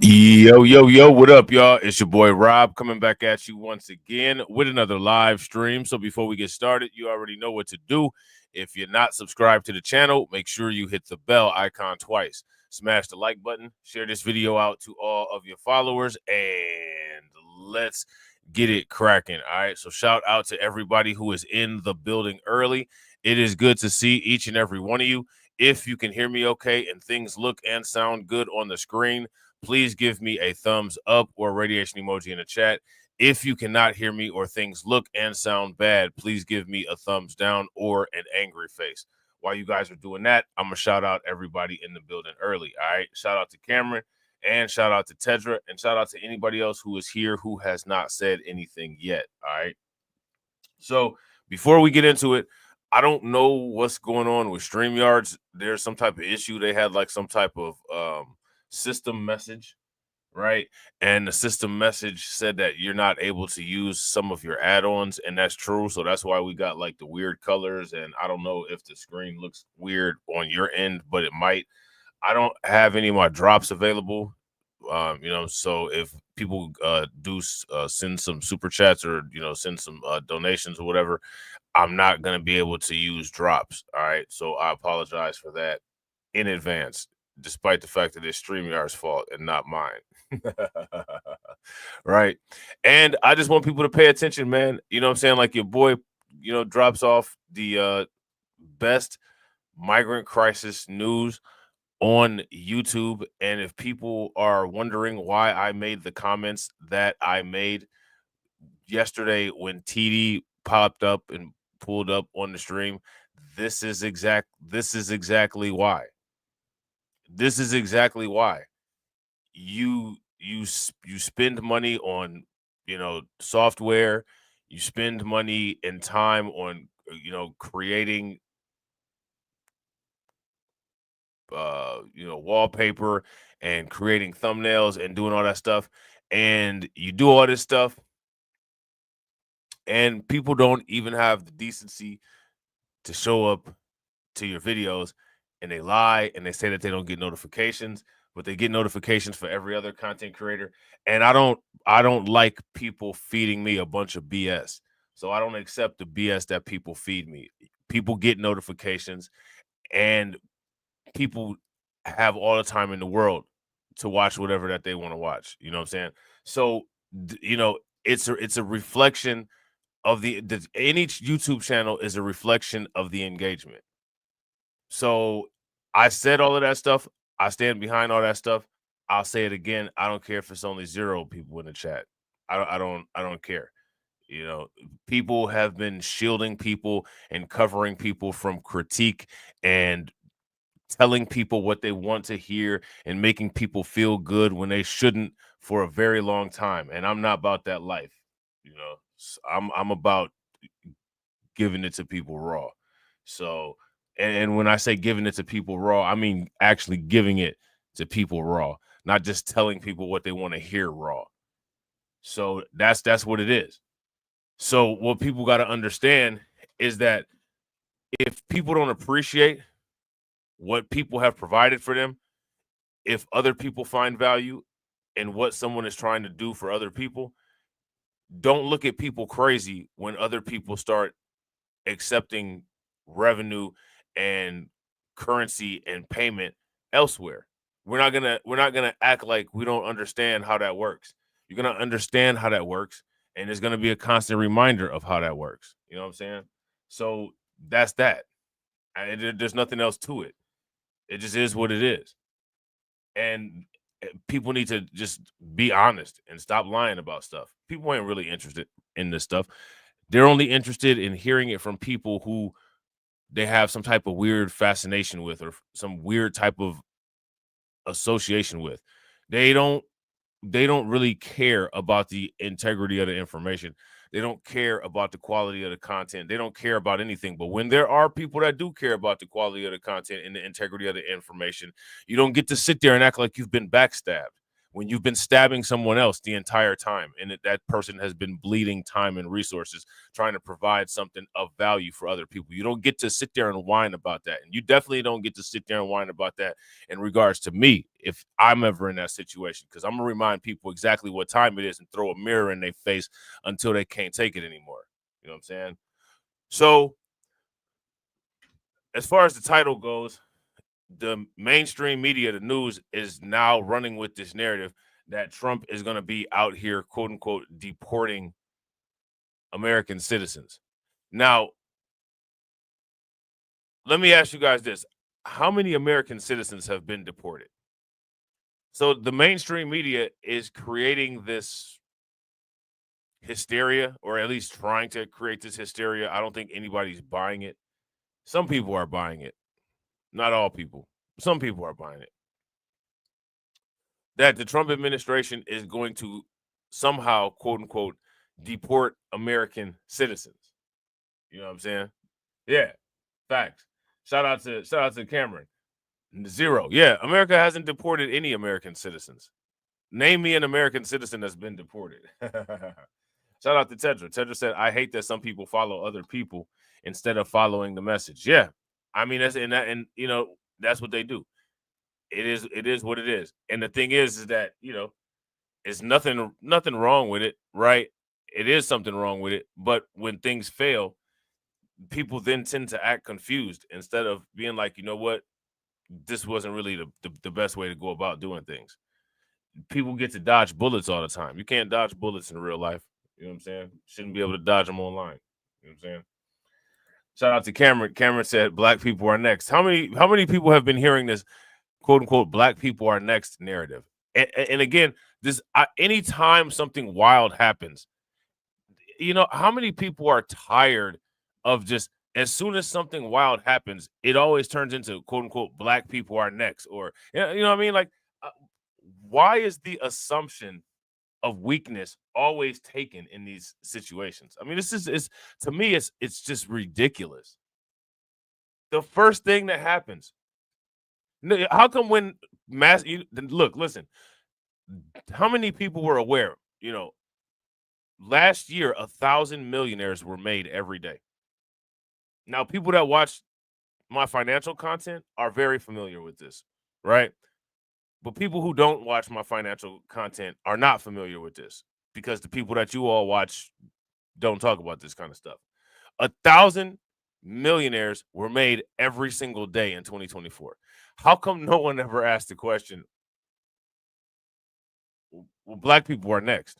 Yo, yo, yo, what up, y'all? It's your boy Rob coming back at you once again with another live stream. So before we get started, you already know what to do. If you're not subscribed to the channel, make sure you hit the bell icon twice. Smash the like button, share this video out to all of your followers, and let's get it cracking. All right. So shout out to everybody who is in the building early. It is good to see each and every one of you. If you can hear me okay and things look and sound good on the screen, please give me a thumbs up or radiation emoji in the chat. If you cannot hear me or things look and sound bad, please give me a thumbs down or an angry face. While you guys are doing that, I'm going to shout out everybody in the building early. All right. Shout out to Cameron and shout out to Tedra and shout out to anybody else who is here who has not said anything yet. All right. So before we get into it, I don't know what's going on with StreamYards. There's some type of issue. They had like some type of system message, right? And the system message said that you're not able to use some of your add-ons, and that's true. So that's why we got like the weird colors, and I don't know if the screen looks weird on your end, but it might. I don't have any of my drops available. So if people do send some super chats or send some donations or whatever, I'm not going to be able to use drops. All right. So I apologize for that in advance, despite the fact that it's StreamYard's fault and not mine. Right. And I just want people to pay attention, man. You know what I'm saying? Like your boy, drops off the best migrant crisis news on YouTube. And if people are wondering why I made the comments that I made yesterday when TD popped up and pulled up on the stream, this is exactly why. This is exactly why you spend money on software, you spend money and time on creating wallpaper and creating thumbnails and doing all that stuff, and you do all this stuff and people don't even have the decency to show up to your videos, and they lie and they say that they don't get notifications, but they get notifications for every other content creator. And I don't like people feeding me a bunch of BS. So I don't accept the BS that people feed me. People get notifications and people have all the time in the world to watch whatever that they want to watch. You know what I'm saying? So, it's a reflection of any YouTube channel is a reflection of the engagement. So I said all of that stuff. I stand behind all that stuff. I'll say it again. I don't care if it's only 0 people in the chat. I don't care. People have been shielding people and covering people from critique and telling people what they want to hear and making people feel good when they shouldn't for a very long time. And I'm not about that life. I'm about giving it to people raw. So, and when I say giving it to people raw, I mean actually giving it to people raw, not just telling people what they want to hear raw. So that's what it is. So what people got to understand is that if people don't appreciate what people have provided for them, if other people find value in what someone is trying to do for other people, don't look at people crazy when other people start accepting revenue and currency and payment elsewhere. We're not gonna act like we don't understand how that works. You're gonna understand how that works, and there's gonna be a constant reminder of how that works. You know what I'm saying? So that's that. There's nothing else to it. It just is what it is. And people need to just be honest and stop lying about stuff. People ain't really interested in this stuff. They're only interested in hearing it from people who they have some type of weird fascination with or some weird type of association with. They don't really care about the integrity of the information. They don't care about the quality of the content. They don't care about anything. But when there are people that do care about the quality of the content and the integrity of the information, you don't get to sit there and act like you've been backstabbed. when you've been stabbing someone else the entire time, and that person has been bleeding time and resources trying to provide something of value for other people. You don't get to sit there and whine about that. And you definitely don't get to sit there and whine about that in regards to me if I'm ever in that situation, because I'm going to remind people exactly what time it is and throw a mirror in their face until they can't take it anymore. You know what I'm saying? So as far as the title goes, the mainstream media, the news, is now running with this narrative that Trump is going to be out here, quote unquote, deporting American citizens. Now, let me ask you guys this. How many American citizens have been deported? So the mainstream media is creating this hysteria, or at least trying to create this hysteria. I don't think anybody's buying it. Some people are buying it. Not all people. Some people are buying it. That the Trump administration is going to somehow, quote unquote, deport American citizens. You know what I'm saying? Yeah, facts. Shout out to Cameron. 0. Yeah, America hasn't deported any American citizens. Name me an American citizen that's been deported. Shout out to Tedra. Tedra said, "I hate that some people follow other people instead of following the message." Yeah, I mean and you know that's what they do. It is what it is. And the thing is that it's nothing wrong with it, right? It is something wrong with it, but when things fail, people then tend to act confused instead of being like, you know what, this wasn't really the best way to go about doing things. People get to dodge bullets all the time. You can't dodge bullets in real life. You know what I'm saying? Shouldn't be able to dodge them online. You know what I'm saying? Shout out to Cameron. Cameron said, "Black people are next." How many people have been hearing this quote unquote "Black people are next" narrative? And again, anytime something wild happens, how many people are tired of just as soon as something wild happens, it always turns into quote unquote "Black people are next," or you know what I mean? Like, uh, why is the assumption of weakness always taken in these situations? I mean, this is to me, it's just ridiculous. The first thing that happens, how come when look, listen, how many people were aware? Last year, 1,000 millionaires were made every day. Now, people that watch my financial content are very familiar with this, right? But people who don't watch my financial content are not familiar with this because the people that you all watch don't talk about this kind of stuff. 1,000 millionaires were made every single day in 2024. How come no one ever asked the question, well, Black people are next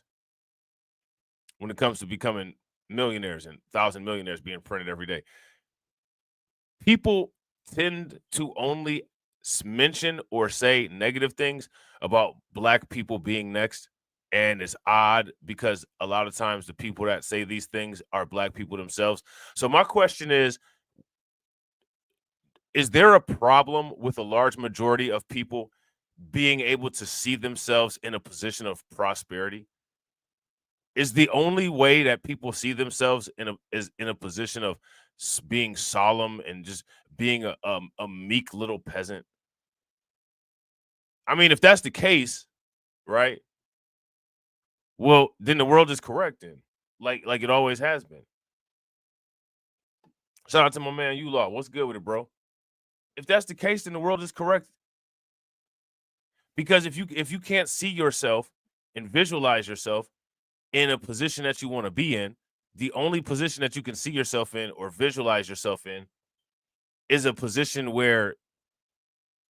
when it comes to becoming millionaires and 1,000 millionaires being printed every day? People tend to only mention or say negative things about Black people being next. And it's odd because a lot of times the people that say these things are Black people themselves. So my question is there a problem with a large majority of people being able to see themselves in a position of prosperity? Is the only way that people see themselves is in a position of being solemn and just being a meek little peasant? I mean, if that's the case, right? Well, then the world is correct then, like it always has been. Shout out to my man Law. What's good with it, bro? If that's the case, then the world is correct. Because if you can't see yourself and visualize yourself in a position that you want to be in, the only position that you can see yourself in or visualize yourself in is a position where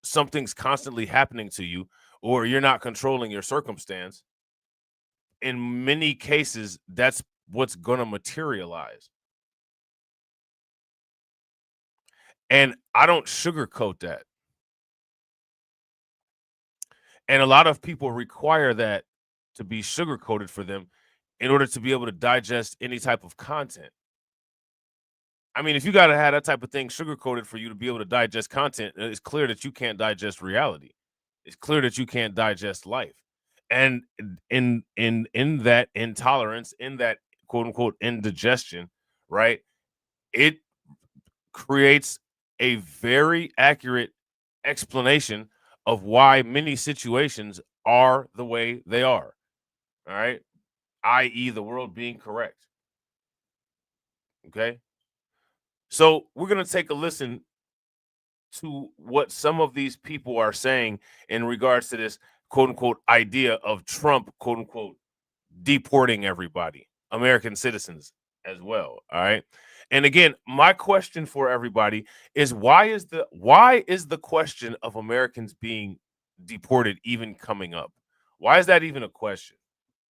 something's constantly happening to you or you're not controlling your circumstance. In many cases, that's what's going to materialize. And I don't sugarcoat that. And a lot of people require that to be sugarcoated for them in order to be able to digest any type of content. I mean, if you got to have that type of thing sugarcoated for you to be able to digest content, it's clear that you can't digest reality. It's clear that you can't digest life. And in that intolerance, in that quote unquote indigestion, right? It creates a very accurate explanation of why many situations are the way they are. All right, i.e., the world being correct. Okay, so we're gonna take a listen to what some of these people are saying in regards to this quote unquote idea of Trump quote unquote deporting everybody, American citizens as well. All right. And again, my question for everybody is why is the question of Americans being deported even coming up? Why is that even a question?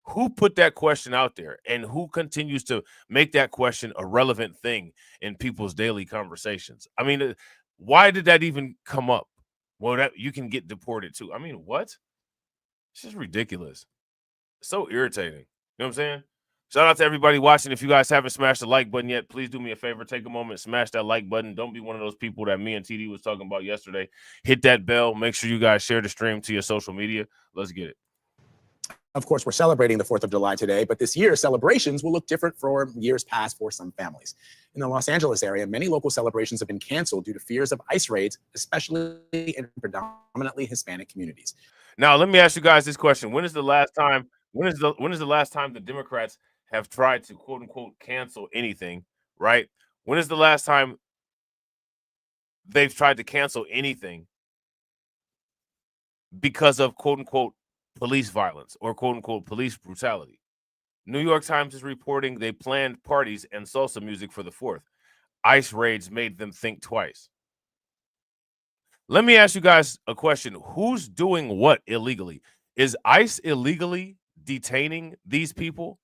Who put that question out there and who continues to make that question a relevant thing in people's daily conversations? I mean, why did that even come up? Well, that you can get deported too. I mean, what? It's just ridiculous. So irritating. You know what I'm saying? Shout out to everybody watching. If you guys haven't smashed the like button yet, please do me a favor. Take a moment, smash that like button. Don't be one of those people that me and TD was talking about yesterday. Hit that bell. Make sure you guys share the stream to your social media. Let's get it. Of course, we're celebrating the 4th of July today, but this year celebrations will look different from years past for some families. In the Los Angeles area, many local celebrations have been canceled due to fears of ICE raids, especially in predominantly Hispanic communities. Now, let me ask you guys this question. When is the last time the Democrats have tried to quote unquote cancel anything, right? When is the last time they've tried to cancel anything because of quote unquote police violence or quote unquote police brutality? New York Times is reporting they planned parties and salsa music for the 4th. ICE raids made them think twice. Let me ask you guys a question. Who's doing what illegally? Is ICE illegally detaining these people?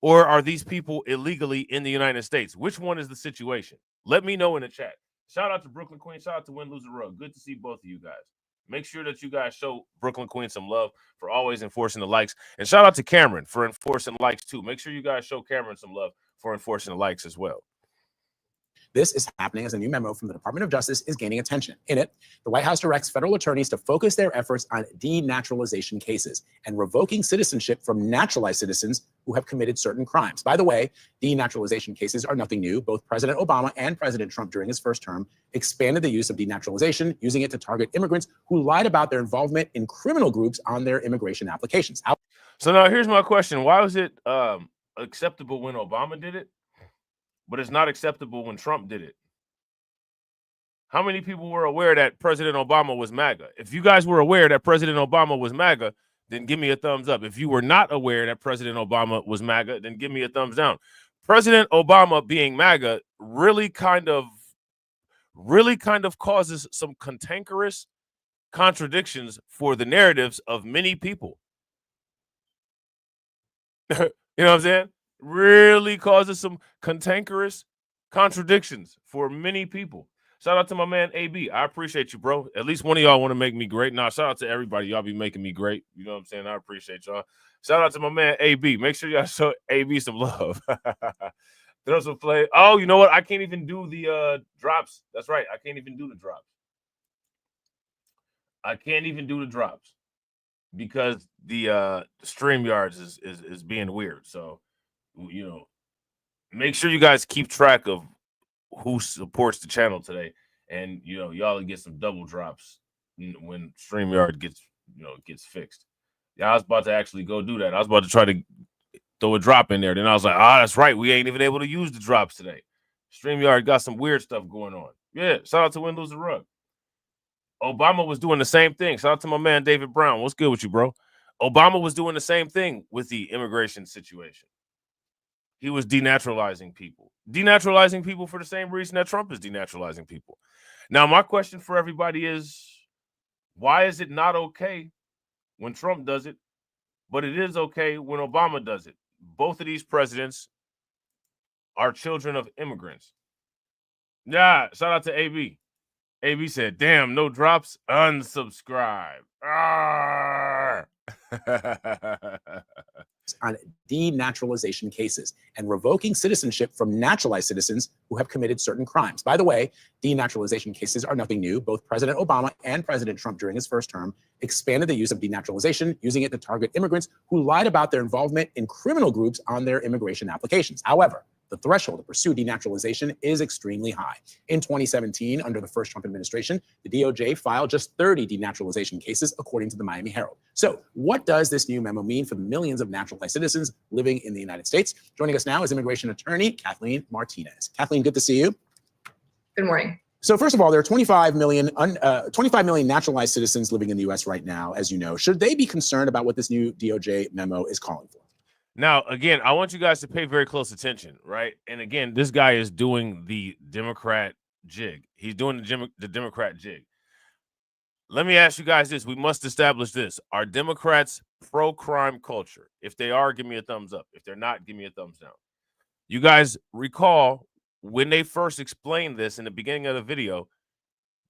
Or are these people illegally in the United States? Which one is the situation? Let me know in the chat. Shout out to Brooklyn Queen. Shout out to Win, Lose, or Rug. Good to see both of you guys. Make sure that you guys show Brooklyn Queen some love for always enforcing the likes. And shout out to Cameron for enforcing likes too. Make sure you guys show Cameron some love for enforcing the likes as well. This is happening as a new memo from the Department of Justice is gaining attention. In it, the White House directs federal attorneys to focus their efforts on denaturalization cases and revoking citizenship from naturalized citizens who have committed certain crimes. By the way, denaturalization cases are nothing new. Both President Obama and President Trump during his first term expanded the use of denaturalization, using it to target immigrants who lied about their involvement in criminal groups on their immigration applications. So now here's my question. Why was it acceptable when Obama did it, but it's not acceptable when Trump did it? How many people were aware that President Obama was MAGA? If you guys were aware that President Obama was MAGA, then give me a thumbs up. If you were not aware that President Obama was MAGA, then give me a thumbs down. President Obama being MAGA really kind of causes some cantankerous contradictions for the narratives of many people. You know what I'm saying? Really causes some cantankerous contradictions for many people. Shout out to my man AB. I appreciate you, bro. At least one of y'all want to make me great. Now, shout out to everybody. Y'all be making me great. You know what I'm saying? I appreciate y'all. Shout out to my man AB. Make sure y'all show AB some love. Throw some play. Oh, you know what? I can't even do the drops. That's right. I can't even do the drops. I can't even do the drops because the StreamYards is being weird. So, you know, make sure you guys keep track of who supports the channel today, and you know, y'all get some double drops when StreamYard gets fixed. Yeah, I was about to actually go do that. I was about to try to throw a drop in there. Then I was like, that's right. We ain't even able to use the drops today. StreamYard got some weird stuff going on. Yeah, shout out to Win, Lose, or Rug. Obama was doing the same thing. Shout out to my man David Brown. What's good with you, bro? Obama was doing the same thing with the immigration situation. He was denaturalizing people for the same reason that Trump is denaturalizing people. Now, my question for everybody is, why is it not okay when Trump does it, but it is okay when Obama does it? Both of these presidents are children of immigrants. Yeah, shout out to AB. AB said, damn, no drops, unsubscribe. On denaturalization cases and revoking citizenship from naturalized citizens who have committed certain crimes. By the way, denaturalization cases are nothing new. Both President Obama and President Trump during his first term expanded the use of denaturalization, using it to target immigrants who lied about their involvement in criminal groups on their immigration applications. However, The threshold to pursue denaturalization is extremely high. In 2017, under the first Trump administration, the DOJ filed just 30 denaturalization cases, according to the Miami Herald. So what does this new memo mean for the millions of naturalized citizens living in the United States? Joining us now is immigration attorney Kathleen Martinez. Kathleen, good to see you. Good morning. So first of all, there are 25 million naturalized citizens living in the U.S. right now, as you know. Should they be concerned about what this new DOJ memo is calling for? Now, again, I want you guys to pay very close attention, right? And again, this guy is doing the Democrat jig. He's doing the Democrat jig. Let me ask you guys this. We must establish this. Are Democrats pro-crime culture? If they are, give me a thumbs up. If they're not, give me a thumbs down. You guys recall when they first explained this in the beginning of the video,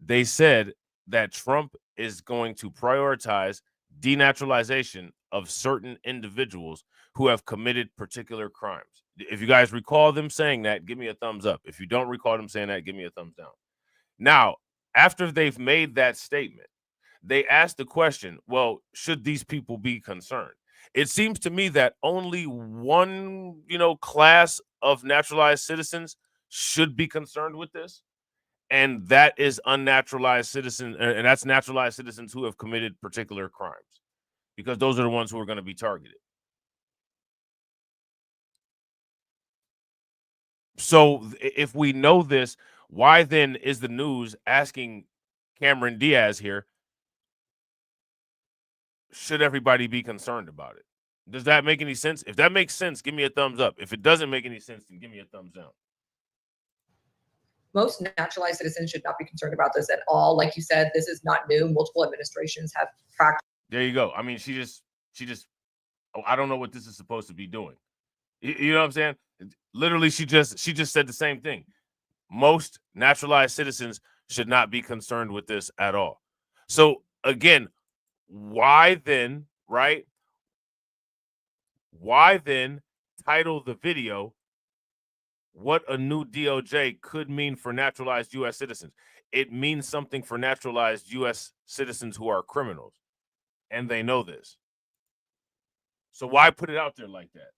they said that Trump is going to prioritize denaturalization of certain individuals who have committed particular crimes. If you guys recall them saying that, give me a thumbs up. If you don't recall them saying that, give me a thumbs down. Now, after they've made that statement, they asked the question, well, should these people be concerned? It seems to me that only one, class of naturalized citizens should be concerned with this, and that is unnaturalized citizens, and that's naturalized citizens who have committed particular crimes, because those are the ones who are going to be targeted. So if we know this, why then is the news asking Cameron Diaz here, should everybody be concerned about it? Does that make any sense? If that makes sense, give me a thumbs up. If it doesn't make any sense, then give me a thumbs down. Most naturalized citizens should not be concerned about this at all. Like you said, this is not new. Multiple administrations have practiced. There you go. I mean, she just, I don't know what this is supposed to be doing. You know what I'm saying? Literally, she just said the same thing. Most naturalized citizens should not be concerned with this at all. So again, why then, right? Why then title the video what a new DOJ could mean for naturalized U.S. citizens? It means something for naturalized U.S. citizens who are criminals, and they know this. So why put it out there like that?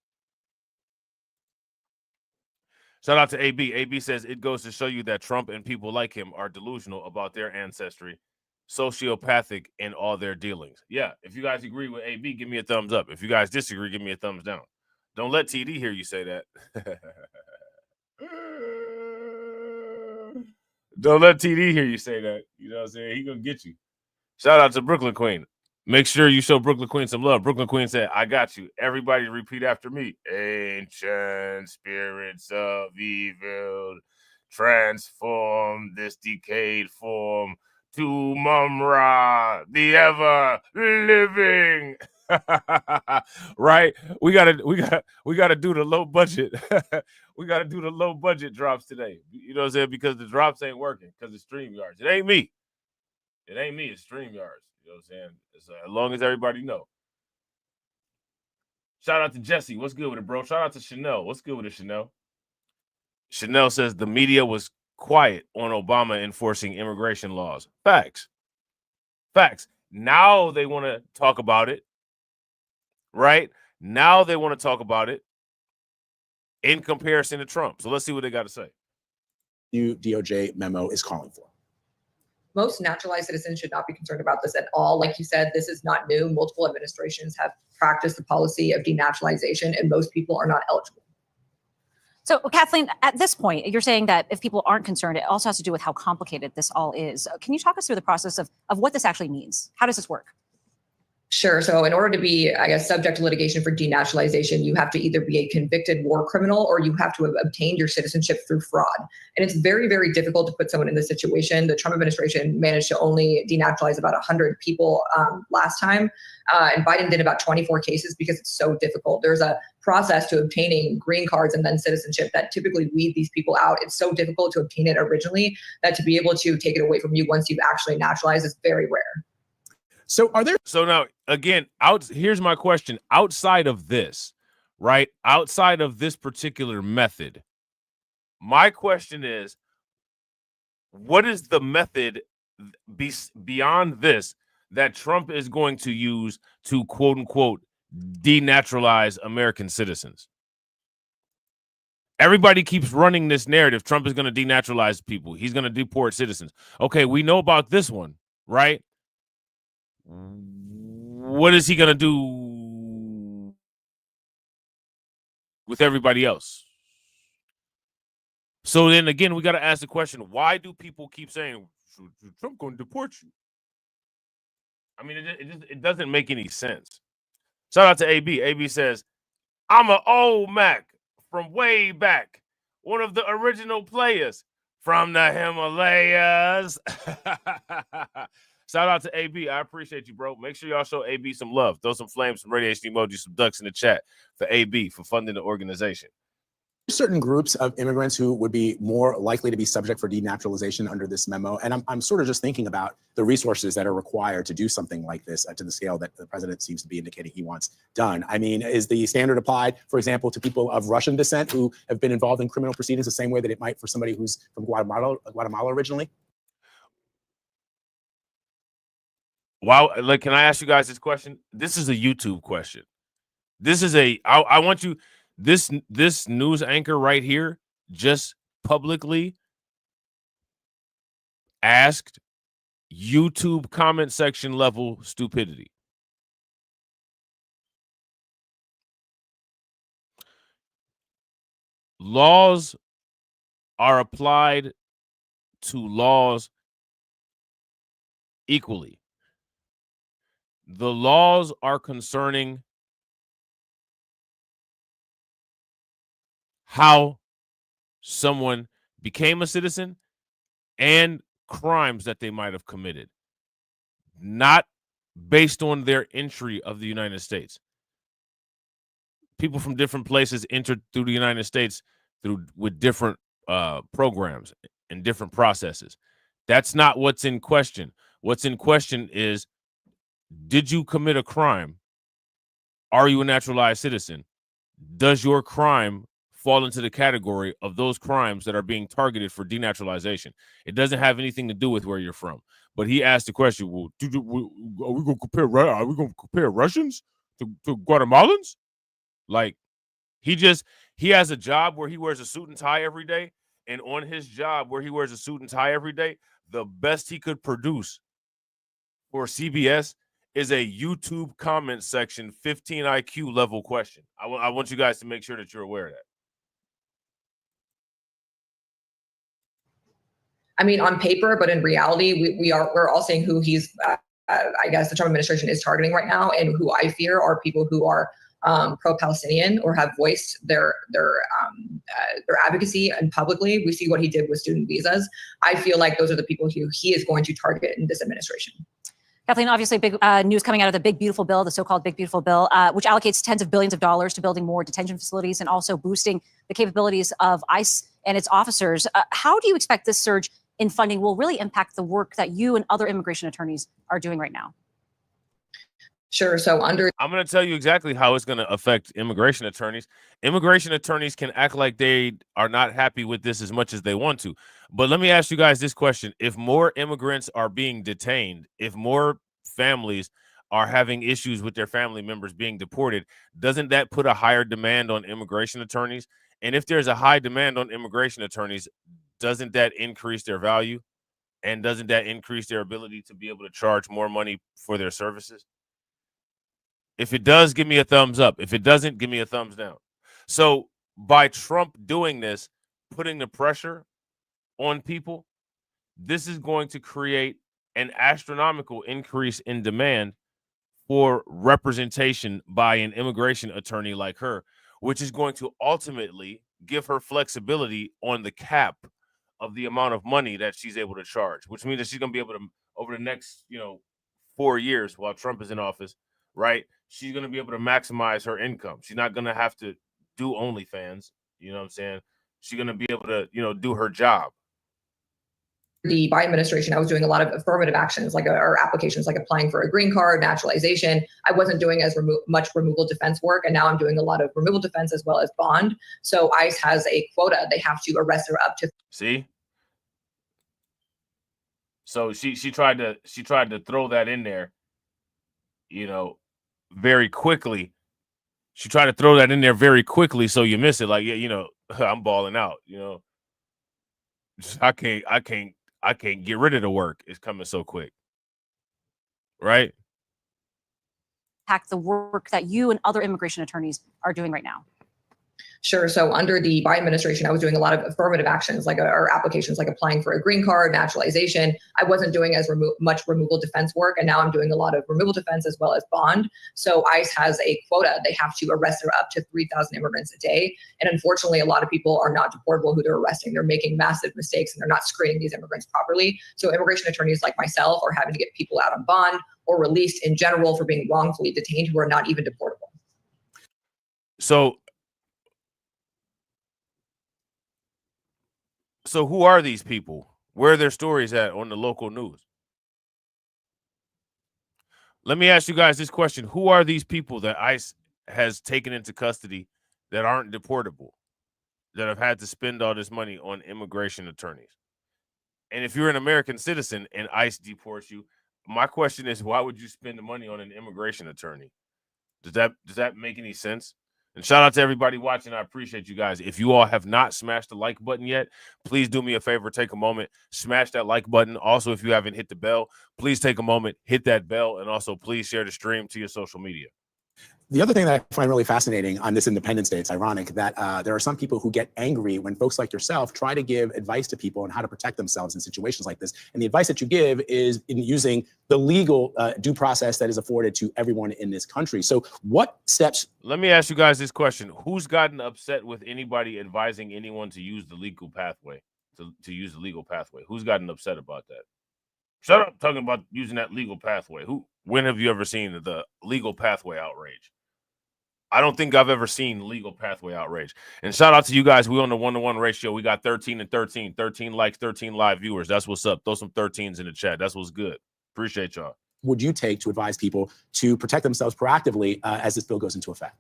Shout out to AB. AB says it goes to show you that Trump and people like him are delusional about their ancestry, sociopathic in all their dealings. Yeah, if you guys agree with AB, give me a thumbs up. If you guys disagree, give me a thumbs down. Don't let TD hear you say that. Don't let TD hear you say that. You know what I'm saying? He gonna get you. Shout out to Brooklyn Queen. Make sure you show Brooklyn Queen some love. Brooklyn Queen said, I got you. Everybody repeat after me. Ancient spirits of evil, transform this decayed form to Mumra, the ever living. Right? We gotta do the low budget. We gotta do the low budget drops today. You know what I'm saying? Because the drops ain't working because it's StreamYards. It ain't me. It ain't me. It's StreamYards. You know what I'm saying? It's, as long as everybody know. Shout out to Jesse. What's good with it, bro? Shout out to Chanel. What's good with it, Chanel? Chanel says the media was quiet on Obama enforcing immigration laws. Facts. Facts. Now they want to talk about it. Right? Now they want to talk about it in comparison to Trump. So let's see what they got to say. New DOJ memo is calling for. Most naturalized citizens should not be concerned about this at all. Like you said, this is not new. Multiple administrations have practiced the policy of denaturalization, and most people are not eligible. So, Kathleen, at this point, you're saying that if people aren't concerned, it also has to do with how complicated this all is. Can you talk us through the process of what this actually means? How does this work? Sure. So in order to be, I guess, subject to litigation for denaturalization, you have to either be a convicted war criminal or you have to have obtained your citizenship through fraud. And it's very, very difficult to put someone in this situation. The Trump administration managed to only denaturalize about 100 people last time. And Biden did about 24 cases because it's so difficult. There's a process to obtaining green cards and then citizenship that typically weed these people out. It's so difficult to obtain it originally that to be able to take it away from you once you've actually naturalized is very rare. So are there? So now, again, here's my question. Outside of this, right? Outside of this particular method, my question is, what is the method beyond this that Trump is going to use to, quote unquote, denaturalize American citizens? Everybody keeps running this narrative. Trump is going to denaturalize people. He's going to deport citizens. Okay, we know about this one, right? What is he going to do with everybody else? So then again, we got to ask the question, why do people keep saying, Trump going to deport you? I mean, it doesn't make any sense. Shout out to AB. AB says, I'm an old Mac from way back. One of the original players from the Himalayas. Shout out to AB. I appreciate you, bro. Make sure y'all show AB some love. Throw some flames, some radiation emojis, some ducks in the chat for AB for funding the organization. Certain groups of immigrants who would be more likely to be subject for denaturalization under this memo. And I'm sort of just thinking about the resources that are required to do something like this to the scale that the president seems to be indicating he wants done. I mean, is the standard applied, for example, to people of Russian descent who have been involved in criminal proceedings the same way that it might for somebody who's from Guatemala originally? Wow, like, can I ask you guys this question? This is a YouTube question. This is I want you, this news anchor right here just publicly asked YouTube comment section level stupidity. Laws are applied to laws equally. The laws are concerning how someone became a citizen and crimes that they might have committed, not based on their entry of the United States. People from different places entered through the United States with different programs and different processes. That's not what's in question. What's in question is, did you commit a crime? Are you a naturalized citizen? Does your crime fall into the category of those crimes that are being targeted for denaturalization? It doesn't have anything to do with where you're from. But he asked the question, well, are we going to compare Russians to Guatemalans? Like, he has a job where he wears a suit and tie every day. And on his job where he wears a suit and tie every day, the best he could produce for CBS is a YouTube comment section 15 IQ level question. I want you guys to make sure that you're aware of that. I mean, on paper, but in reality, we're all seeing who he's, I guess the Trump administration is targeting right now, and who I fear are people who are pro-Palestinian or have voiced their advocacy and publicly. We see what he did with student visas. I feel like those are the people who he is going to target in this administration. Kathleen, obviously big news coming out of the Big Beautiful Bill, the so-called Big Beautiful Bill, which allocates tens of billions of dollars to building more detention facilities and also boosting the capabilities of ICE and its officers. How do you expect this surge in funding will really impact the work that you and other immigration attorneys are doing right now? Sure. So I'm going to tell you exactly how it's going to affect immigration attorneys. Immigration attorneys can act like they are not happy with this as much as they want to. But let me ask you guys this question. If more immigrants are being detained, if more families are having issues with their family members being deported, doesn't that put a higher demand on immigration attorneys? And if there's a high demand on immigration attorneys, doesn't that increase their value? And doesn't that increase their ability to be able to charge more money for their services? If it does, give me a thumbs up. If it doesn't, give me a thumbs down. So by Trump doing this, putting the pressure on people, this is going to create an astronomical increase in demand for representation by an immigration attorney like her, which is going to ultimately give her flexibility on the cap of the amount of money that she's able to charge, which means that she's going to be able to, over the next, 4 years while Trump is in office, right? She's going to be able to maximize her income. She's not going to have to do OnlyFans. You know what I'm saying? She's going to be able to, do her job. The Biden administration, I was doing a lot of affirmative actions, or applications, like applying for a green card, naturalization. I wasn't doing as much removal defense work, and now I'm doing a lot of removal defense as well as bond. So ICE has a quota; they have to arrest her up to. See. So she tried to throw that in there, very quickly. She tried to throw that in there very quickly so you miss it. Like, yeah, you know, I'm balling out, you know. I can't get rid of the work. It's coming so quick. Right? Impact the work that you and other immigration attorneys are doing right now? Sure. So under the Biden administration, I was doing a lot of affirmative actions, like or applications, like applying for a green card, naturalization. I wasn't doing as much removal defense work, and now I'm doing a lot of removal defense as well as bond. So ICE has a quota; they have to arrest up to 3,000 immigrants a day, and unfortunately, a lot of people are not deportable who they're arresting. They're making massive mistakes, and they're not screening these immigrants properly. So immigration attorneys like myself are having to get people out on bond or released in general for being wrongfully detained who are not even deportable. So who are these people? Where are their stories at on the local news? Let me ask you guys this question. Who are these people that ICE has taken into custody that aren't deportable, that have had to spend all this money on immigration attorneys? And if you're an American citizen and ICE deports you, my question is, why would you spend the money on an immigration attorney? Does that make any sense? And shout out to everybody watching. I appreciate you guys. If you all have not smashed the like button yet, please do me a favor. Take a moment, smash that like button. Also, if you haven't hit the bell, please take a moment, hit that bell, and also please share the stream to your social media. The other thing that I find really fascinating on this Independence Day, it's ironic that there are some people who get angry when folks like yourself try to give advice to people on how to protect themselves in situations like this. And the advice that you give is in using the legal due process that is afforded to everyone in this country. So what steps? Let me ask you guys this question. Who's gotten upset with anybody advising anyone to use the legal pathway, to use the legal pathway? Who's gotten upset about that? Shut up talking about using that legal pathway. When have you ever seen the legal pathway outrage? I don't think I've ever seen legal pathway outrage. And shout out to you guys. We on the 1-to-1 ratio. We got 13 and 13, 13 likes, 13 live viewers. That's what's up. Throw some 13s in the chat. That's what's good. Appreciate y'all. Would you take to advise people to protect themselves proactively as this bill goes into effect?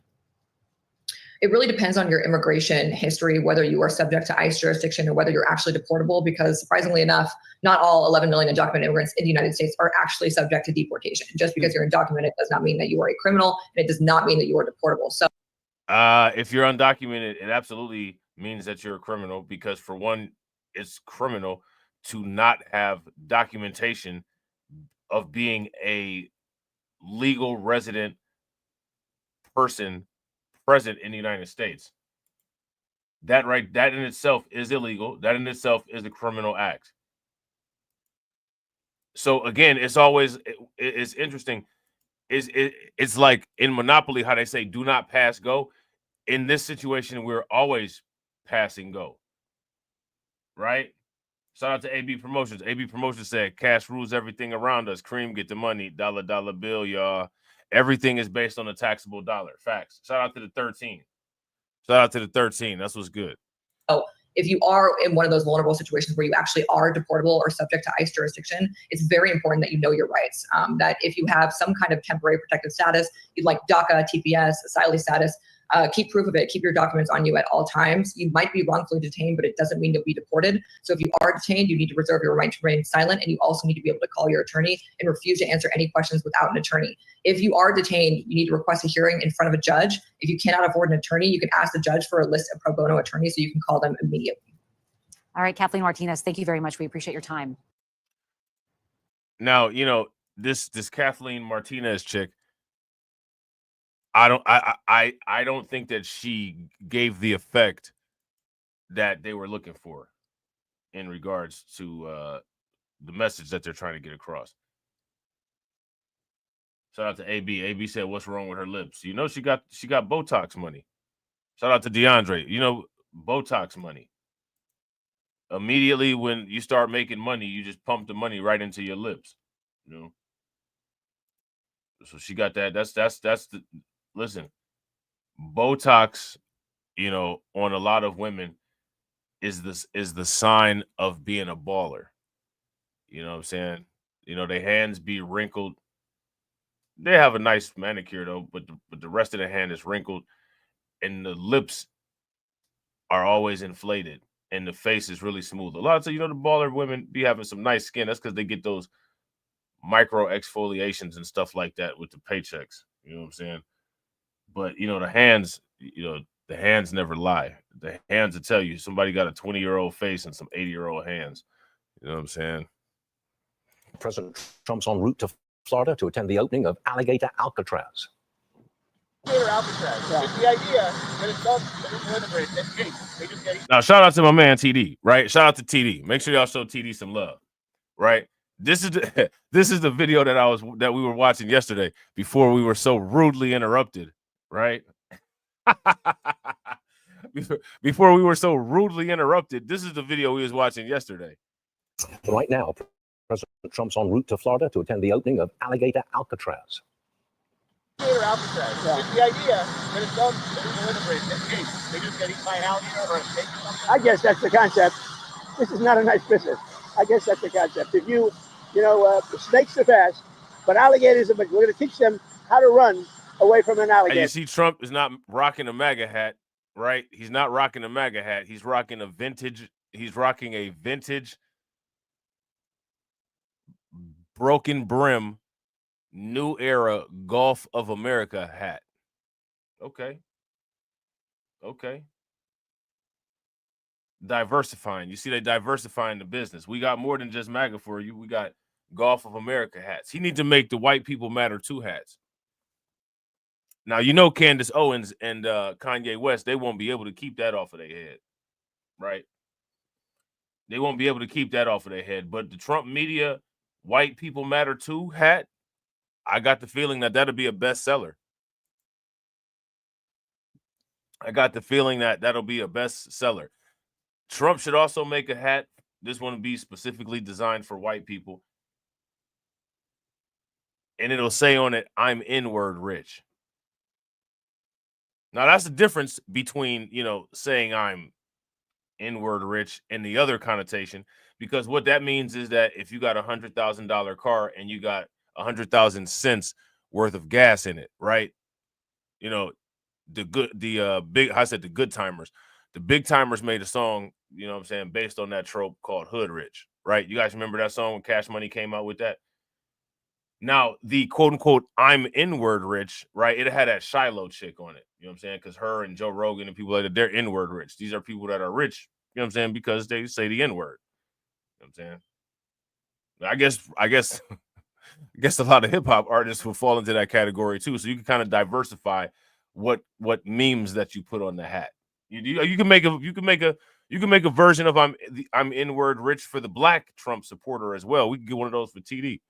It really depends on your immigration history, whether you are subject to ICE jurisdiction or whether you're actually deportable, because surprisingly enough, not all 11 million undocumented immigrants in the United States are actually subject to deportation. Just because you're undocumented does not mean that you are a criminal, and it does not mean that you are deportable. So if you're undocumented, it absolutely means that you're a criminal, because for one, it's criminal to not have documentation of being a legal resident person present in the United States. That in itself is illegal. That in itself is a criminal act. So again, it's always it's interesting. It's like in Monopoly how they say do not pass go. In this situation, we're always passing go. Right? Shout out to AB Promotions. AB Promotions said cash rules everything around us. Cream, get the money. Dollar bill, y'all. Everything is based on a taxable dollar. Facts. Shout out to the 13. Shout out to the 13. That's what's good. Oh, if you are in one of those vulnerable situations where you actually are deportable or subject to ICE jurisdiction, it's very important that you know your rights. That if you have some kind of temporary protected status, you'd like DACA, TPS, asylee status, keep proof of it. Keep your documents on you at all times. You might be wrongfully detained, but it doesn't mean you'll be deported. So if you are detained, you need to reserve your right to remain silent, and you also need to be able to call your attorney and refuse to answer any questions without an attorney. If you are detained, you need to request a hearing in front of a judge. If you cannot afford an attorney, you can ask the judge for a list of pro bono attorneys so you can call them immediately. All right, Kathleen Martinez, thank you very much. We appreciate your time. Now, this Kathleen Martinez chick, I don't think that she gave the effect that they were looking for in regards to the message that they're trying to get across. Shout out to AB. AB said, "What's wrong with her lips?" She got Botox money. Shout out to DeAndre. Botox money. Immediately when you start making money, you just pump the money right into your lips. So she got that. That's the listen. Botox, on a lot of women is the sign of being a baller. You know what I'm saying? Their hands be wrinkled. They have a nice manicure though, but the rest of the hand is wrinkled, and the lips are always inflated, and the face is really smooth. A lot of the baller women be having some nice skin. That's because they get those micro exfoliations and stuff like that with the paychecks. You know what I'm saying? But the hands, the hands never lie. The hands will tell you somebody got a 20-year-old face and some 80-year-old hands. You know what I'm saying? President Trump's en route to Florida to attend the opening of Alligator Alcatraz. Alcatraz. Yeah. It's the idea that it's done deliberate. They just get Now, shout out to my man TD, right? Shout out to TD. Make sure y'all show TD some love, right? This is the video that we were watching yesterday before we were so rudely interrupted, right? Before we were so rudely interrupted, this is the video we was watching yesterday. Right now, President Trump's en route to Florida to attend the opening of Alligator Alcatraz. Alcatraz. Yeah. It's the idea that it's done deliberate. They just get eaten by an alligator or a snake or something. I guess that's the concept. This is not a nice business. I guess that's the concept. If snakes are fast, but alligators, we're going to teach them how to run away from an alligator. And you see, Trump is not rocking a MAGA hat, right? He's not rocking a MAGA hat. He's rocking a vintage. He's rocking a vintage broken brim, new era Gulf of America hat. Okay. Diversifying. You see, they diversifying the business. We got more than just MAGA for you. We got Gulf of America hats. He needs to make the white people matter too hats. Now, Candace Owens and Kanye West, they won't be able to keep that off of their head, right? They won't be able to keep that off of their head. But the Trump media, white people matter too hat, I got the feeling that that'll be a bestseller. I got the feeling that that'll be a bestseller. Trump should also make a hat. This one will be specifically designed for white people. And it'll say on it, "I'm N-word rich." Now, that's the difference between, saying I'm N-word rich and the other connotation, because what that means is that if you got $100,000 car and you got 100,000 cents worth of gas in it, right? The good timers. The big timers made a song, based on that trope called Hood Rich, right? You guys remember that song when Cash Money came out with that? Now, the quote unquote "I'm N-word rich," right? It had that Shiloh chick on it. You know what I'm saying? Because her and Joe Rogan and people like that, they're N-word rich. These are people that are rich, you know what I'm saying, because they say the N-word. You know what I'm saying? I guess a lot of hip hop artists will fall into that category too. So you can kind of diversify what memes that you put on the hat. You can make a version of I'm N-word rich for the black Trump supporter as well. We can get one of those for TD.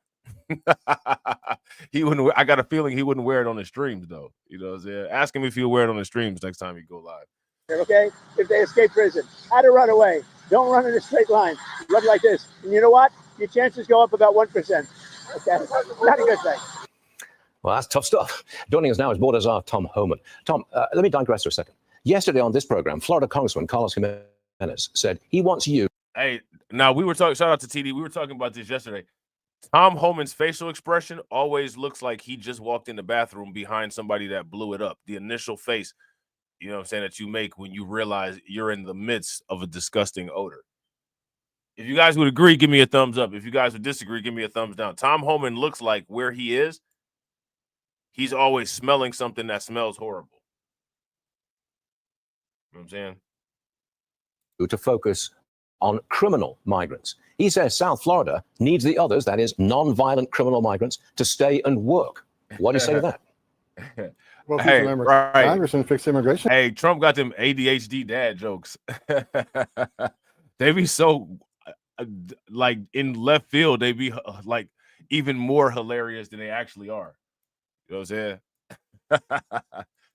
He wouldn't. I got a feeling he wouldn't wear it on the streams though. You know what I'm saying? Ask him if he'll wear it on the streams next time he go live. Okay, if they escape prison, how to run away. Don't run in a straight line. Run like this. And you know what? Your chances go up about 1%. Okay, not a good thing. Well, that's tough stuff. Joining us now is Board Czar Tom Homan. Tom, let me digress for a second. Yesterday on this program, Florida Congressman Carlos Jimenez said he wants you. Hey, now we were talking. Shout out to TD. We were talking about this yesterday. Tom Homan's facial expression always looks like he just walked in the bathroom behind somebody that blew it up. The initial face, you know what I'm saying, that you make when you realize you're in the midst of a disgusting odor. If you guys would agree, give me a thumbs up. If you guys would disagree, give me a thumbs down. Tom Homan looks like where he is, he's always smelling something that smells horrible. You know what I'm saying? To focus on criminal migrants. He says South Florida needs the others, that is, non-violent criminal migrants, to stay and work. What do you say to that? Well, hey, right. Congress and fix immigration. Hey, Trump got them ADHD dad jokes. They be so like in left field. They be like even more hilarious than they actually are. You know what I'm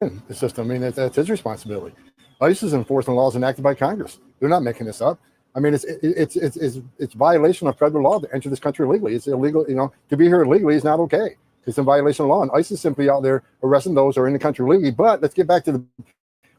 saying? It's just, that's his responsibility. ICE is enforcing laws enacted by Congress. They're not making this up. It's violation of federal law to enter this country illegally. It's illegal, to be here illegally is not okay. It's in violation of law, and ICE is simply out there arresting those who are in the country illegally. But let's get back to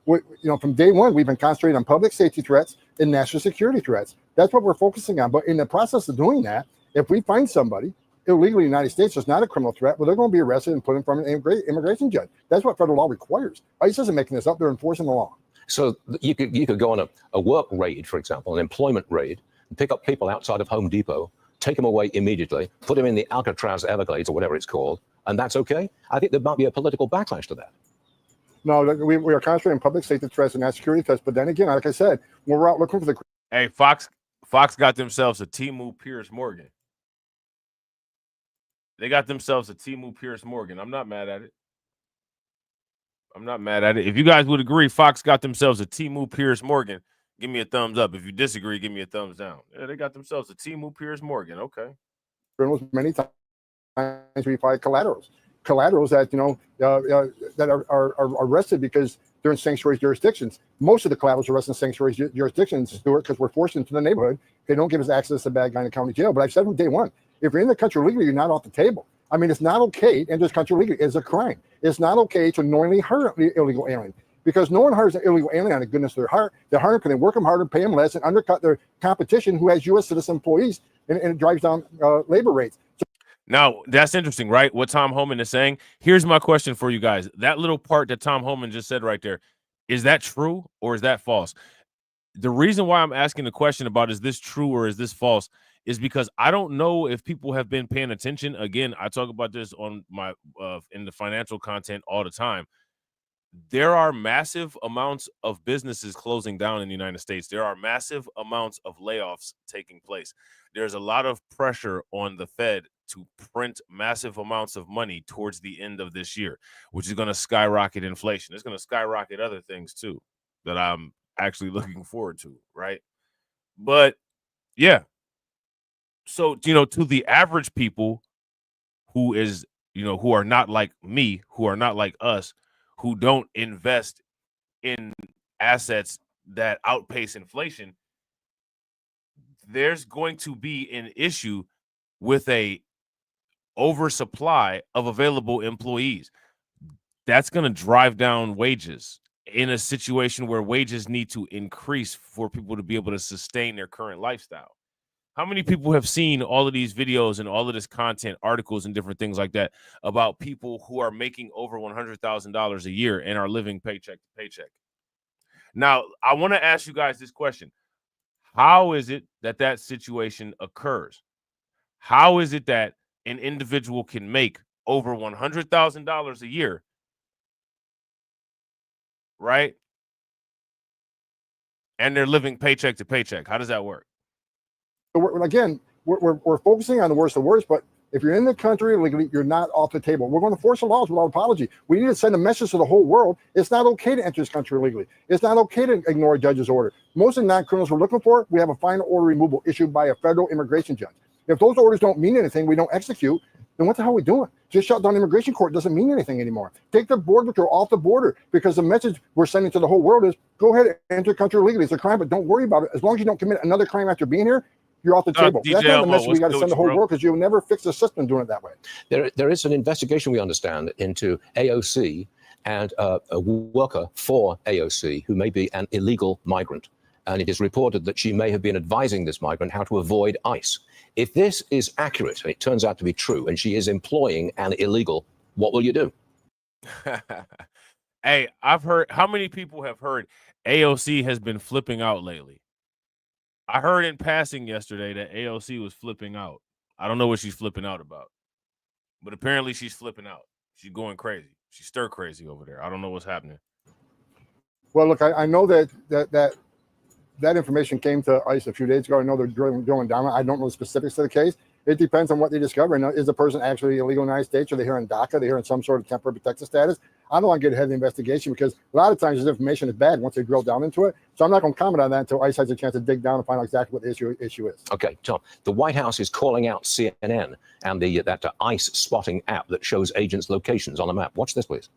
from day one, we've been concentrating on public safety threats and national security threats. That's what we're focusing on. But in the process of doing that, if we find somebody illegally in the United States that's not a criminal threat, well, they're going to be arrested and put in front of an immigration judge. That's what federal law requires. ICE isn't making this up. They're enforcing the law. So you could go on a work raid, for example, an employment raid, and pick up people outside of Home Depot, take them away immediately, put them in the Alcatraz Everglades or whatever it's called, and that's okay? I think there might be a political backlash to that. No, we are concentrating on public safety threats and not security threats. But then again, like I said, when we're out looking for the... Hey, Fox got themselves a Timu Pierce Morgan. They got themselves a Timu Pierce Morgan. I'm not mad at it. I'm not mad at it. If you guys would agree, Fox got themselves a Timu Pierce Morgan. Give me a thumbs up. If you disagree, give me a thumbs down. Yeah, they got themselves a Timu Pierce Morgan. Okay. Criminals many times we find collaterals that that are arrested because they're in sanctuary jurisdictions. Most of the collaterals arrested in sanctuary jurisdictions, Stuart, because we're forced into the neighborhood. They don't give us access to bad guy in the county jail. But I've said from day one, if you're in the country legally, you're not off the table. I mean, it's not okay to enter this country legally. It's a crime. It's not okay to knowingly hire an illegal alien, because no one hires an illegal alien on the goodness of their heart. They hire them because they work them harder, pay them less, and undercut their competition who has U.S. citizen employees, and it drives down labor rates. Now, that's interesting, right? What Tom Homan is saying. Here's my question for you guys. That little part that Tom Homan just said right there, is that true or is that false? The reason why I'm asking the question about is this true or is this false is because I don't know if people have been paying attention. Again, I talk about this on my in the financial content all the time. There are massive amounts of businesses closing down in the United States. There are massive amounts of layoffs taking place. There's a lot of pressure on the Fed to print massive amounts of money towards the end of this year, which is going to skyrocket inflation. It's going to skyrocket other things too that I'm actually looking forward to, right? But yeah. So, to the average people who is, who are not like me, who are not like us, who don't invest in assets that outpace inflation, there's going to be an issue with a oversupply of available employees. That's going to drive down wages in a situation where wages need to increase for people to be able to sustain their current lifestyle. How many people have seen all of these videos and all of this content, articles and different things like that about people who are making over $100,000 a year and are living paycheck to paycheck? Now, I want to ask you guys this question. How is it that that situation occurs? How is it that an individual can make over $100,000 a year, right? And they're living paycheck to paycheck. How does that work? We're focusing on the worst of the worst, but if you're in the country illegally, you're not off the table. We're going to force the laws without apology. We need to send a message to the whole world. It's not okay to enter this country illegally. It's not okay to ignore a judge's order. Most of the non-criminals we're looking for, we have a final order removal issued by a federal immigration judge. If those orders don't mean anything, we don't execute, then what the hell are we doing? Just shut down immigration court doesn't mean anything anymore. Take the border patrol off the border, because the message we're sending to the whole world is go ahead and enter the country illegally. It's a crime, but don't worry about it. As long as you don't commit another crime after being here, you're off the table. That's not the message we got to send the whole world, because you'll never fix the system doing it that way. There is an investigation, we understand, into AOC and a worker for AOC who may be an illegal migrant. And it is reported that she may have been advising this migrant how to avoid ICE. If this is accurate, and it turns out to be true, and she is employing an illegal, what will you do? Hey, I've heard, how many people have heard AOC has been flipping out lately? I heard in passing yesterday that AOC was flipping out. I don't know what she's flipping out about, but apparently she's flipping out. She's going crazy. She's stir crazy over there. I don't know what's happening. Well, look, I know that information came to ICE a few days ago. I know they're drilling down. I don't know the specifics of the case. It depends on what they discover. And is the person actually illegal in the United States? Are they here in DACA? Are they here in some sort of temporary protected status? I don't want to get ahead of the investigation, because a lot of times this information is bad once they drill down into it. So I'm not going to comment on that until ICE has a chance to dig down and find out exactly what the issue is. Okay, Tom, the White House is calling out CNN and that ICE spotting app that shows agents' locations on a map. Watch this, please.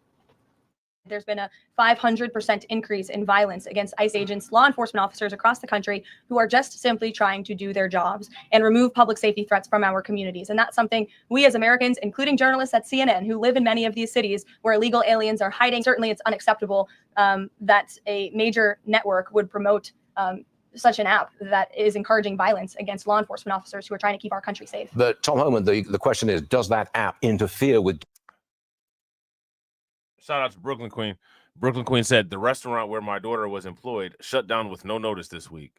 There's been a 500% increase in violence against ICE agents, law enforcement officers across the country who are just simply trying to do their jobs and remove public safety threats from our communities. And that's something we as Americans, including journalists at CNN who live in many of these cities where illegal aliens are hiding, certainly it's unacceptable that a major network would promote such an app that is encouraging violence against law enforcement officers who are trying to keep our country safe. But Tom Homan, the question is, does that app interfere with... Shout out to Brooklyn Queen. Brooklyn Queen said the restaurant where my daughter was employed shut down with no notice this week.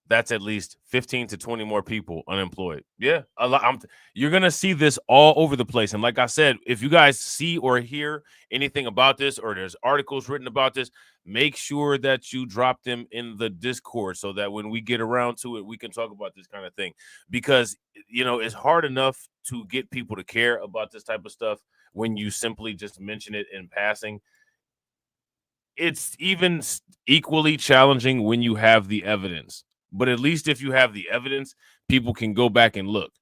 that's at least 15 to 20 more people unemployed. Yeah, a lot. You're going to see this all over the place. And like I said, if you guys see or hear anything about this, or there's articles written about this, make sure that you drop them in the Discord so that when we get around to it, we can talk about this kind of thing. Because, you know, it's hard enough to get people to care about this type of stuff when you simply just mention it in passing. It's even equally challenging when you have the evidence. But at least if you have the evidence, people can go back and look.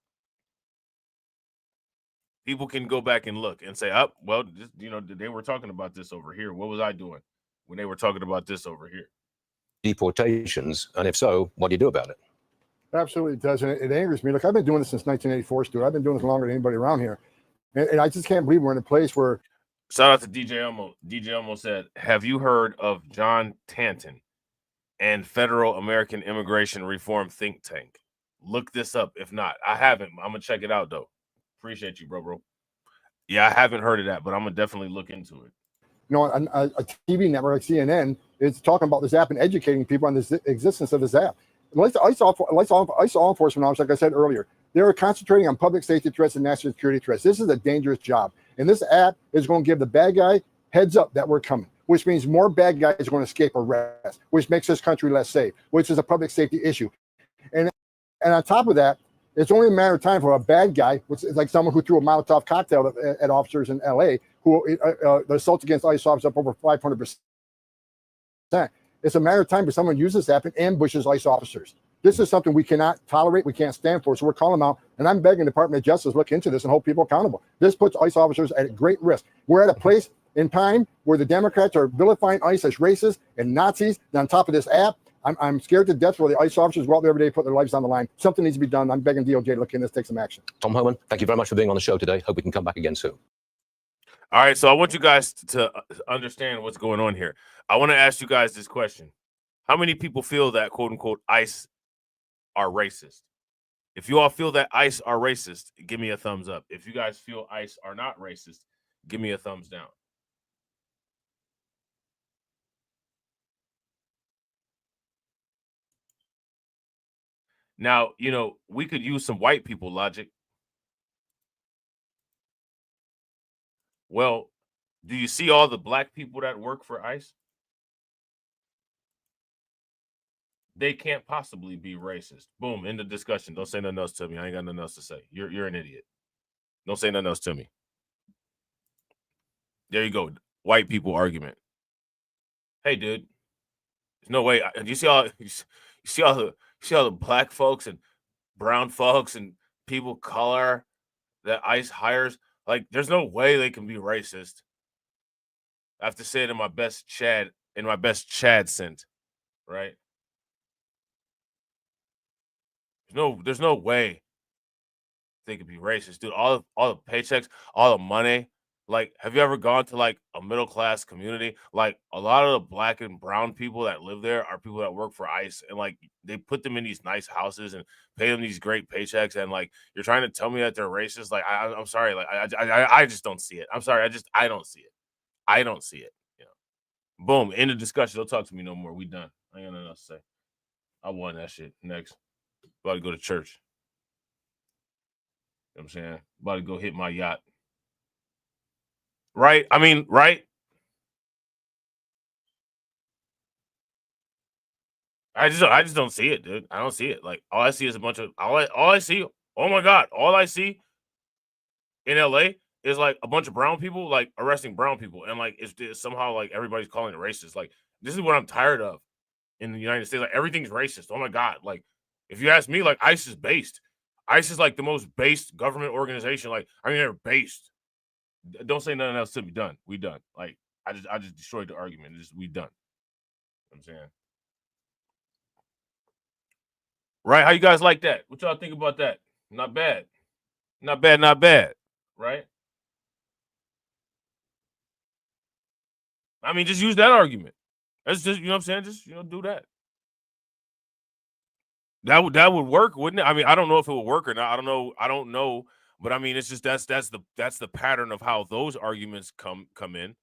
People can go back and look and say, oh, well, you know, they were talking about this over here. What was I doing when they were talking about this over here? Deportations, and if so, what do you do about it? Absolutely does, and it angers me. Look, I've been doing this since 1984, Stuart. I've been doing this longer than anybody around here, and I just can't believe we're in a place where. Shout out to DJ Elmo. DJ Elmo said, have you heard of John Tanton and Federal American Immigration Reform Think Tank? Look this up. If not, I haven't. I'm going to check it out, though. Appreciate you, bro. Yeah, I haven't heard of that, but I'm going to definitely look into it. You know, a TV network like CNN is talking about this app and educating people on the existence of this app. ICE law enforcement officers, like I said earlier, they're concentrating on public safety threats and national security threats. This is a dangerous job. And this app is going to give the bad guy heads up that we're coming, which means more bad guys are going to escape arrest, which makes this country less safe, which is a public safety issue. And on top of that, it's only a matter of time for a bad guy, which is like someone who threw a Molotov cocktail at officers in LA, who the assault against ICE officers up over 500%. It's a matter of time for someone to use this app and ambushes ICE officers. This is something we cannot tolerate, we can't stand for. So we're calling them out, and I'm begging the Department of Justice to look into this and hold people accountable. This puts ICE officers at great risk. We're at a place in time where the Democrats are vilifying ICE as racist and Nazis. And on top of this app, I'm scared to death for the ICE officers go out there every day, put their lives on the line. Something needs to be done. I'm begging DOJ to look into this, take some action. Tom Homan, thank you very much for being on the show today. Hope we can come back again soon. All right, so I want you guys to understand what's going on here. I want to ask you guys this question. How many people feel that, quote unquote, ICE are racist? If you all feel that ICE are racist, give me a thumbs up. If you guys feel ICE are not racist, give me a thumbs down. Now, you know, we could use some white people logic. Well, do you see all the black people that work for ICE? They can't possibly be racist. Boom, end of discussion. Don't say nothing else to me. I ain't got nothing else to say. You're an idiot. Don't say nothing else to me. There you go. White people argument. Hey, dude. There's no way. You see all the black folks and brown folks and people of color that ICE hires? Like, there's no way they can be racist. I have to say it in my best Chad scent, right? There's no way they could be racist, dude. All the paychecks, all the money. Like, have you ever gone to like a middle class community? Like, a lot of the black and brown people that live there are people that work for ICE, and like they put them in these nice houses and pay them these great paychecks. And like, you're trying to tell me that they're racist? Like, I'm sorry, like I just don't see it. I'm sorry, I don't see it. I don't see it. You know, boom, end of discussion. Don't talk to me no more. We done. I ain't got nothing else to say. I won that shit. Next. About to go to church. You know what I'm saying? About to go hit my yacht. Right? I mean, right? I just don't see it, dude. I don't see it. Like, all I see is a bunch of all I see. Oh my God. All I see in LA is like a bunch of brown people like arresting brown people. And like it's somehow like everybody's calling it racist. Like, this is what I'm tired of in the United States. Like, everything's racist. Oh my God. Like, if you ask me, like, ICE is based. ICE is like the most based government organization. Like, I mean, they're based. Don't say nothing else to me. Done. We done. Like, I just destroyed the argument. We done. You know what I'm saying? Right? How you guys like that? What y'all think about that? Not bad. Not bad, not bad. Right? I mean, just use that argument. That's just, you know what I'm saying? Just, you know, do that. That would work, wouldn't it? I mean, I don't know if it would work or not. I don't know. But I mean, it's just that's the pattern of how those arguments come in,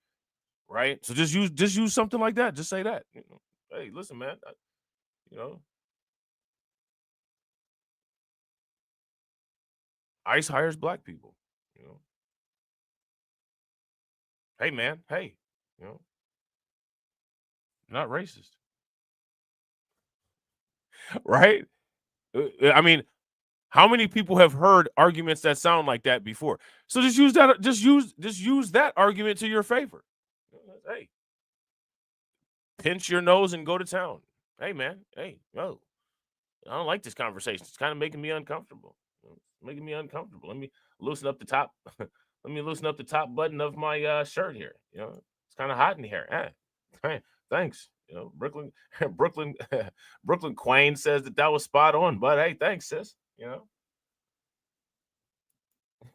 right? So just use something like that. Just say that. You know, hey, listen, man. You know, ICE hires black people. You know, hey man, hey, you know, not racist, right? I mean, how many people have heard arguments that sound like that before? So just use that. Just use that argument to your favor. Hey, pinch your nose and go to town. Hey man, hey, yo, I don't like this conversation. It's kind of making me uncomfortable. It's making me uncomfortable. Let me loosen up the top. Let me loosen up the top button of my shirt here. You know, it's kind of hot in here. Hey, thanks. You know, Brooklyn Quain says that was spot on. But hey, thanks, sis. You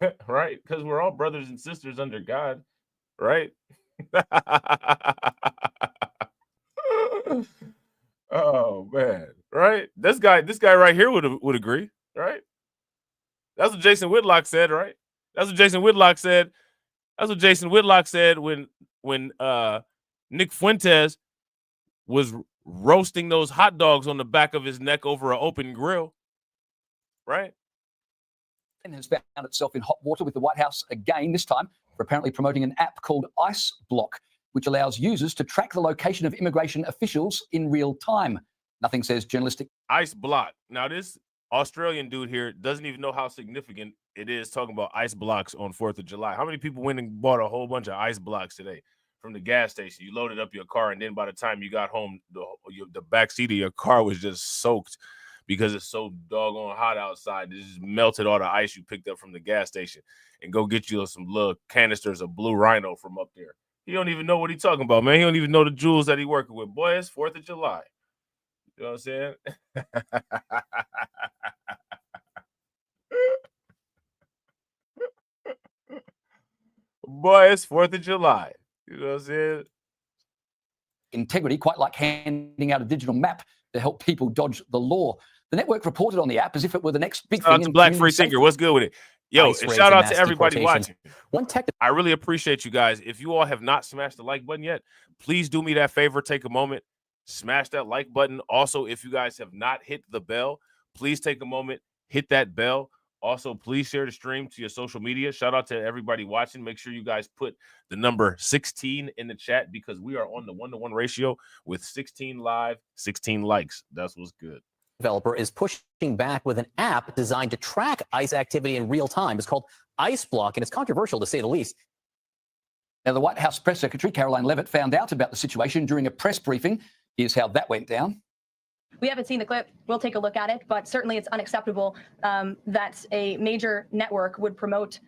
know, right? Because we're all brothers and sisters under God, right? Oh man, right? This guy right here would agree, right? That's what Jason Whitlock said, right? That's what Jason Whitlock said. That's what Jason Whitlock said when Nick Fuentes was roasting those hot dogs on the back of his neck over an open grill, right? And has found itself in hot water with the White House again, this time for apparently promoting an app called Ice Block, which allows users to track the location of immigration officials in real time. Nothing says journalistic. Ice Block. Now, this Australian dude here doesn't even know how significant it is talking about ice blocks on 4th of July. How many people went and bought a whole bunch of ice blocks today from the gas station? You loaded up your car, and then by the time you got home, the back seat of your car was just soaked because it's so doggone hot outside. It just melted all the ice you picked up from the gas station. And go get you some little canisters of Blue Rhino from up there. He don't even know what he's talking about, man. He don't even know the jewels that he working with. Boy, it's 4th of July. You know what I'm saying? Boy, it's 4th of July. You know what I'm saying? Integrity, quite like handing out a digital map to help people dodge the law. The network reported on the app as if it were the next big thing. In Black Free Thinker. What's good with it? Yo, and shout out to everybody watching. I really appreciate you guys. If you all have not smashed the like button yet, please do me that favor. Take a moment, smash that like button. Also, if you guys have not hit the bell, please take a moment, hit that bell. Also, please share the stream to your social media. Shout out to everybody watching. Make sure you guys put the number 16 in the chat because we are on the 1-to-1 ratio with 16 live, 16 likes. That's what's good. Developer is pushing back with an app designed to track ICE activity in real time. It's called Ice Block, and it's controversial to say the least. Now, the White House press secretary, Caroline Leavitt, found out about the situation during a press briefing. Here's how that went down. We haven't seen the clip. We'll take a look at it, but certainly it's unacceptable that a major network would promote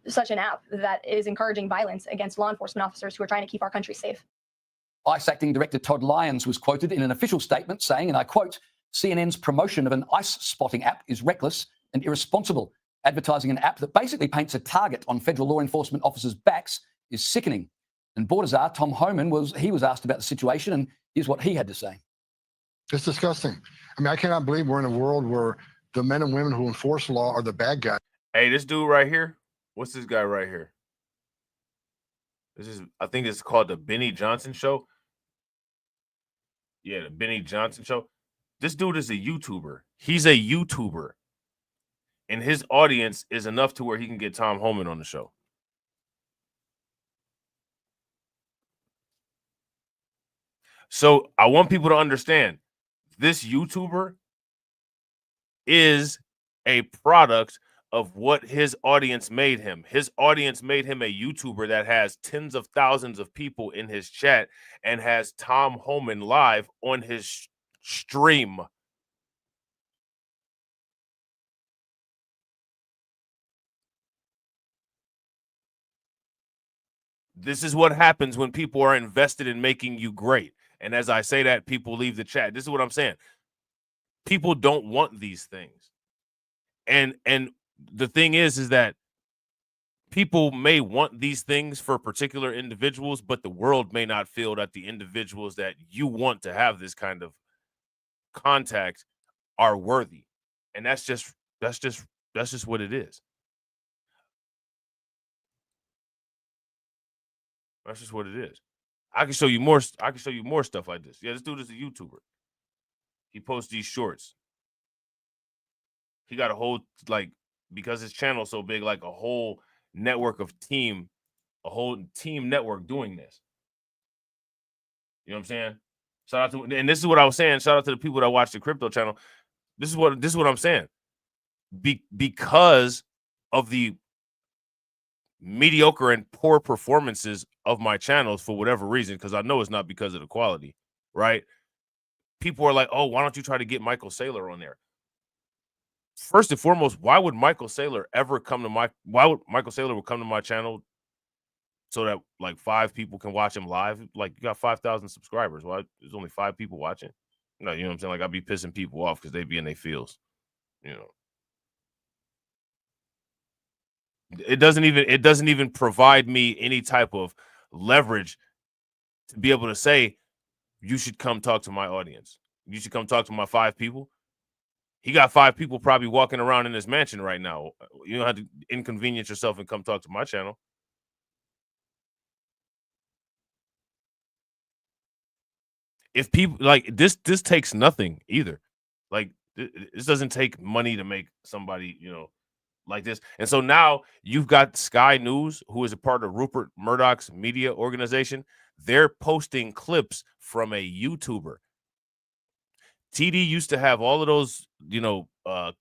such an app that is encouraging violence against law enforcement officers who are trying to keep our country safe. ICE Acting Director Todd Lyons was quoted in an official statement saying, and I quote, CNN's promotion of an ICE spotting app is reckless and irresponsible. Advertising an app that basically paints a target on federal law enforcement officers' backs is sickening. And Border Czar Tom Homan was asked about the situation, and here's what he had to say. It's disgusting. I mean, I cannot believe we're in a world where the men and women who enforce law are the bad guys. Hey, this dude right here. What's this guy right here? I think it's called the Benny Johnson Show. Yeah, the Benny Johnson Show. This dude is a YouTuber. He's a YouTuber. And his audience is enough to where he can get Tom Homan on the show. So I want people to understand this YouTuber is a product of what his audience made him. His audience made him a YouTuber that has tens of thousands of people in his chat and has Tom Homan live on his stream. This is what happens when people are invested in making you great. And as I say that, people leave the chat. This is what I'm saying. People don't want these things. And the thing is that people may want these things for particular individuals, but the world may not feel that the individuals that you want to have this kind of contact are worthy. And that's just what it is. That's just what it is. I can show you more stuff like this. Yeah, this dude is a YouTuber. He posts these shorts. He got a whole because his channel's so big, like a whole network of a whole team network doing this. You know what I'm saying? Shout out to, and this is what I was saying. Shout out to the people that watch the crypto channel. This is what I'm saying. Because of the mediocre and poor performances of my channels for whatever reason, because I know it's not because of the quality, right? People are like, oh, why don't you try to get Michael Saylor on there? First and foremost, why would Michael Saylor come to my channel so that like 5 people can watch him live? Like, you got 5,000 subscribers. Why there's only 5 people watching? No, you know what I'm saying? Like, I'd be pissing people off because they be in their feels, you know. It doesn't even provide me any type of leverage to be able to say, you should come talk to my audience. You should come talk to my 5 people. He got 5 people probably walking around in his mansion right now. You don't have to inconvenience yourself and come talk to my channel. If people like this takes nothing either. Like, this doesn't take money to make somebody, you know, like this. And so now you've got Sky News, who is a part of Rupert Murdoch's media organization. They're posting clips from a YouTuber. TD used to have all of those, you know,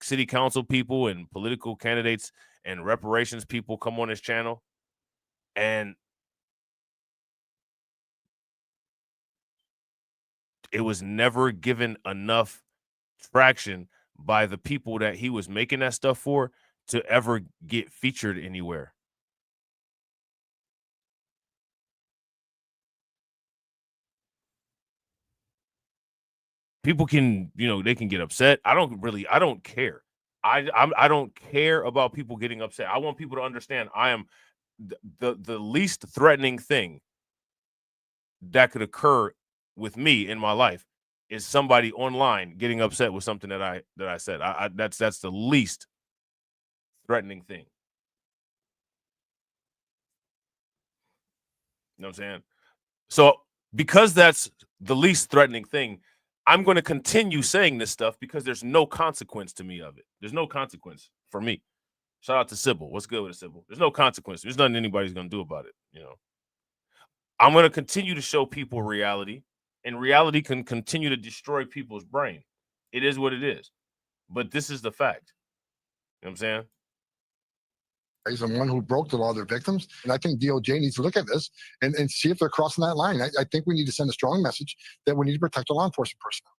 city council people and political candidates and reparations people come on his channel. And it was never given enough traction by the people that he was making that stuff for to ever get featured anywhere. People can, you know, they can get upset. I don't care. I don't care about people getting upset. I want people to understand I am the least threatening thing that could occur with me in my life is somebody online getting upset with something that I said. That's the least threatening thing. You know what I'm saying? So because that's the least threatening thing, I'm going to continue saying this stuff because there's no consequence to me of it. There's no consequence for me. Shout out to Sybil. What's good with it, Sybil? There's no consequence. There's nothing anybody's going to do about it. You know, I'm going to continue to show people reality, and reality can continue to destroy people's brain. It is what it is. But this is the fact. You know what I'm saying? And one who broke the law, their victims. And I think DOJ needs to look at this and see if they're crossing that line. I think we need to send a strong message that we need to protect the law enforcement personnel.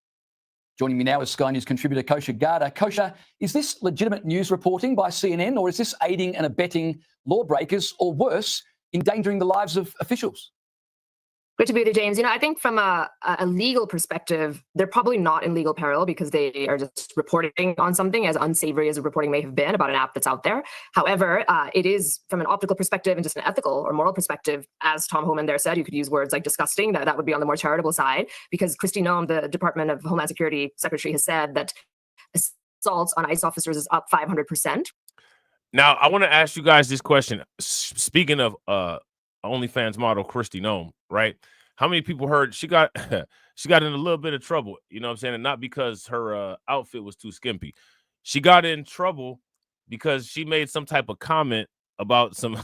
Joining me now is Sky News contributor Kosha Garda. Kosha, is this legitimate news reporting by CNN, or is this aiding and abetting lawbreakers, or worse, endangering the lives of officials? Good to be with you, James. You know, I think from a legal perspective, they're probably not in legal peril because they are just reporting on something as unsavory as the reporting may have been about an app that's out there. However, it is from an optical perspective and just an ethical or moral perspective, as Tom Homan there said, you could use words like disgusting. That would be on the more charitable side, because Kristi Noem, the Department of Homeland Security Secretary, has said that assaults on ICE officers is up 500%. Now, I want to ask you guys this question. Speaking of OnlyFans model Kristi Noem, right? How many people heard she got in a little bit of trouble, you know what I'm saying? And not because her outfit was too skimpy. She got in trouble because she made some type of comment about some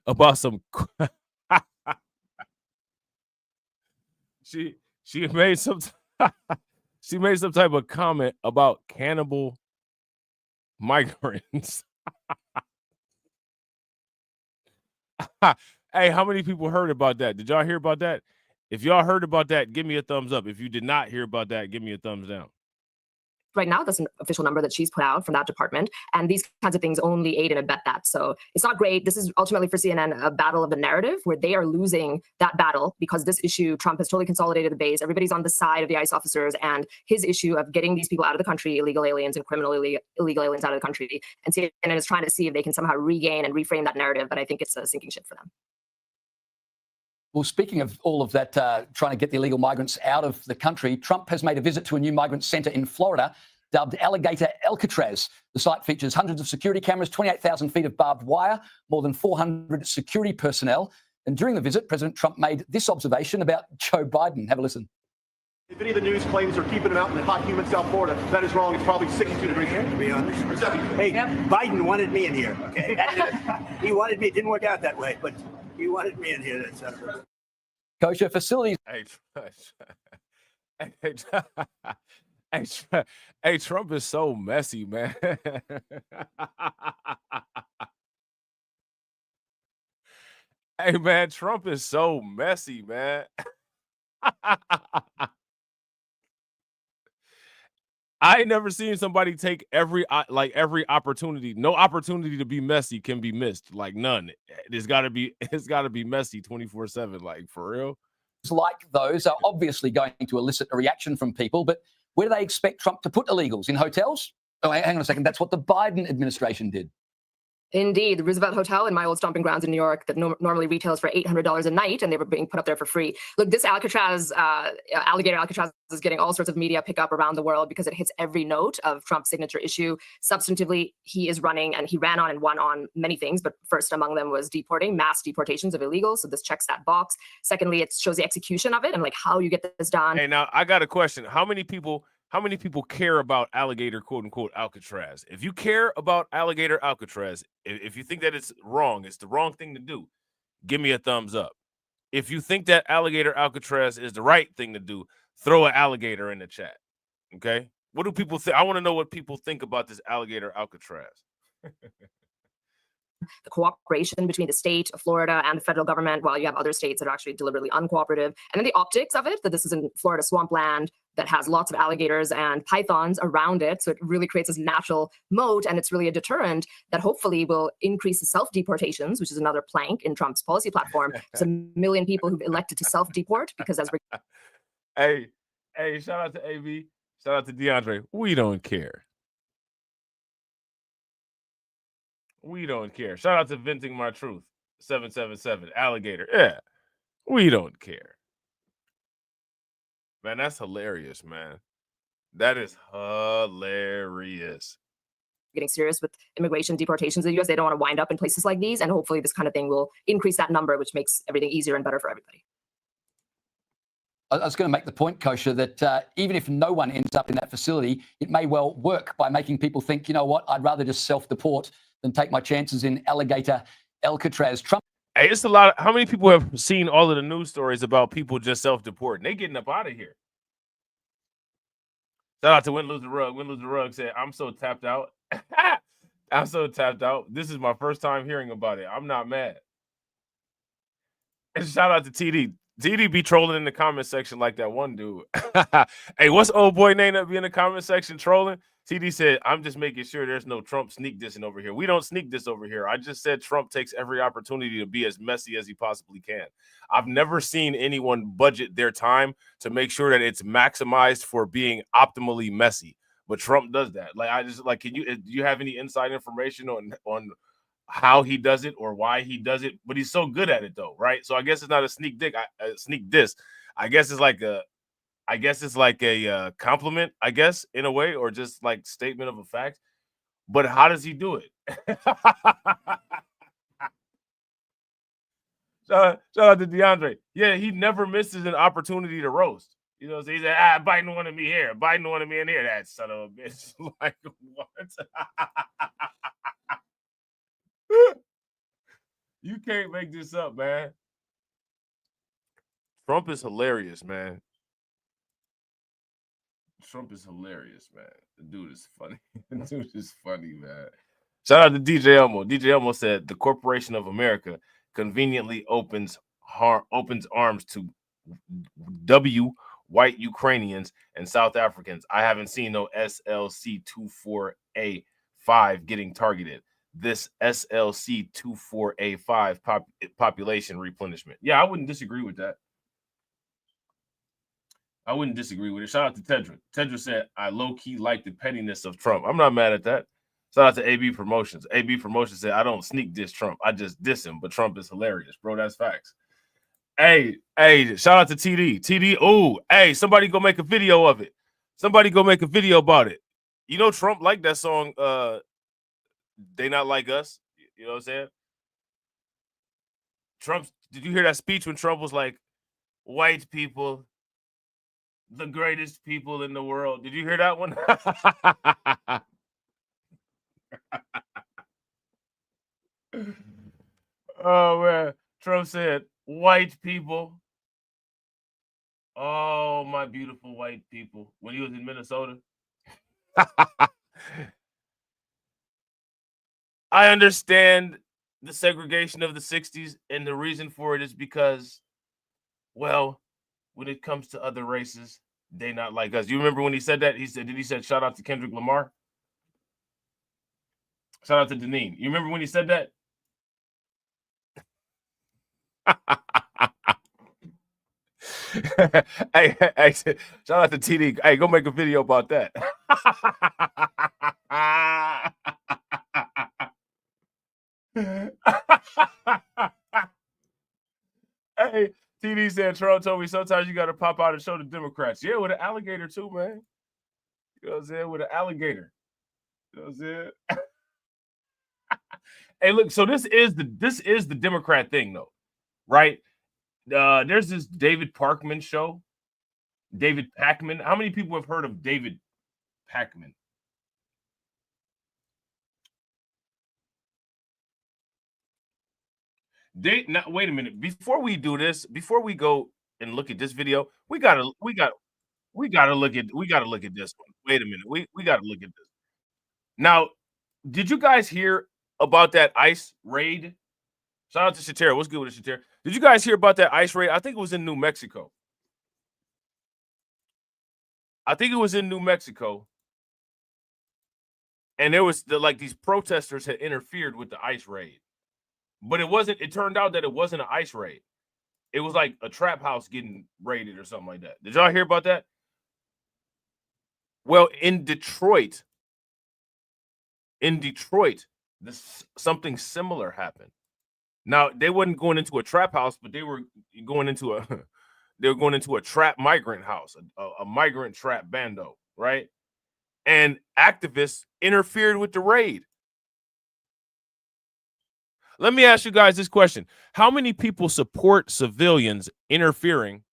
about some she made some she made some type of comment about cannibal migrants. Hey, how many people heard about that? Did y'all hear about that? If y'all heard about that, give me a thumbs up. If you did not hear about that, give me a thumbs down. Right now, that's an official number that she's put out from that department. And these kinds of things only aid and abet that. So it's not great. This is ultimately for CNN a battle of the narrative where they are losing that battle because this issue, Trump has totally consolidated the base. Everybody's on the side of the ICE officers and his issue of getting these people out of the country, illegal aliens and criminal illegal aliens out of the country. And CNN is trying to see if they can somehow regain and reframe that narrative. But I think it's a sinking ship for them. Well, speaking of all of that, trying to get the illegal migrants out of the country, Trump has made a visit to a new migrant centre in Florida dubbed Alligator Alcatraz. The site features hundreds of security cameras, 28,000 feet of barbed wire, more than 400 security personnel. And during the visit, President Trump made this observation about Joe Biden. Have a listen. If any of the news claims are keeping them out in the hot, humid South Florida, that is wrong. It's probably 62 degrees here, to be honest. Hey, Biden wanted me in here. Okay, he wanted me. It didn't work out that way, but he wanted me in here. That's Kosher facilities. Hey, Trump is so messy, man. Hey, man, Trump is so messy, man. I ain't never seen somebody take every opportunity. No opportunity to be messy can be missed. Like none. It's gotta be messy 24/7. Like for real. Like those are obviously going to elicit a reaction from people, but where do they expect Trump to put illegals? In hotels? Oh, hang on a second. That's what the Biden administration did. Indeed, the Roosevelt Hotel in my old stomping grounds in New York that normally retails for $800 a night, and they were being put up there for free. Look, this Alcatraz, alligator Alcatraz is getting all sorts of media pickup around the world because it hits every note of Trump's signature issue. Substantively, he is running, and he ran on and won on many things, but first among them was deporting, mass deportations of illegals. So this checks that box. Secondly, it shows the execution of it and like how you get this done. Hey, now I got a question. How many people care about alligator, quote unquote, Alcatraz? If you care about alligator Alcatraz, if you think that it's wrong, it's the wrong thing to do, give me a thumbs up. If you think that alligator Alcatraz is the right thing to do, throw an alligator in the chat. Okay? What do people think? I want to know what people think about this alligator Alcatraz. The cooperation between the state of Florida and the federal government, while you have other states that are actually deliberately uncooperative. And then the optics of it, that this is in Florida swampland that has lots of alligators and pythons around it. So it really creates this natural moat, and it's really a deterrent that hopefully will increase the self-deportations, which is another plank in Trump's policy platform. There's 1 million people who've elected to self-deport because as Hey, shout out to AB. Shout out to DeAndre. We don't care. We don't care. Shout out to Venting My Truth, 777, Alligator. Yeah, we don't care. Man, that's hilarious, man. That is hilarious. getting serious with immigration deportations in the U.S. They don't want to wind up in places like these, and hopefully this kind of thing will increase that number, which makes everything easier and better for everybody. I was going to make the point, Kosher, that even if no one ends up in that facility, it may well work by making people think, you know what, I'd rather just self-deport than take my chances in alligator Alcatraz. Trump. Hey, it's a lot of, how many people have seen all of the news stories about people just self-deporting? They getting up out of here. Shout out to Win Lose the Rug. Win Lose the Rug said, I'm so tapped out. I'm so tapped out. This is my first time hearing about it. I'm not mad. And shout out to TD. TD be trolling in the comment section like that one dude. Hey, what's old boy name that be in the comment section trolling? TD said, I'm just making sure there's no Trump sneak dissing over here. We don't sneak diss over here. I just said Trump takes every opportunity to be as messy as he possibly can. I've never seen anyone budget their time to make sure that it's maximized for being optimally messy. But Trump does that. Like, I just like, do you have any inside information on how he does it or why he does it? But he's so good at it though, right? So I guess it's not a sneak diss. I guess it's like a compliment, I guess, in a way, or just like statement of a fact. But how does he do it? Shout out to DeAndre. Yeah, he never misses an opportunity to roast. You know, so he said, Biden wanted me here. Biden wanted me in here. That son of a bitch. Like, what? You can't make this up, man. Trump is hilarious, man. Trump is hilarious, man. The dude is funny. The dude is funny, man. Shout out to DJ Elmo. DJ Elmo said the Corporation of America conveniently opens arms to white Ukrainians and South Africans. I haven't seen no SLC-24A5 getting targeted. This SLC-24A5 population replenishment. Yeah, I wouldn't disagree with that. I wouldn't disagree with it. Shout out to Tedra. Tedra said, I low-key like the pettiness of Trump. I'm not mad at that. Shout out to AB Promotions. AB Promotions said, I don't sneak diss Trump. I just diss him, but Trump is hilarious. Bro, that's facts. Hey, shout out to TD. TD, oh, hey, somebody go make a video of it. Somebody go make a video about it. You know Trump liked that song, They Not Like Us. You know what I'm saying? Trump, did you hear that speech when Trump was like, white people The greatest people in the world. Did you hear that one? Oh, man. Trump said, white people. Oh, my beautiful white people. When he was in Minnesota. I understand the segregation of the 60s, and the reason for it is because, well, when it comes to other races, they not like us. You remember when he said that? He said, shout out to Kendrick Lamar? Shout out to Deneen. You remember when he said that? hey, shout out to TD. Hey, go make a video about that. Hey, TD said, Trump told me sometimes you got to pop out and show the Democrats. Yeah, with an alligator too, man. You know what I'm saying? With an alligator. You know what I'm saying? Hey, look, so this is the Democrat thing, though, right? There's this David Parkman show. David Pakman. How many people have heard of David Pakman? Now, wait a minute. Before we do this, before we go and look at this video, we gotta look at this one. Wait a minute. We gotta look at this. Now, did you guys hear about that ICE raid? Shout out to Shatera. What's good with it, Shatera? Did you guys hear about that ICE raid? I think it was in New Mexico. And there was these protesters had interfered with the ICE raid. But it turned out that it wasn't an ICE raid. It was like a trap house getting raided or something like that. Did y'all hear about that? Well, in Detroit, something similar happened. Now, they wasn't going into a trap house, but they were going into a trap migrant house, a migrant trap bando, right? And activists interfered with the raid. Let me ask you guys this question. How many people support civilians interfering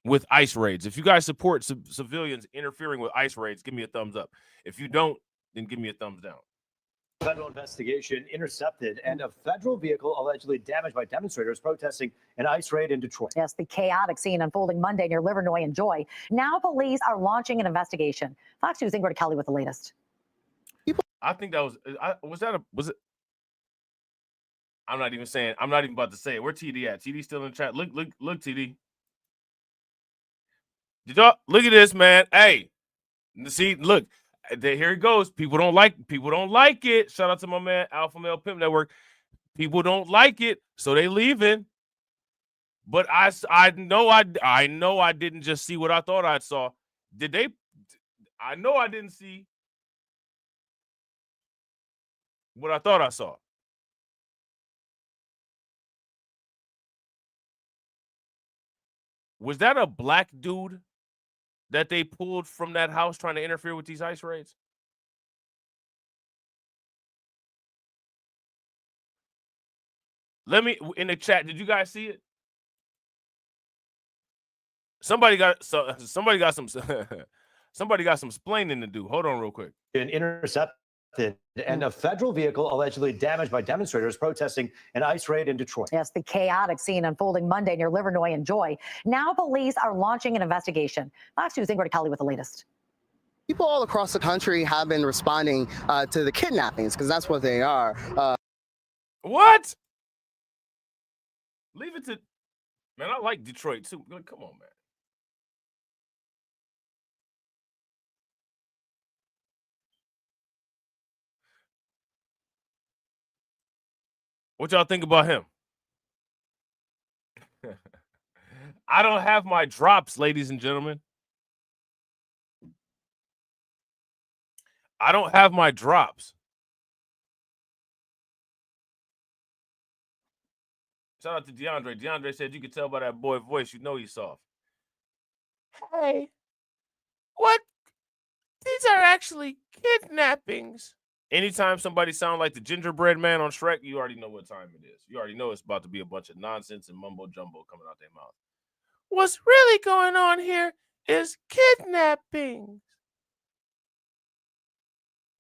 with ICE raids? If you guys support civilians interfering with ICE raids, give me a thumbs up. If you don't, then give me a thumbs down. Federal investigation intercepted and a federal vehicle allegedly damaged by demonstrators protesting an ICE raid in Detroit. Yes, the chaotic scene unfolding Monday near Livernois and Joy. Now police are launching an investigation. Fox News' Ingrid Kelly with the latest. I think that was it? I'm not even about to say it. Where TD at? TD still in the chat. Look, TD. Did y'all look at this, man? Hey, see, look, here it goes. People don't like it. Shout out to my man Alpha Male Pimp Network. People don't like it, so they leaving. But I know I didn't just see what I thought I saw. Did they? I know I didn't see what I thought I saw. Was that a black dude that they pulled from that house trying to interfere with these ICE raids? Let me in the chat. Did you guys see it? Somebody got some splaining to do. Hold on real quick. Intercepted and a federal vehicle allegedly damaged by demonstrators protesting an ICE raid in Detroit. Yes, the chaotic scene unfolding Monday near Livernois and Joy. Now police are launching an investigation. Fox News' Ingrid Kelly with the latest. People all across the country have been responding to the kidnappings because that's what they are. What? Leave it to, man, I like Detroit too. Come on, man. What y'all think about him? I don't have my drops, ladies and gentlemen. I don't have my drops. Shout out to DeAndre. DeAndre said you could tell by that boy voice, you know he's soft. Hey, what? These are actually kidnappings. Anytime somebody sounds like the gingerbread man on Shrek, you already know what time it is. You already know it's about to be a bunch of nonsense and mumbo jumbo coming out their mouth. what's really going on here is kidnapping.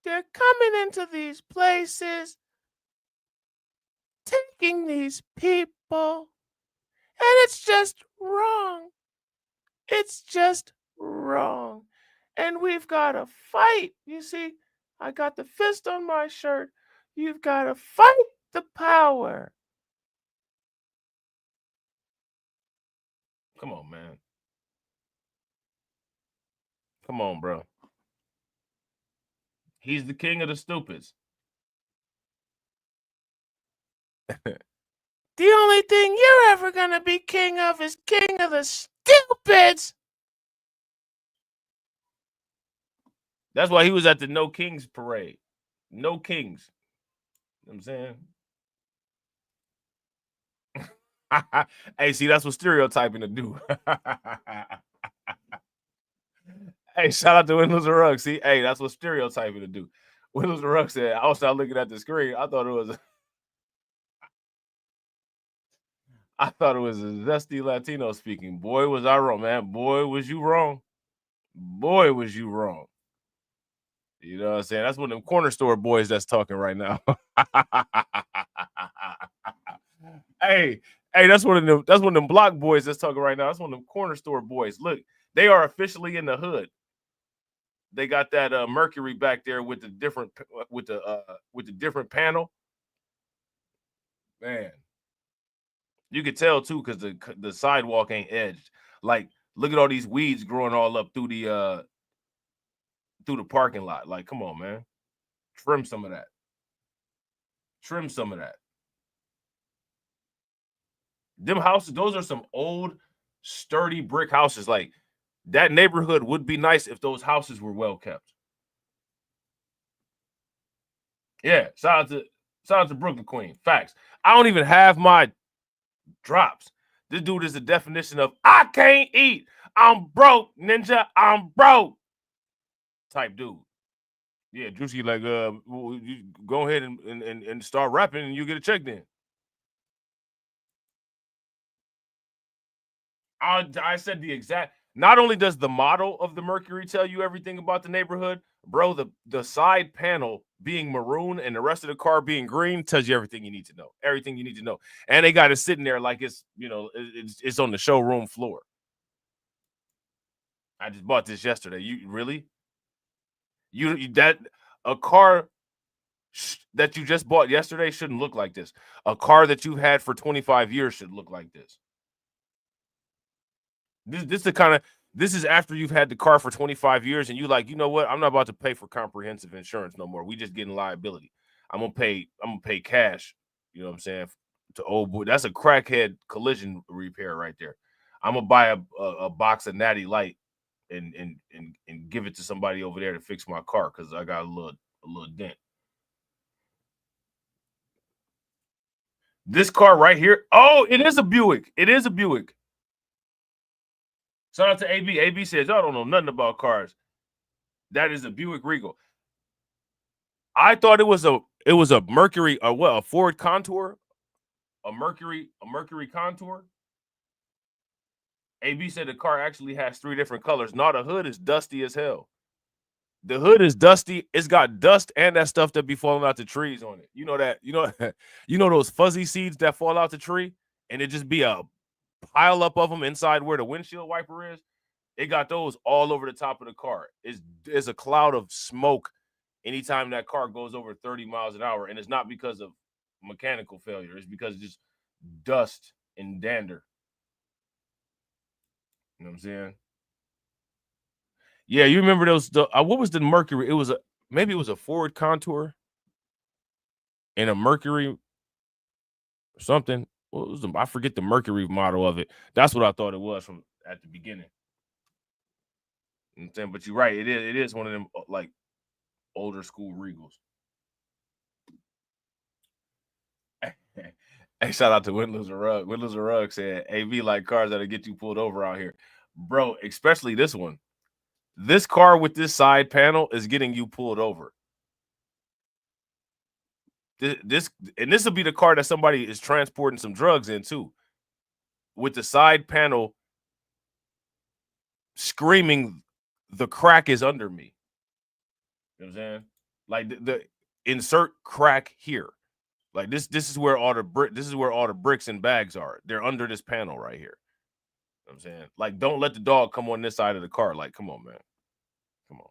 They're coming into these places, taking these people, and it's just wrong. It's just wrong. And we've got to fight. You see, I got the fist on my shirt. You've got to fight the power. Come on, man. Come on, bro. He's the king of the stupids. The only thing you're ever going to be king of is king of the stupids. That's why he was at the No Kings parade. No Kings. You know what I'm saying? Hey, see, that's what stereotyping to do. Hey, shout out to Windows and Ruggs. See, hey, that's what stereotyping to do. Windows and Ruggs said, I was not looking at the screen. I thought it was a zesty Latino speaking. Boy, was I wrong, man. Boy, was you wrong. Boy, was you wrong. You know what I'm saying? That's one of them corner store boys that's talking right now. Hey, that's one of them block boys that's talking right now. That's one of them corner store boys. Look, they are officially in the hood. They got that Mercury back there with the different panel. Man, you could tell too because the sidewalk ain't edged. Like, look at all these weeds growing all up through the parking lot. Like, come on, man, trim some of that. Trim some of that. Them houses, those are some old, sturdy brick houses. Like, that neighborhood would be nice if those houses were well kept. Yeah, shout out to Brooklyn Queen. Facts. I don't even have my drops. This dude is the definition of I can't eat. I'm broke, ninja. I'm broke. Type dude. Yeah, Juicy, like, you go ahead and start rapping and you get a check then. I said the exact. Not only does the model of the Mercury tell you everything about the neighborhood, bro, the side panel being maroon and the rest of the car being green tells you everything you need to know. Everything you need to know. And they got it sitting there like it's, it's on the showroom floor. I just bought this yesterday. You really? A car that you just bought yesterday shouldn't look like this. A car that you've had for 25 years should look like this. This is after you've had the car for 25 years and you like, you know what? I'm not about to pay for comprehensive insurance no more. We just getting liability. I'm gonna pay cash. You know what I'm saying? To old boy. That's a crackhead collision repair right there. I'm gonna buy a box of Natty Light and give it to somebody over there to fix my car because I got a little dent. This car right here. Oh, it is a Buick. It is a Buick. Shout out to AB. AB says, y'all don't know nothing about cars. That is a Buick Regal. I thought it was a Mercury, a Ford Contour, a Mercury Contour. AB said the car actually has 3 different colors. No, the hood is dusty as hell. The hood is dusty. It's got dust and that stuff that be falling out the trees on it. You know that, you know those fuzzy seeds that fall out the tree and it just be a pile up of them inside where the windshield wiper is. It got those all over the top of the car. It's a cloud of smoke anytime that car goes over 30 miles an hour. And it's not because of mechanical failure. It's because just dust and dander. You know what I'm saying? Yeah, you remember those? What was the Mercury? Maybe it was a Ford Contour and a Mercury or something. What was I forget the Mercury model of it. That's what I thought it was from at the beginning. You know what I'm saying? But you're right. It is one of them like older school Regals. Hey, shout out to Windless and Rugg. Windless and Rugg said, AV like cars that'll get you pulled over out here. Bro, especially this one. This car with this side panel is getting you pulled over. This will be the car that somebody is transporting some drugs in too. With the side panel screaming, "The crack is under me." You know what I'm saying? Like the insert crack here. Like this is where all the bricks and bags are. They're under this panel right here. You know what I'm saying? Like, don't let the dog come on this side of the car. Like, come on, man. Come on.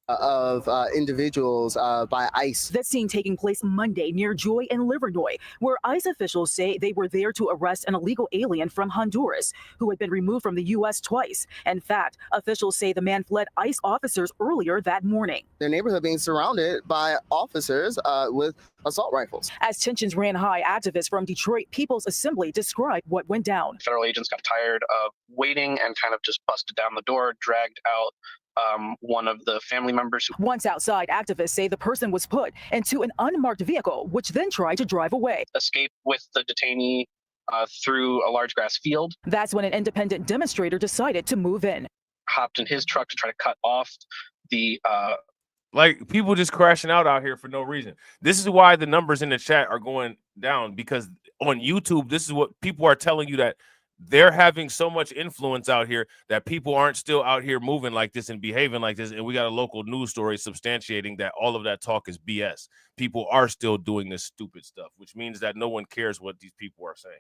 Of individuals by ICE. This scene taking place Monday near Joy in Livernois, where ICE officials say they were there to arrest an illegal alien from Honduras who had been removed from the U.S. twice. In fact, officials say the man fled ICE officers earlier that morning. Their neighborhood being surrounded by officers with assault rifles. As tensions ran high, activists from Detroit People's Assembly described what went down. Federal agents got tired of waiting and kind of just busted down the door, dragged out one of the family members. Once outside, activists say the person was put into an unmarked vehicle, which then tried to drive away. Escaped with the detainee through a large grass field. That's when an independent demonstrator decided to move in. Hopped in his truck to try to cut off the... Like, people just crashing out here for no reason. This is why the numbers in the chat are going down, because on YouTube, this is what people are telling you, that they're having so much influence out here that people aren't still out here moving like this and behaving like this. And we got a local news story substantiating that all of that talk is BS. People are still doing this stupid stuff, which means that no one cares what these people are saying.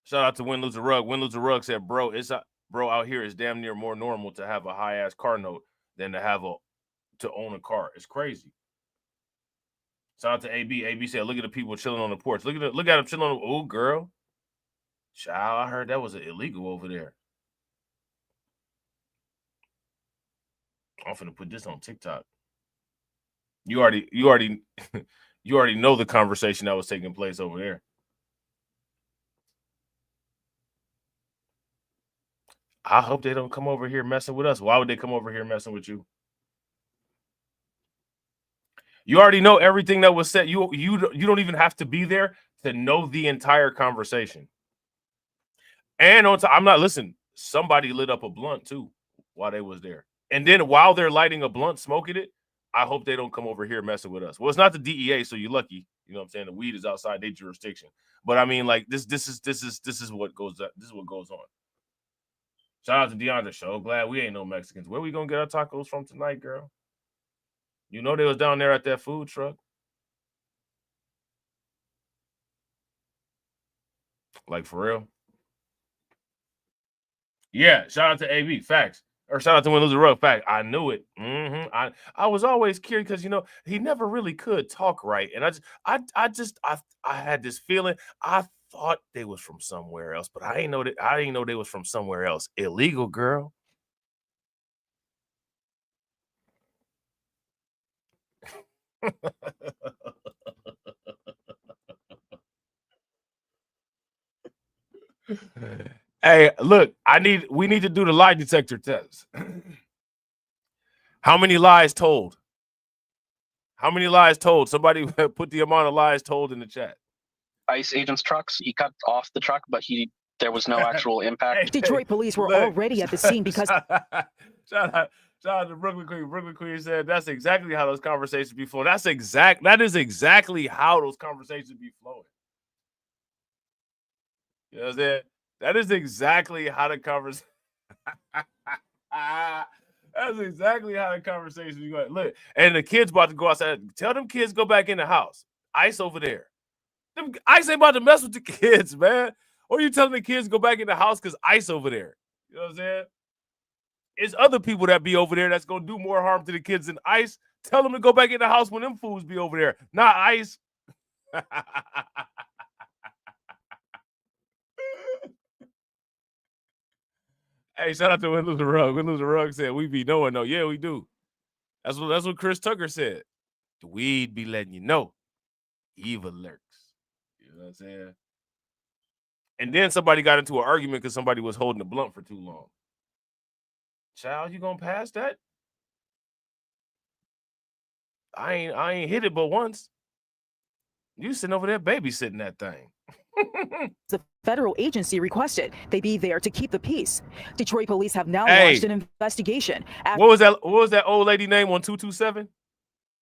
Shout out to Win Lose a Rug. Win Lose a Rug said, bro, out here is damn near more normal to have a high ass car note than to own a car. It's crazy. Shout out to AB. AB said, look at the people chilling on the porch. Look at them chilling on the... Oh, girl. Child, I heard that was illegal over there. I'm finna put this on TikTok. You already know the conversation that was taking place over there. I hope they don't come over here messing with us. Why would they come over here messing with you? You already know everything that was said. You don't even have to be there to know the entire conversation. And on top, listen, somebody lit up a blunt too while they was there. And then while they're lighting a blunt, smoking it, I hope they don't come over here messing with us. Well, it's not the DEA, so you're lucky. You know what I'm saying? The weed is outside their jurisdiction. But I mean, like, this is what goes on. Shout out to DeAndre. So glad we ain't no Mexicans. Where we gonna get our tacos from tonight, girl? You know they was down there at that food truck. Like, for real? Yeah, shout out to AB. Facts. Or shout out to Win Lose a Rug. Fact. I knew it. I was always curious because, you know, he never really could talk right. And I had this feeling. I thought they was from somewhere else, but I didn't know they was from somewhere else. Illegal, girl. Hey, look, we need to do the lie detector test. How many lies told? How many lies told? Somebody put the amount of lies told in the chat. ICE agents' trucks. He cut off the truck, but there was no actual impact. Detroit police were already at the scene because... Shout out to Brooklyn Queen. Brooklyn Queen said that's exactly how those conversations be flowing. That is exactly how those conversations be flowing. You know what I'm saying? That is exactly how the conversation. That's exactly how the conversation be going. Look, and the kids about to go outside. Tell them kids go back in the house. ICE over there. ICE ain't about to mess with the kids, man. Or you telling the kids go back in the house because ICE over there. You know what I'm saying? It's other people that be over there that's gonna do more harm to the kids than ICE. Tell them to go back in the house when them fools be over there, not ICE. Hey, shout out to Win Lose a Rug. Win Lose a Rug said we be knowing though. Yeah, we do. That's what Chris Tucker said. The weed be letting you know. Evil lurks. You know what I'm saying? And then somebody got into an argument because somebody was holding the blunt for too long. Child, you gonna pass that? I ain't hit it but once. You sitting over there babysitting that thing. The federal agency requested they be there to keep the peace. Detroit police have now launched an investigation. What was that old lady name on 227?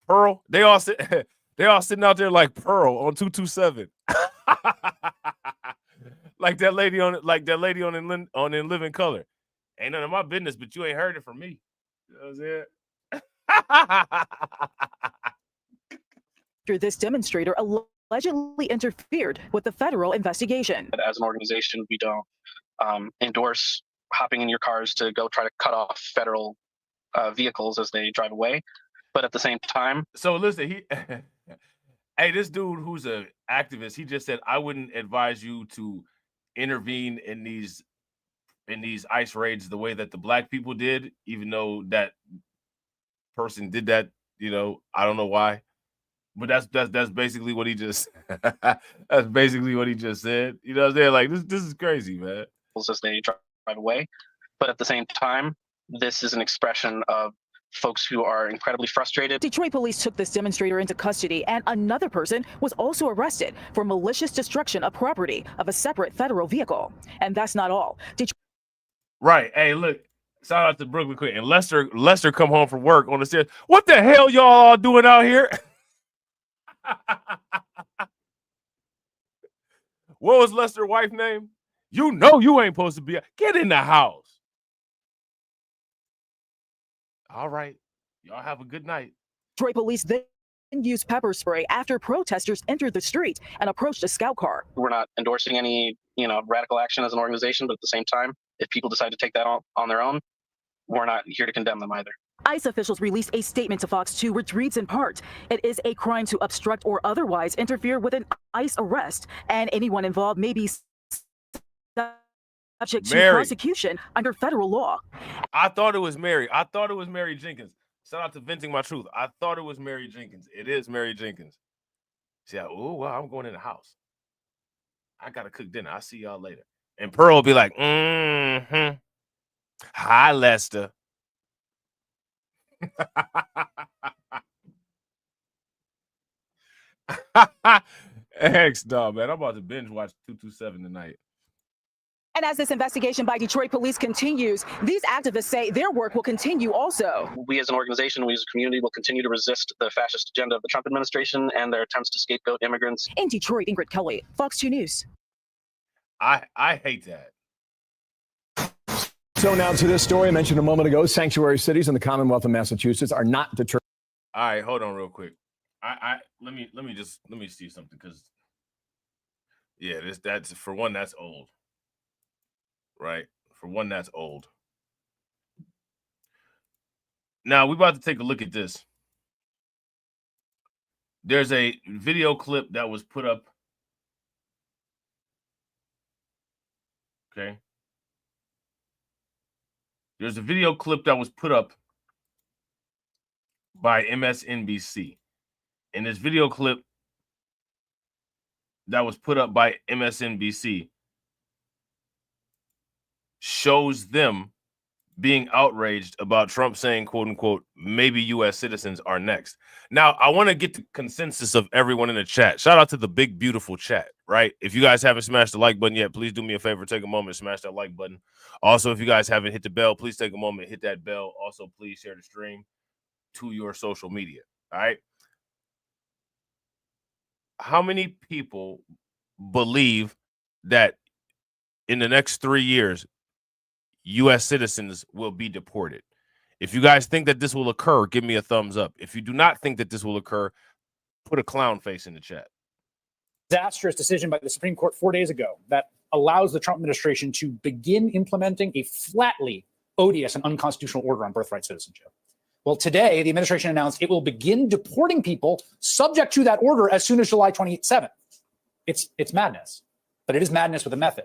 Pearl. They all sitting out there like Pearl on 227. like that lady on In Living Color. Ain't none of my business, but you ain't heard it from me. You know what I'm saying? After this demonstrator allegedly interfered with the federal investigation. As an organization, we don't endorse hopping in your cars to go try to cut off federal vehicles as they drive away. But at the same time, so listen, hey, this dude who's an activist, he just said, I wouldn't advise you to intervene in these ICE raids the way that the black people did, even though that person did that. You know, I don't know why, but that's basically what he just that's basically what he just said. You know what I'm saying? Like this is crazy, man. As they drive away, but at the same time, this is an expression of folks who are incredibly frustrated. Detroit police took this demonstrator into custody, and another person was also arrested for malicious destruction of property of a separate federal vehicle. And that's not all. Right. Hey, look, shout out to Brooklyn Quick. And Lester come home from work on the stairs. What the hell y'all all doing out here? What was Lester's wife's name? You know you ain't supposed to be. Get in the house. All right. Y'all have a good night. Detroit police then used pepper spray after protesters entered the street and approached a scout car. We're not endorsing any, radical action as an organization, but at the same time, if people decide to take that on their own, we're not here to condemn them either. ICE officials released a statement to Fox 2 which reads in part, it is a crime to obstruct or otherwise interfere with an ICE arrest, and anyone involved may be subject to prosecution under federal law. I thought it was Mary. I thought it was Mary Jenkins. Shout out to Venting My Truth. I thought it was Mary Jenkins. It is Mary Jenkins. She said, oh, well, I'm going in the house. I got to cook dinner. I'll see y'all later. And Pearl will be like, hi, Lester. X, dog, man. I'm about to binge watch 227 tonight. And as this investigation by Detroit police continues, these activists say their work will continue also. We as an organization, we as a community will continue to resist the fascist agenda of the Trump administration and their attempts to scapegoat immigrants. In Detroit, Ingrid Kelly, Fox 2 News. I hate that. So now to this story I mentioned a moment ago. Sanctuary cities in the Commonwealth of Massachusetts are not deterred. All right, hold on real quick. Let me see something, because yeah, that's for one, that's old. Right? For one, that's old. Now we're about to take a look at this. There's a video clip that was put up. Okay. There's a video clip that was put up by MSNBC. And this video clip that was put up by MSNBC shows them being outraged about Trump saying, quote unquote, maybe U.S. citizens are next. Now, I want to get the consensus of everyone in the chat. Shout out to the big, beautiful chat, right? If you guys haven't smashed the like button yet, please do me a favor. Take a moment, smash that like button. Also, if you guys haven't hit the bell, please take a moment, hit that bell. Also, please share the stream to your social media, all right? How many people believe that in the next 3 years, U.S. citizens will be deported? If you guys think that this will occur, give me a thumbs up. If you do not think that this will occur, put a clown face in the chat. Disastrous decision by the Supreme Court 4 days ago that allows the Trump administration to begin implementing a flatly odious and unconstitutional order on birthright citizenship. Well, today, the administration announced it will begin deporting people subject to that order as soon as July 27th. It's madness, but it is madness with a method,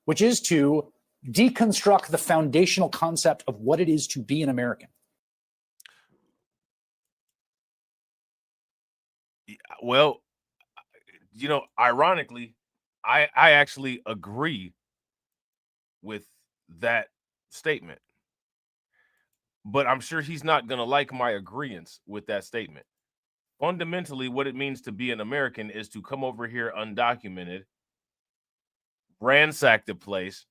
which is to deconstruct the foundational concept of what it is to be an American. Well, you know, ironically, I actually agree with that statement. But I'm sure he's not going to like my agreeance with that statement. Fundamentally, what it means to be an American is to come over here undocumented, ransack the place,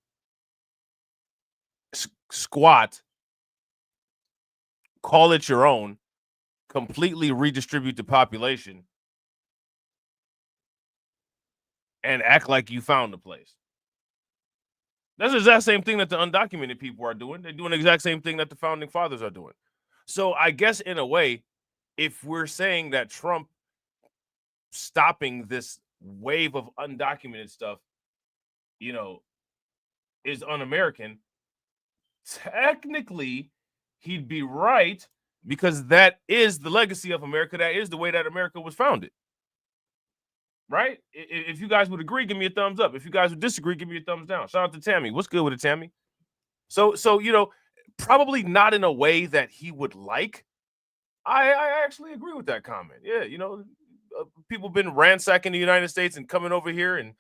squat, call it your own, completely redistribute the population, and act like you found the place. That's the exact same thing that the undocumented people are doing. They're doing the exact same thing that the founding fathers are doing. So I guess in a way, if we're saying that Trump stopping this wave of undocumented stuff, you know, is un-American, technically he'd be right, because that is the legacy of America. That is the way that America was founded. Right? If you guys would agree, give me a thumbs up. If you guys would disagree, give me a thumbs down. Shout out to Tammy. What's good with it, Tammy? So you know, probably not in a way that he would like. I actually agree with that comment. Yeah, you know, people been ransacking the United States and coming over here and,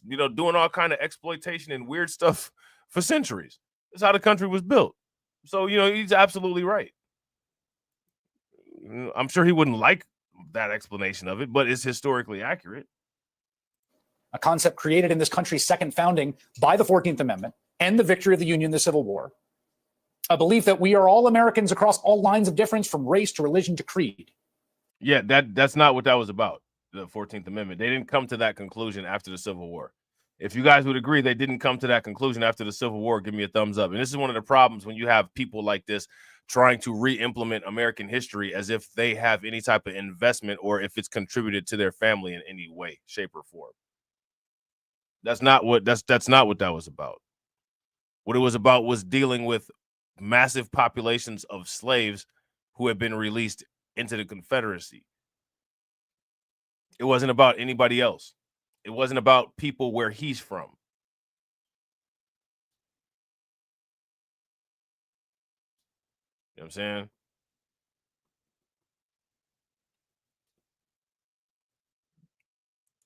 you know, doing all kind of exploitation and weird stuff for centuries. That's how the country was built. So, you know, he's absolutely right. I'm sure he wouldn't like that explanation of it, but it's historically accurate. A concept created in this country's second founding by the 14th Amendment and the victory of the Union, the Civil War. A belief that we are all Americans across all lines of difference, from race to religion to creed. Yeah, that's not what that was about, the 14th Amendment. They didn't come to that conclusion after the Civil War. If you guys would agree they didn't come to that conclusion after the Civil War, give me a thumbs up. And this is one of the problems when you have people like this trying to re-implement American history as if they have any type of investment or if it's contributed to their family in any way, shape, or form. That's not what that was about. What it was about was dealing with massive populations of slaves who had been released into the Confederacy. It wasn't about anybody else. It wasn't about people where he's from. You know what I'm saying?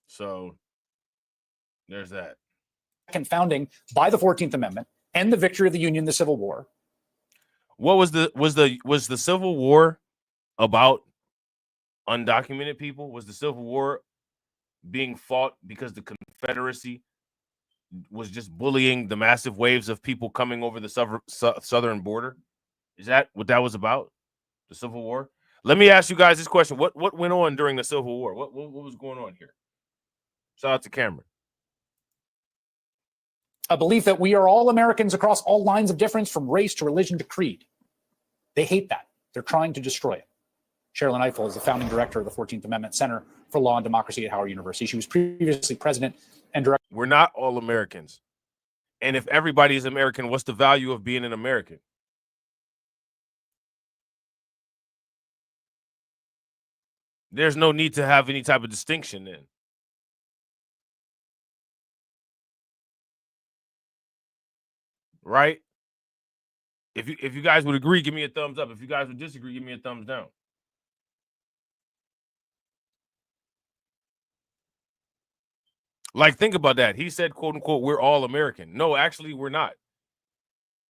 So there's that. Second founding by the 14th Amendment and the victory of the Union, the Civil War. What was the Civil War about? Undocumented people? Was the Civil War being fought because the Confederacy was just bullying the massive waves of people coming over the southern border? Is that what that was about? The Civil War? Let me ask you guys this question. What went on during the Civil War? What was going on here? Shout out to Cameron. A belief that we are all Americans across all lines of difference, from race to religion to creed. They hate that. They're trying to destroy it. Sherilyn Ifill is the founding director of the 14th Amendment Center for Law and Democracy at Howard University. She was previously president and director. We're not all Americans. And if everybody is American, what's the value of being an American? There's no need to have any type of distinction then. Right? If you guys would agree, give me a thumbs up. If you guys would disagree, give me a thumbs down. Like, think about that. He said, quote unquote, we're all American. No, actually, we're not.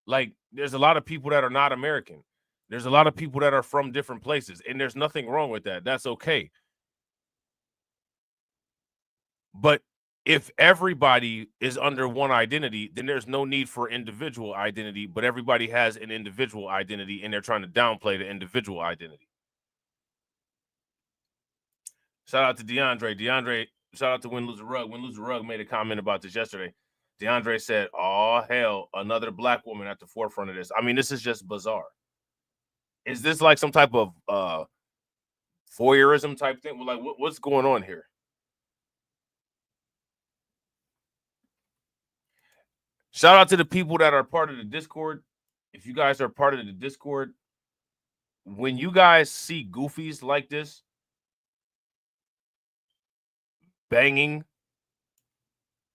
Like, there's a lot of people that are not American. There's a lot of people that are from different places, and there's nothing wrong with that. That's okay. But if everybody is under one identity, then there's no need for individual identity, but everybody has an individual identity, and they're trying to downplay the individual identity. Shout out to DeAndre. Shout out to Win Lose a Rug. Win Lose a Rug made a comment about this yesterday. DeAndre said, oh, hell, another black woman at the forefront of this. I mean, this is just bizarre. Is this like some type of voyeurism type thing? Like, what's going on here? Shout out to the people that are part of the Discord. If you guys are part of the Discord, when you guys see goofies like this banging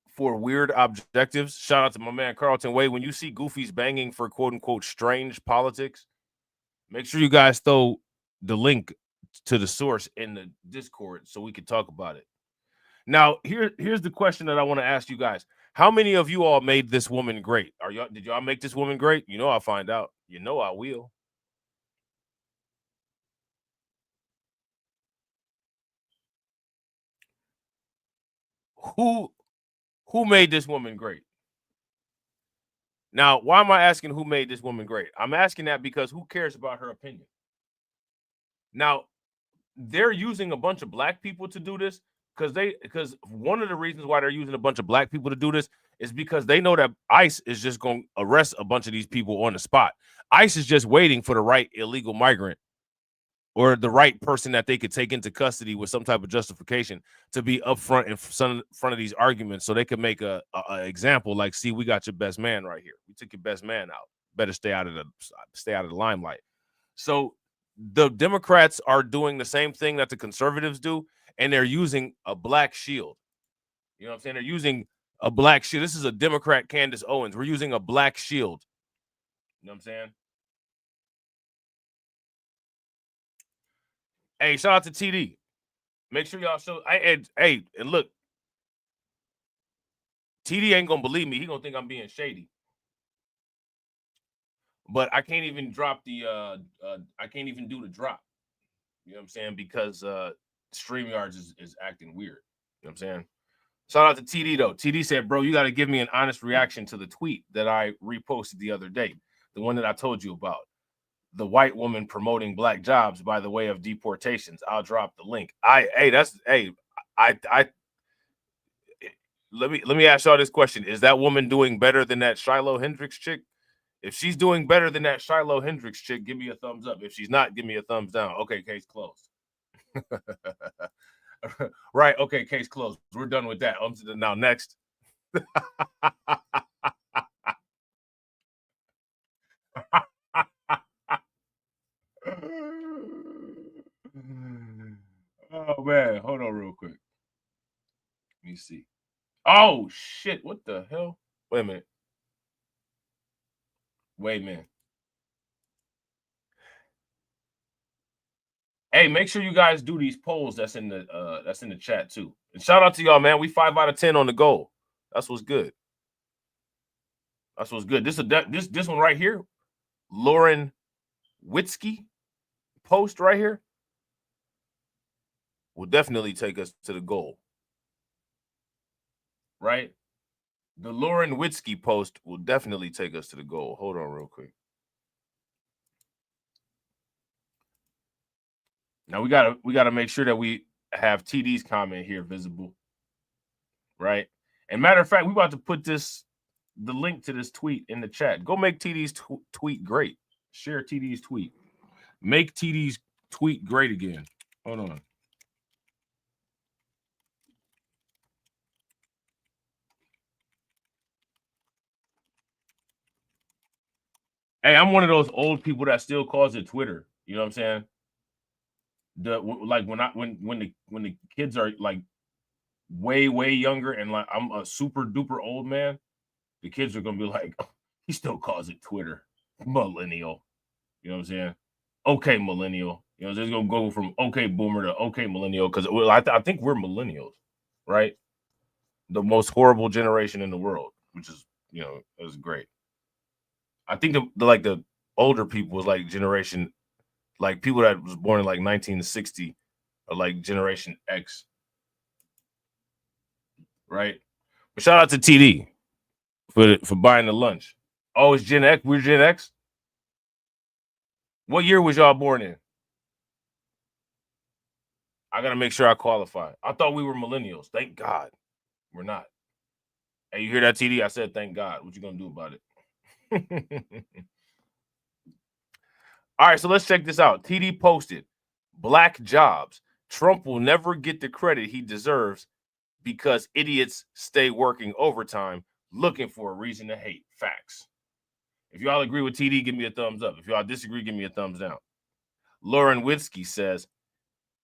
for weird objectives, shout out to my man Carlton Way. When you see goofies banging for quote unquote strange politics, make sure you guys throw the link to the source in the Discord so we can talk about it. Now, here's the question that I want to ask you guys. How many of you all made this woman great? Did y'all make this woman great? You know I'll find out. You know I will. Who made this woman great? Now, why am I asking who made this woman great? I'm asking that because who cares about her opinion? Now, they're using a bunch of black people to do this because one of the reasons why they're using a bunch of black people to do this is because they know that ICE is just going to arrest a bunch of these people on the spot. ICE is just waiting for the right illegal migrant or the right person that they could take into custody with some type of justification to be upfront in front of these arguments, so they could make a example like, see, we got your best man right here. We took your best man out. Better stay out of the limelight. So the Democrats are doing the same thing that the conservatives do, and they're using a black shield. You know what I'm saying? They're using a black shield. This is a Democrat, Candace Owens. We're using a black shield. You know what I'm saying? Hey, shout out to TD. Make sure y'all show. And look, TD ain't gonna believe me. He gonna think I'm being shady. But I can't even drop the. I can't even do the drop. You know what I'm saying? Because StreamYard is acting weird. You know what I'm saying? Shout out to TD though. TD said, "Bro, you got to give me an honest reaction to the tweet that I reposted the other day, the one that I told you about." The white woman promoting black jobs by the way of deportations. I'll drop the link. Let me ask y'all this question. Is that woman doing better than that Shiloh Hendricks chick? If she's doing better than that Shiloh Hendricks chick, give me a thumbs up. If she's not, give me a thumbs down. Okay, case closed. Right, okay, case closed. We're done with that. Now next. Oh man, hold on real quick. Let me see. Oh shit, what the hell? Wait a minute. Wait a minute. Hey, make sure you guys do these polls that's in the chat too. And shout out to y'all, man. We 5 out of 10 on the goal. That's what's good. That's what's good. This one right here, Lauren Witzke post right here will definitely take us to the goal. Right? The Lauren Witzke post will definitely take us to the goal. Hold on real quick. Now we gotta make sure that we have TD's comment here visible. Right? And matter of fact, we about to put the link to this tweet in the chat. Go make TD's tweet great. Share TD's tweet. Make TD's tweet great again. Hold on. Hey, I'm one of those old people that still calls it Twitter. You know what I'm saying? When the kids are like way younger and like I'm a super duper old man, the kids are gonna be like, oh, he still calls it Twitter. Millennial. You know what I'm saying? Okay, millennial. You know, it's gonna go from okay boomer to okay millennial because I think we're millennials, right? The most horrible generation in the world, which is, you know, is great. I think the older people was like generation, like people that was born in like 1960 are like Generation X, right? But shout out to TD for buying the lunch. Oh, it's Gen X. We're Gen X. What year was y'all born in? I gotta make sure I qualify. I thought we were millennials. Thank God, we're not. Hey, you hear that, TD? I said thank God. What you gonna do about it? All right, so let's check this out. TD posted, black jobs. Trump will never get the credit he deserves because idiots stay working overtime looking for a reason to hate. Facts. If y'all agree with TD, give me a thumbs up. If y'all disagree, give me a thumbs down. Lauren Witzke says,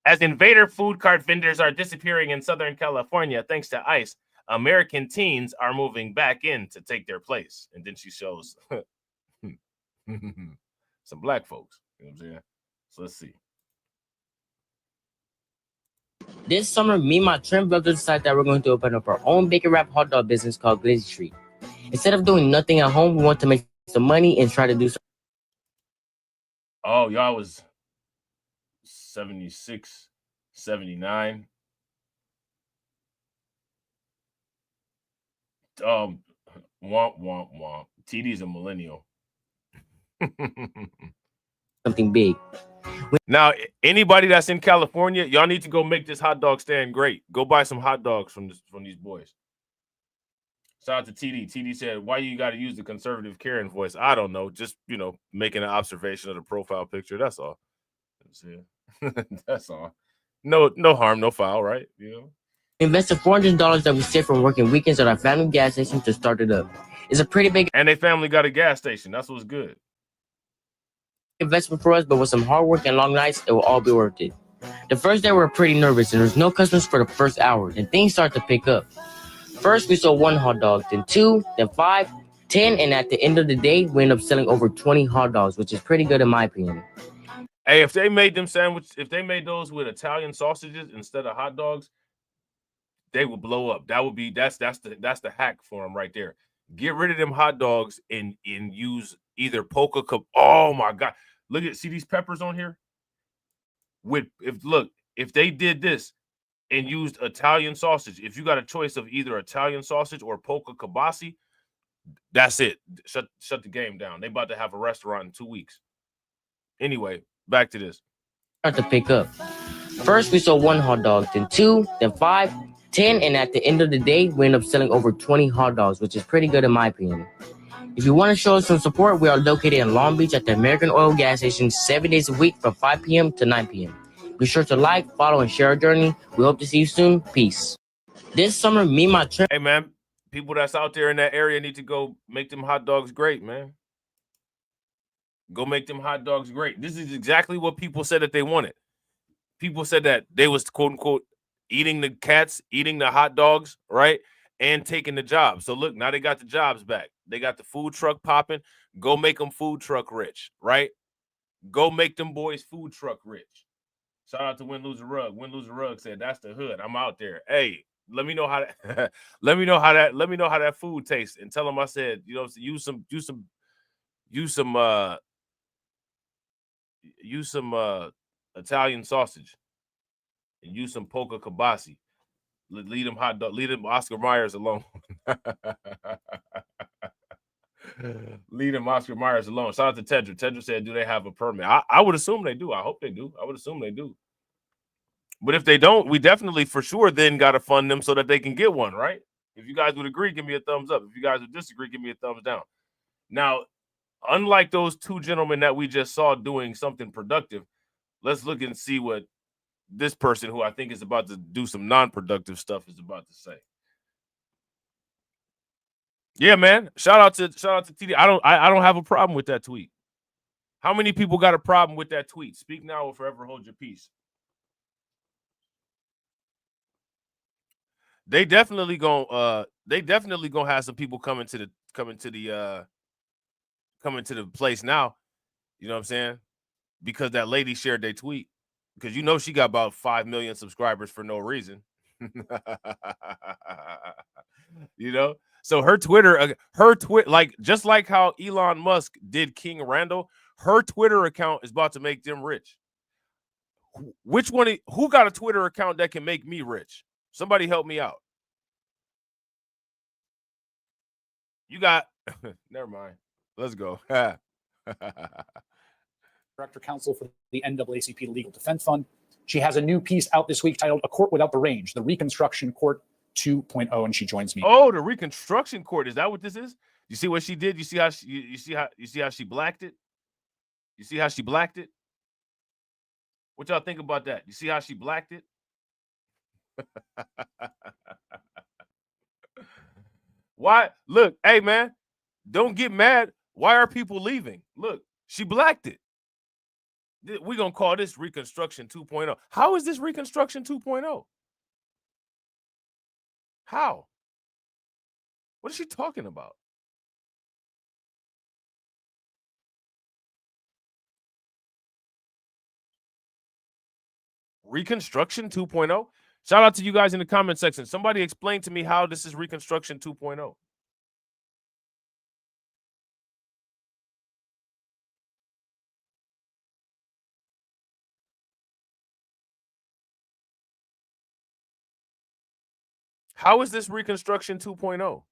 as invader food cart vendors are disappearing in Southern California thanks to ICE, American teens are moving back in to take their place. And then she shows some black folks. You know what I'm saying? So let's see. This summer, me and my twin brothers decided that we're going to open up our own bacon wrap hot dog business called Glizzy Street. Instead of doing nothing at home, we want to make some money and try to do something. Oh, y'all was 76, 79. Womp, womp, womp. TD's a millennial. Something big. Now, anybody that's in California, y'all need to go make this hot dog stand great. Go buy some hot dogs from these boys. Shout out to TD. TD said, why you got to use the conservative Karen voice? I don't know. Just, making an observation of the profile picture. That's all. That's all. No harm, no foul, right? Invested $400 that we saved from working weekends at our family gas station to start it up. It's a pretty big and they family got a gas station. That's what's good. Investment for us, but with some hard work and long nights, it will all be worth it. The first day we were pretty nervous and there was no customers for the first hour. Then things start to pick up. First we sold 1 hot dog, then 2, then 5, 10, and at the end of the day, we ended up selling over 20 hot dogs, which is pretty good in my opinion. Hey, if they made if they made those with Italian sausages instead of hot dogs, they would blow up. That's the hack for them right there. Get rid of them hot dogs and use either oh my God. See these peppers on here? If they did this and used Italian sausage, if you got a choice of either Italian sausage or polka kibasi, that's it. Shut the game down. They about to have a restaurant in 2 weeks. Anyway, back to this. Start to pick up. First we sold 1 hot dog, then 2, then 5, 10, and at the end of the day, we ended up selling over 20 hot dogs, which is pretty good in my opinion. If you want to show us some support, we are located in Long Beach at the American Oil gas station 7 days a week from 5 p.m. to 9 p.m. Be sure to like, follow, and share our journey. We hope to see you soon. Peace. This summer, me and my trip. Hey, man, people that's out there in that area need to go make them hot dogs great, man. Go make them hot dogs great. This is exactly what people said that they wanted. People said that they was, quote unquote, eating the cats, eating the hot dogs, right? And taking the jobs. So look, now they got the jobs back. They got the food truck popping. Go make them food truck rich, right? Go make them boys food truck rich. Shout out to Win Lose a Rug. Win Lose a Rug said, "That's the hood. I'm out there. Hey, let me know how that. let me know how that food tastes." And tell them I said, use some Italian sausage and use some polka kibasi. Leave them Oscar Myers alone. Leave them Oscar Myers alone. Shout out to Tedra. Tedra said, do they have a permit? I would assume they do. I hope they do. I would assume they do. But if they don't, we definitely for sure then got to fund them so that they can get one, right? If you guys would agree, give me a thumbs up. If you guys would disagree, give me a thumbs down. Now, unlike those 2 gentlemen that we just saw doing something productive, let's look and see what this person, who I think is about to do some non-productive stuff, is about to say. Yeah, man. Shout out to TD. I don't have a problem with that tweet. How many people got a problem with that tweet? Speak now or forever hold your peace. They definitely gonna have some people coming to the place now. You know what I'm saying? Because that lady shared their tweet. Because she got about 5 million subscribers for no reason. So her Twitter, like just like how Elon Musk did King Randall, her Twitter account is about to make them rich. Which one? Who got a Twitter account that can make me rich? Somebody help me out. You got, never mind. Let's go. Director Counsel for the NAACP Legal Defense Fund. She has a new piece out this week titled "A Court Without the Range: The Reconstruction Court 2.0," and she joins me. Oh, the Reconstruction Court. Is that what this is? You see what she did? You see how she blacked it? You see how she blacked it? What y'all think about that? You see how she blacked it? Why? Look, hey man, don't get mad. Why are people leaving? Look, she blacked it. We're going to call this Reconstruction 2.0. How is this Reconstruction 2.0? How? What is she talking about? Reconstruction 2.0? Shout out to you guys in the comment section. Somebody explain to me how this is Reconstruction 2.0. How is this Reconstruction 2.0?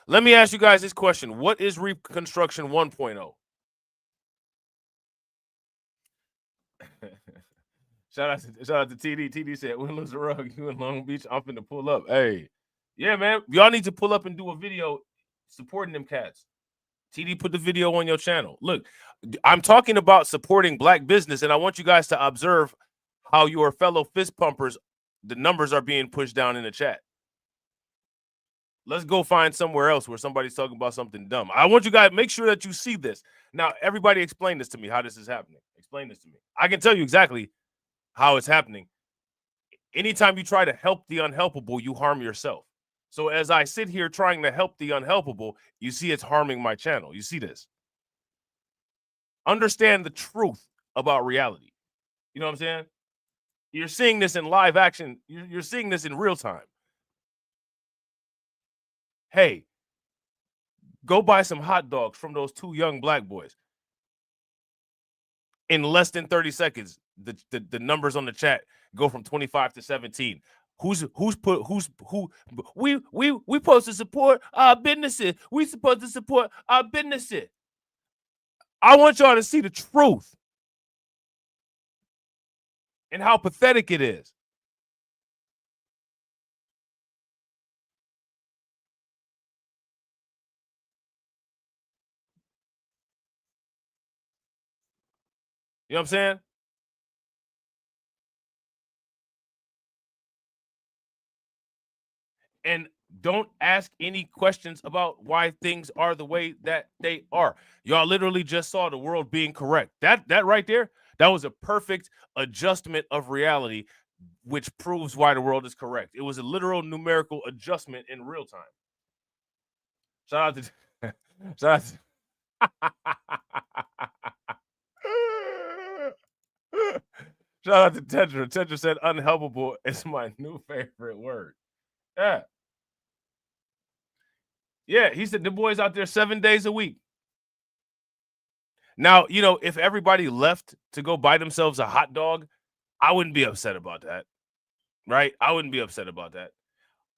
Let me ask you guys this question. What is Reconstruction 1.0? Shout out to TD. TD said, "When lose the rug, you in Long Beach, I'm finna pull up." Hey, yeah, man, y'all need to pull up and do a video supporting them cats. TD, put the video on your channel. Look, I'm talking about supporting black business, and I want you guys to observe how your fellow fist pumpers, the numbers are being pushed down in the chat. Let's go find somewhere else where somebody's talking about something dumb. I want you guys, make sure that you see this. Now, everybody explain this to me, how this is happening. Explain this to me. I can tell you exactly how it's happening. Anytime you try to help the unhelpable, you harm yourself. So as I sit here trying to help the unhelpable, you see it's harming my channel. You see this. Understand the truth about reality. You know what I'm saying? You're seeing this in live action. You're seeing this in real time. Hey, go buy some hot dogs from those 2 young black boys. In less than 30 seconds, the numbers on the chat go from 25 to 17. We supposed to support our businesses. We supposed to support our businesses. I want y'all to see the truth and how pathetic it is. You know what I'm saying? And don't ask any questions about why things are the way that they are. Y'all literally just saw the world being correct. That right there, that was a perfect adjustment of reality, which proves why the world is correct. It was a literal numerical adjustment in real time. Shout out to shout out to Tetra. Tetra said unhelpable is my new favorite word. Yeah. Yeah, he said the boys out there 7 days a week. Now, you know, if everybody left to go buy themselves a hot dog, I wouldn't be upset about that. Right? I wouldn't be upset about that.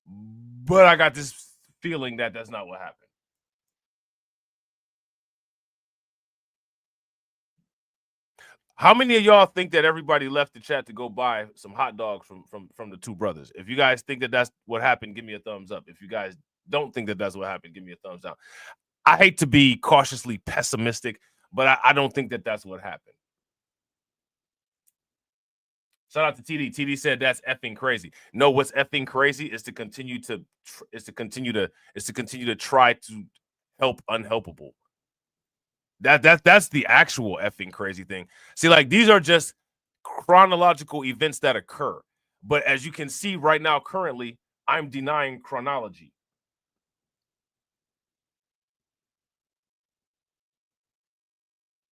But I got this feeling that that's not what happened. How many of y'all think that everybody left the chat to go buy some hot dogs from the 2 brothers? If you guys think that that's what happened, give me a thumbs up. If you guys don't think that that's what happened, give me a thumbs down. I hate to be cautiously pessimistic, but I don't think that that's what happened. Shout out to TD. TD said that's effing crazy. No, what's effing crazy is to continue to try to help unhelpable. That's the actual effing crazy thing. See, like, these are just chronological events that occur. But as you can see right now, currently, I'm denying chronology.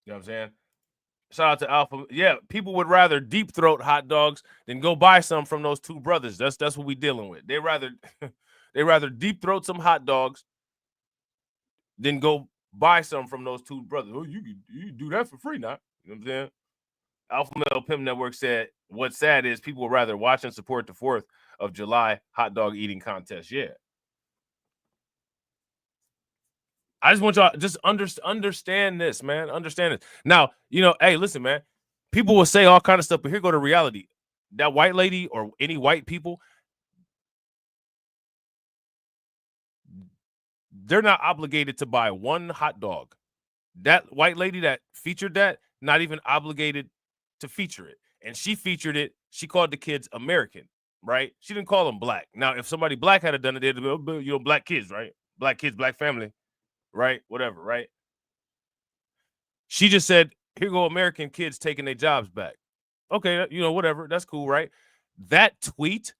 You know what I'm saying? Shout out to Alpha. Yeah, people would rather deep throat hot dogs than go buy some from those 2 brothers. That's what we dealing with. They rather deep throat some hot dogs than go buy some from those 2 brothers. Oh, you do that for free now. You know what I'm saying? Alpha Male Pimp Network said, what's sad is people would rather watch and support the 4th of July hot dog eating contest. Yeah. I just want y'all just understand this, man. Understand it. Now, you know, hey, listen, man. People will say all kind of stuff, but here go to reality. That white lady or any white people, they're not obligated to buy one hot dog. That white lady that featured that, not even obligated to feature it. And she featured it. She called the kids American, right? She didn't call them black. Now, if somebody black had done it, they'd be, you know, black kids, right? Black kids, black family, right? Whatever, right? She just said, here go American kids taking their jobs back. Okay, you know, whatever. That's cool, right? That tweet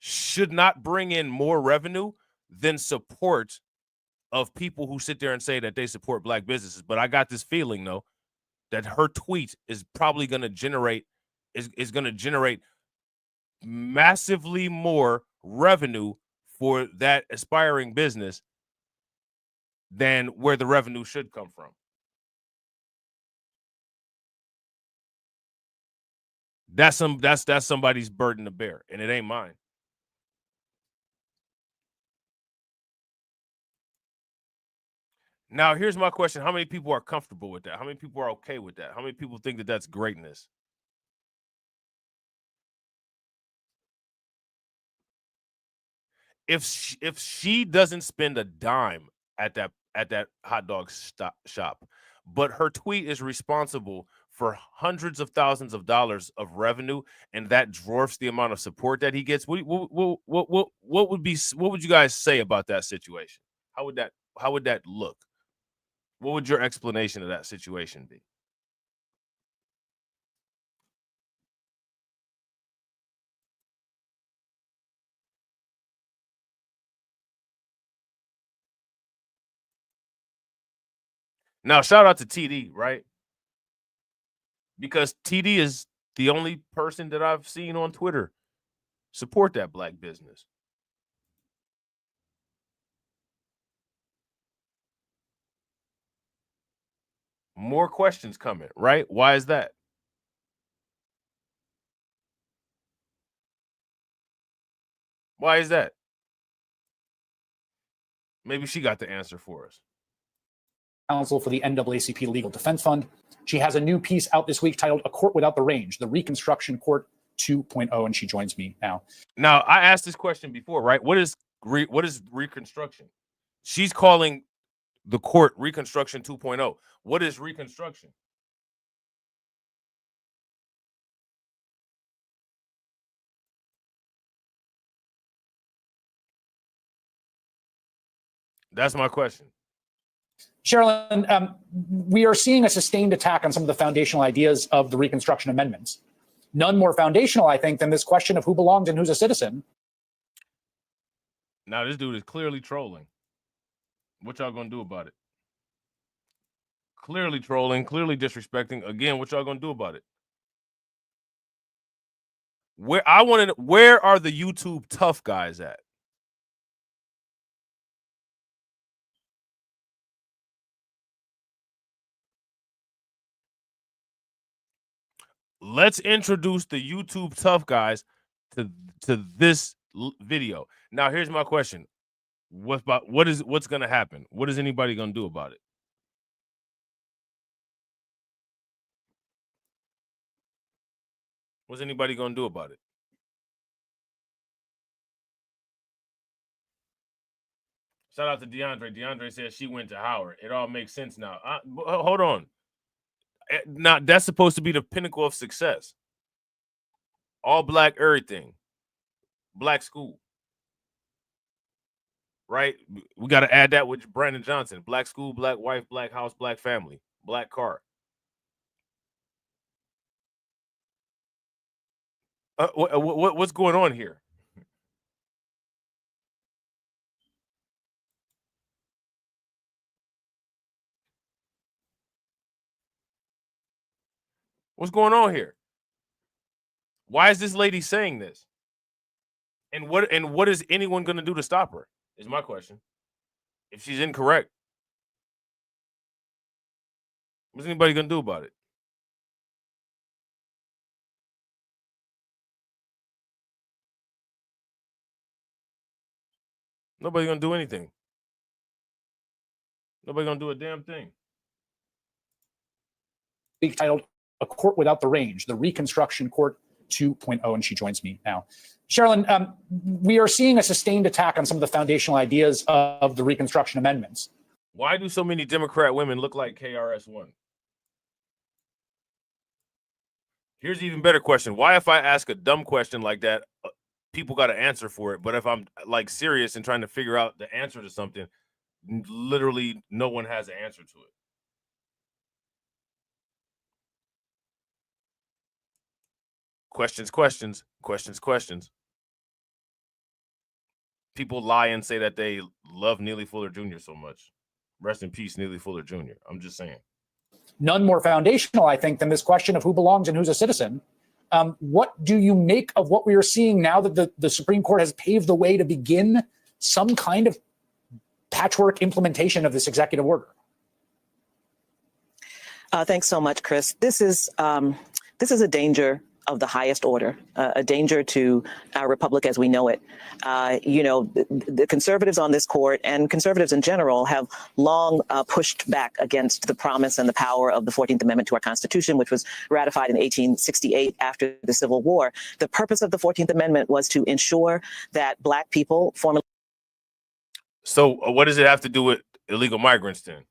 should not bring in more revenue than support of people who sit there and say that they support black businesses. But I got this feeling, though, that her tweet is probably going to generate massively more revenue for that aspiring business than where the revenue should come from. That's somebody's burden to bear, and it ain't mine. Now, here's my question. How many people are comfortable with that? How many people are okay with that? How many people think that that's greatness? if she doesn't spend a dime at that hot dog shop, but her tweet is responsible for hundreds of thousands of dollars of revenue, and that dwarfs the amount of support that he gets, what would you guys say about that situation? How would that look? What would your explanation of that situation be? Now, shout out to TD, right? Because TD is the only person that I've seen on Twitter support that black business. More questions coming, right? Why is that? Why is that? Maybe she got the answer for us. Counsel for the NAACP Legal Defense Fund. She has a new piece out this week titled A Court Without the Range, the Reconstruction Court 2.0, and she joins me now. Now, I asked this question before, right? What is reconstruction? She's calling the court Reconstruction 2.0. What is reconstruction? That's my question. Sherilyn, we are seeing a sustained attack on some of the foundational ideas of the Reconstruction Amendments. None more foundational, I think, than this question of who belongs and who's a citizen. Now, this dude is clearly trolling. What y'all gonna do about it? Clearly trolling, clearly disrespecting. Again, what y'all gonna do about it? Where are the YouTube tough guys at? Let's introduce the YouTube tough guys to this video. Now, here's my question. What's going to happen? What is anybody going to do about it? What's anybody going to do about it? Shout out to DeAndre. DeAndre says she went to Howard. It all makes sense now. Hold on. Now, that's supposed to be the pinnacle of success. All black everything. Black school. Right? We got to add that with Brandon Johnson. Black school, black wife, black house, black family, black car. What's going on here? What's going on here? Why is this lady saying this? And what is anyone going to do to stop her? Is my question. If she's incorrect, what's anybody going to do about it? Nobody's going to do anything. Nobody's going to do a damn thing. Titled A Court Without the Range, the Reconstruction Court 2.0, and she joins me now. Sherilyn, we are seeing a sustained attack on some of the foundational ideas of the Reconstruction Amendments. Why do so many Democrat women look like KRS-One? Here's an even better question. Why, if I ask a dumb question like that, people got to answer for it, but if I'm like serious and trying to figure out the answer to something, literally no one has an answer to it? Questions. People lie and say that they love Neely Fuller Jr. so much. Rest in peace, Neely Fuller Jr. I'm just saying. None more foundational, I think, than this question of who belongs and who's a citizen. What do you make of what we are seeing now that the Supreme Court has paved the way to begin some kind of patchwork implementation of this executive order? Thanks so much, Chris. This is a danger of the highest order, a danger to our republic as we know it. The conservatives on this court and conservatives in general have long pushed back against the promise and the power of the 14th Amendment to our Constitution, which was ratified in 1868 after the Civil War. The purpose of the 14th Amendment was to ensure that Black people, formerly So what does it have to do with illegal migrants then?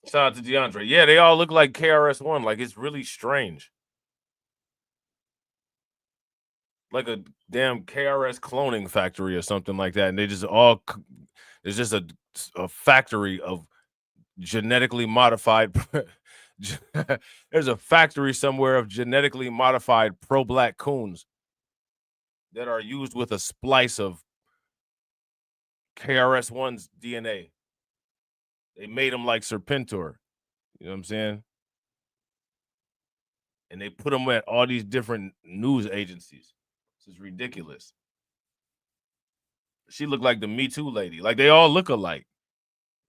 Shout out to DeAndre. Yeah, they all look like KRS-One. Like, it's really strange. Like a damn KRS cloning factory or something like that. And they just all, there's just a factory of genetically modified. There's a factory somewhere of genetically modified pro-black coons that are used with a splice of KRS-One's DNA. They made them like Serpentor. You know what I'm saying? And they put them at all these different news agencies. This is ridiculous. She looked like the Me Too lady. Like, they all look alike.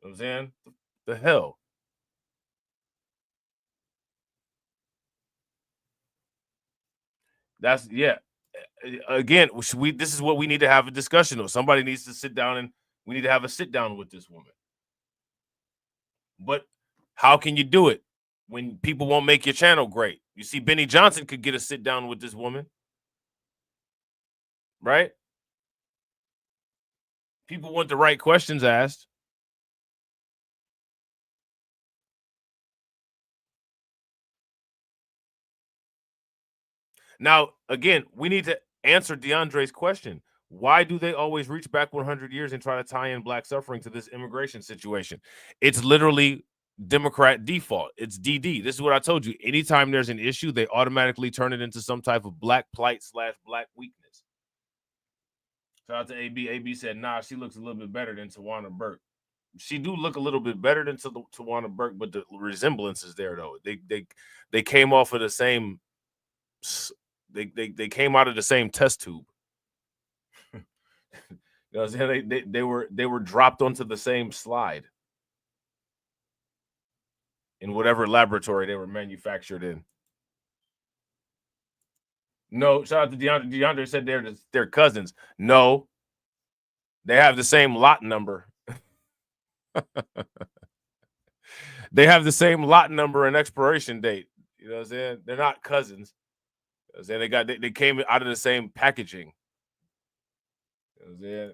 You know what I'm saying? The hell? That's, yeah. Again, this is what we need to have a discussion of. Somebody needs to sit down and we need to have a sit down with this woman. But how can you do it when people won't make your channel great? You see, Benny Johnson could get a sit down with this woman. Right? People want the right questions asked. Now, again, we need to answer DeAndre's question. Why do they always reach back 100 years and try to tie in black suffering to this immigration situation? It's literally Democrat default. It's DD. This is what I told you. Anytime there's an issue, they automatically turn it into some type of black plight / black weakness. Shout out to AB. AB said, nah, she looks a little bit better than Tawana Burke. She do look a little bit better than Tawana Burke, but the resemblance is there, though. They came off of the same... They came out of the same test tube. You know what I'm saying? They were dropped onto the same slide in whatever laboratory they were manufactured in. No, shout out to DeAndre. DeAndre said they're cousins. No, they have the same lot number. They have the same lot number and expiration date. You know what I'm saying? They're not cousins. You know what I'm saying? They came out of the same packaging. You know what I'm saying?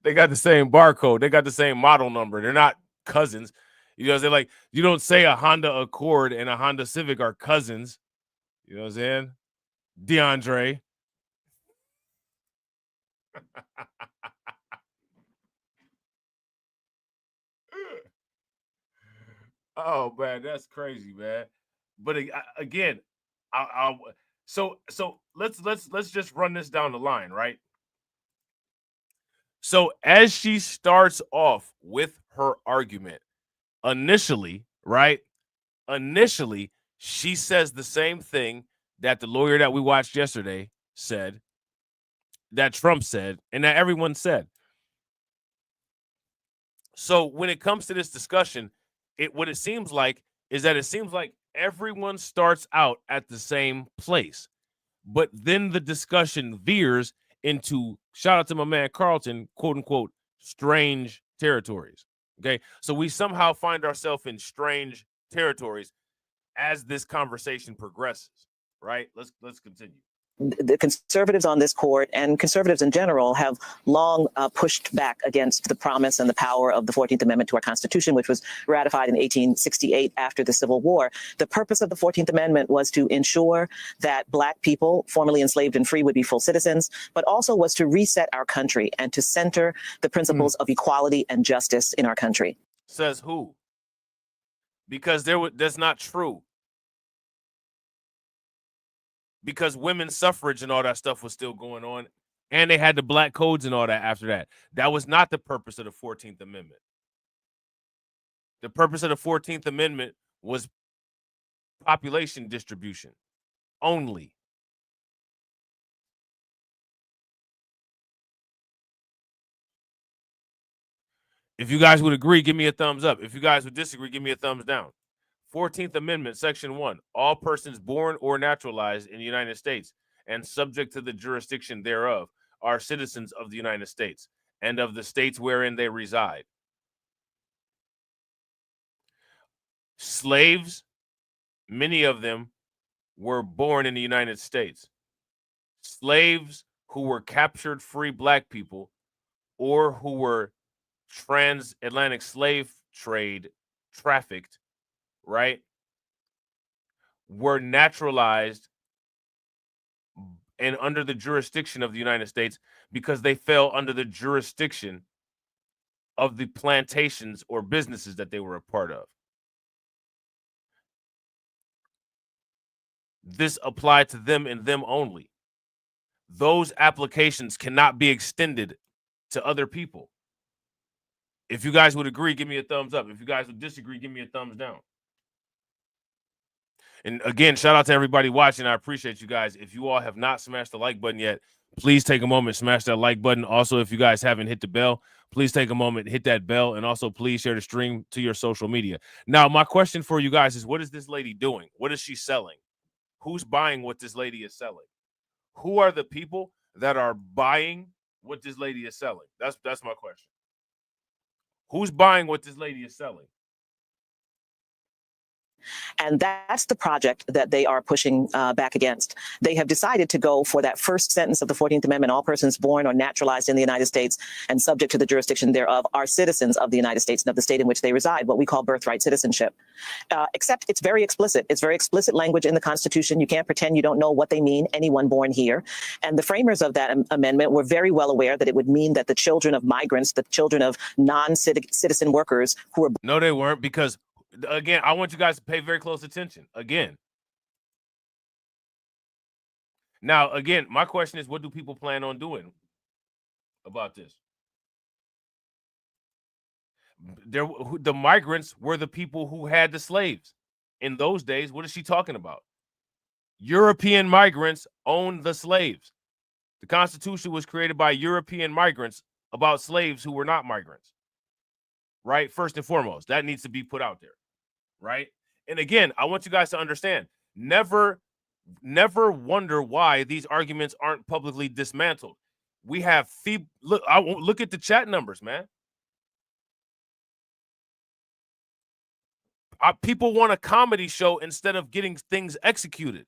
They got the same barcode. They got the same model number. They're not cousins. You know what I'm saying? Like, you don't say a Honda Accord and a Honda Civic are cousins. You know what I'm saying? DeAndre. Oh, man, that's crazy, man. But again, so let's just run this down the line, right? So as she starts off with her argument, initially, right? Initially, she says the same thing that the lawyer that we watched yesterday said, that Trump said, and that everyone said. So when it comes to this discussion, what it seems like is that it seems like everyone starts out at the same place, but then the discussion veers into, shout out to my man Carlton, quote unquote, strange territories. Okay, so we somehow find ourselves in strange territories as this conversation progresses. Right? Let's continue. The conservatives on this court and conservatives in general have long pushed back against the promise and the power of the 14th Amendment to our Constitution, which was ratified in 1868 after the Civil War. The purpose of the 14th Amendment was to ensure that Black people, formerly enslaved and free, would be full citizens, but also was to reset our country and to center the principles of equality and justice in our country. Says who? Because that's not true. Because women's suffrage and all that stuff was still going on, and they had the black codes and all that after that. That was not the purpose of the 14th Amendment. The purpose of the 14th Amendment was population distribution only. If you guys would agree, give me a thumbs up. If you guys would disagree, give me a thumbs down. 14th Amendment, Section 1, all persons born or naturalized in the United States and subject to the jurisdiction thereof are citizens of the United States and of the states wherein they reside. Slaves, many of them were born in the United States. Slaves who were captured free black people or who were transatlantic slave trade trafficked, right, were naturalized and under the jurisdiction of the United States because they fell under the jurisdiction of the plantations or businesses that they were a part of. This applied to them and them only. Those applications cannot be extended to other people. If you guys would agree, give me a thumbs up. If you guys would disagree, give me a thumbs down. And again, shout out to everybody watching. I appreciate you guys. If you all have not smashed the like button yet, please take a moment, smash that like button. Also, if you guys haven't hit the bell, please take a moment, hit that bell, and also please share the stream to your social media. Now, my question for you guys is, what is this lady doing? What is she selling? Who's buying what this lady is selling? Who are the people that are buying what this lady is selling? That's my question. Who's buying what this lady is selling? And that's the project that they are pushing back against. They have decided to go for that first sentence of the 14th Amendment: all persons born or naturalized in the United States and subject to the jurisdiction thereof are citizens of the United States and of the state in which they reside, what we call birthright citizenship. Except it's very explicit. It's very explicit language in the Constitution. You can't pretend you don't know what they mean, anyone born here. And the framers of that amendment were very well aware that it would mean that the children of migrants, the children of non-citizen workers who were... No, they weren't, because again, I want you guys to pay very close attention. Again. Now, again, my question is, what do people plan on doing about this? The migrants were the people who had the slaves. In those days, what is she talking about? European migrants owned the slaves. The Constitution was created by European migrants about slaves who were not migrants. Right? First and foremost, that needs to be put out there. Right? And again, I want you guys to understand, never wonder why these arguments aren't publicly dismantled. We have look at the chat numbers, man. People want a comedy show instead of getting things executed.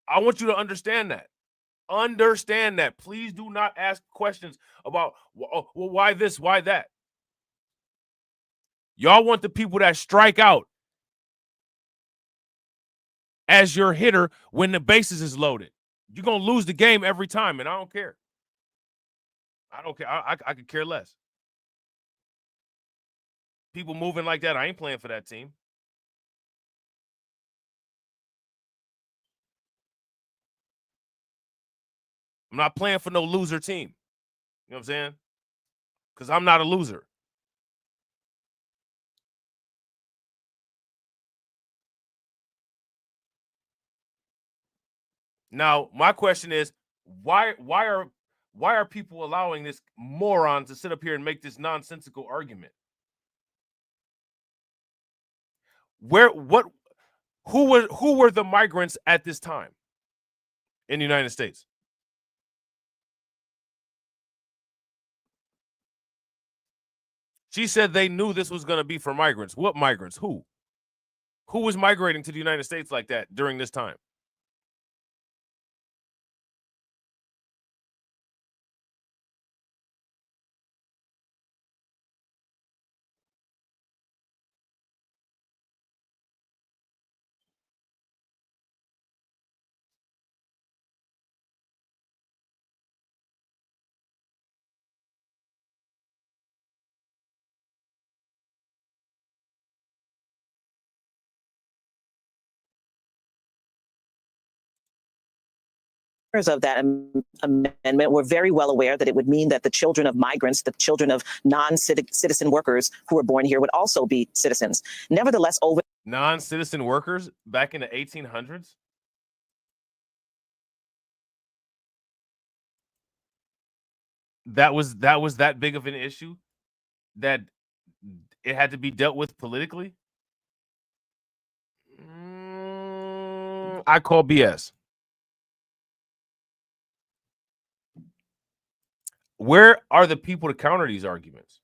I want you to understand that. Understand that. Please do not ask questions about, well, why this, why that. Y'all want the people that strike out as your hitter when the bases is loaded. You're going to lose the game every time, and I don't care. I don't care. I could care less. People moving like that, I ain't playing for that team. I'm not playing for no loser team. You know what I'm saying? Because I'm not a loser. Now, my question is, why are people allowing this moron to sit up here and make this nonsensical argument? Who were the migrants at this time in the United States? She said they knew this was going to be for migrants. What migrants? Who was migrating to the United States like that during this time? Of that amendment were very well aware that it would mean that the children of migrants, the children of non-citizen workers who were born here would also be citizens. Nevertheless, over non-citizen workers back in the 1800s? That was that big of an issue that it had to be dealt with politically? I call BS. Where are the people to counter these arguments?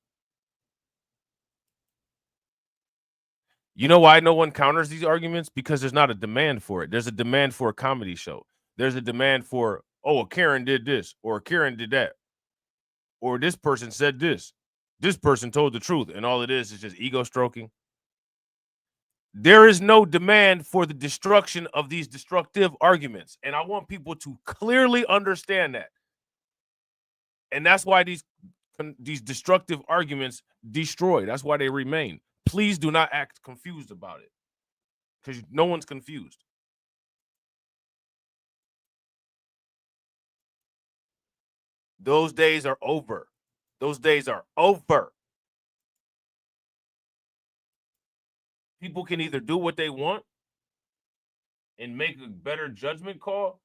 You know why no one counters these arguments? Because there's not a demand for it. There's a demand for a comedy show. There's a demand for, oh, Karen did this, or Karen did that, or this person said this. This person told the truth, and all it is just ego stroking. There is no demand for the destruction of these destructive arguments, and I want people to clearly understand that. And that's why these destructive arguments destroy. That's why they remain. Please do not act confused about it, because no one's confused. Those days are over. Those days are over. People can either do what they want and make a better judgment call,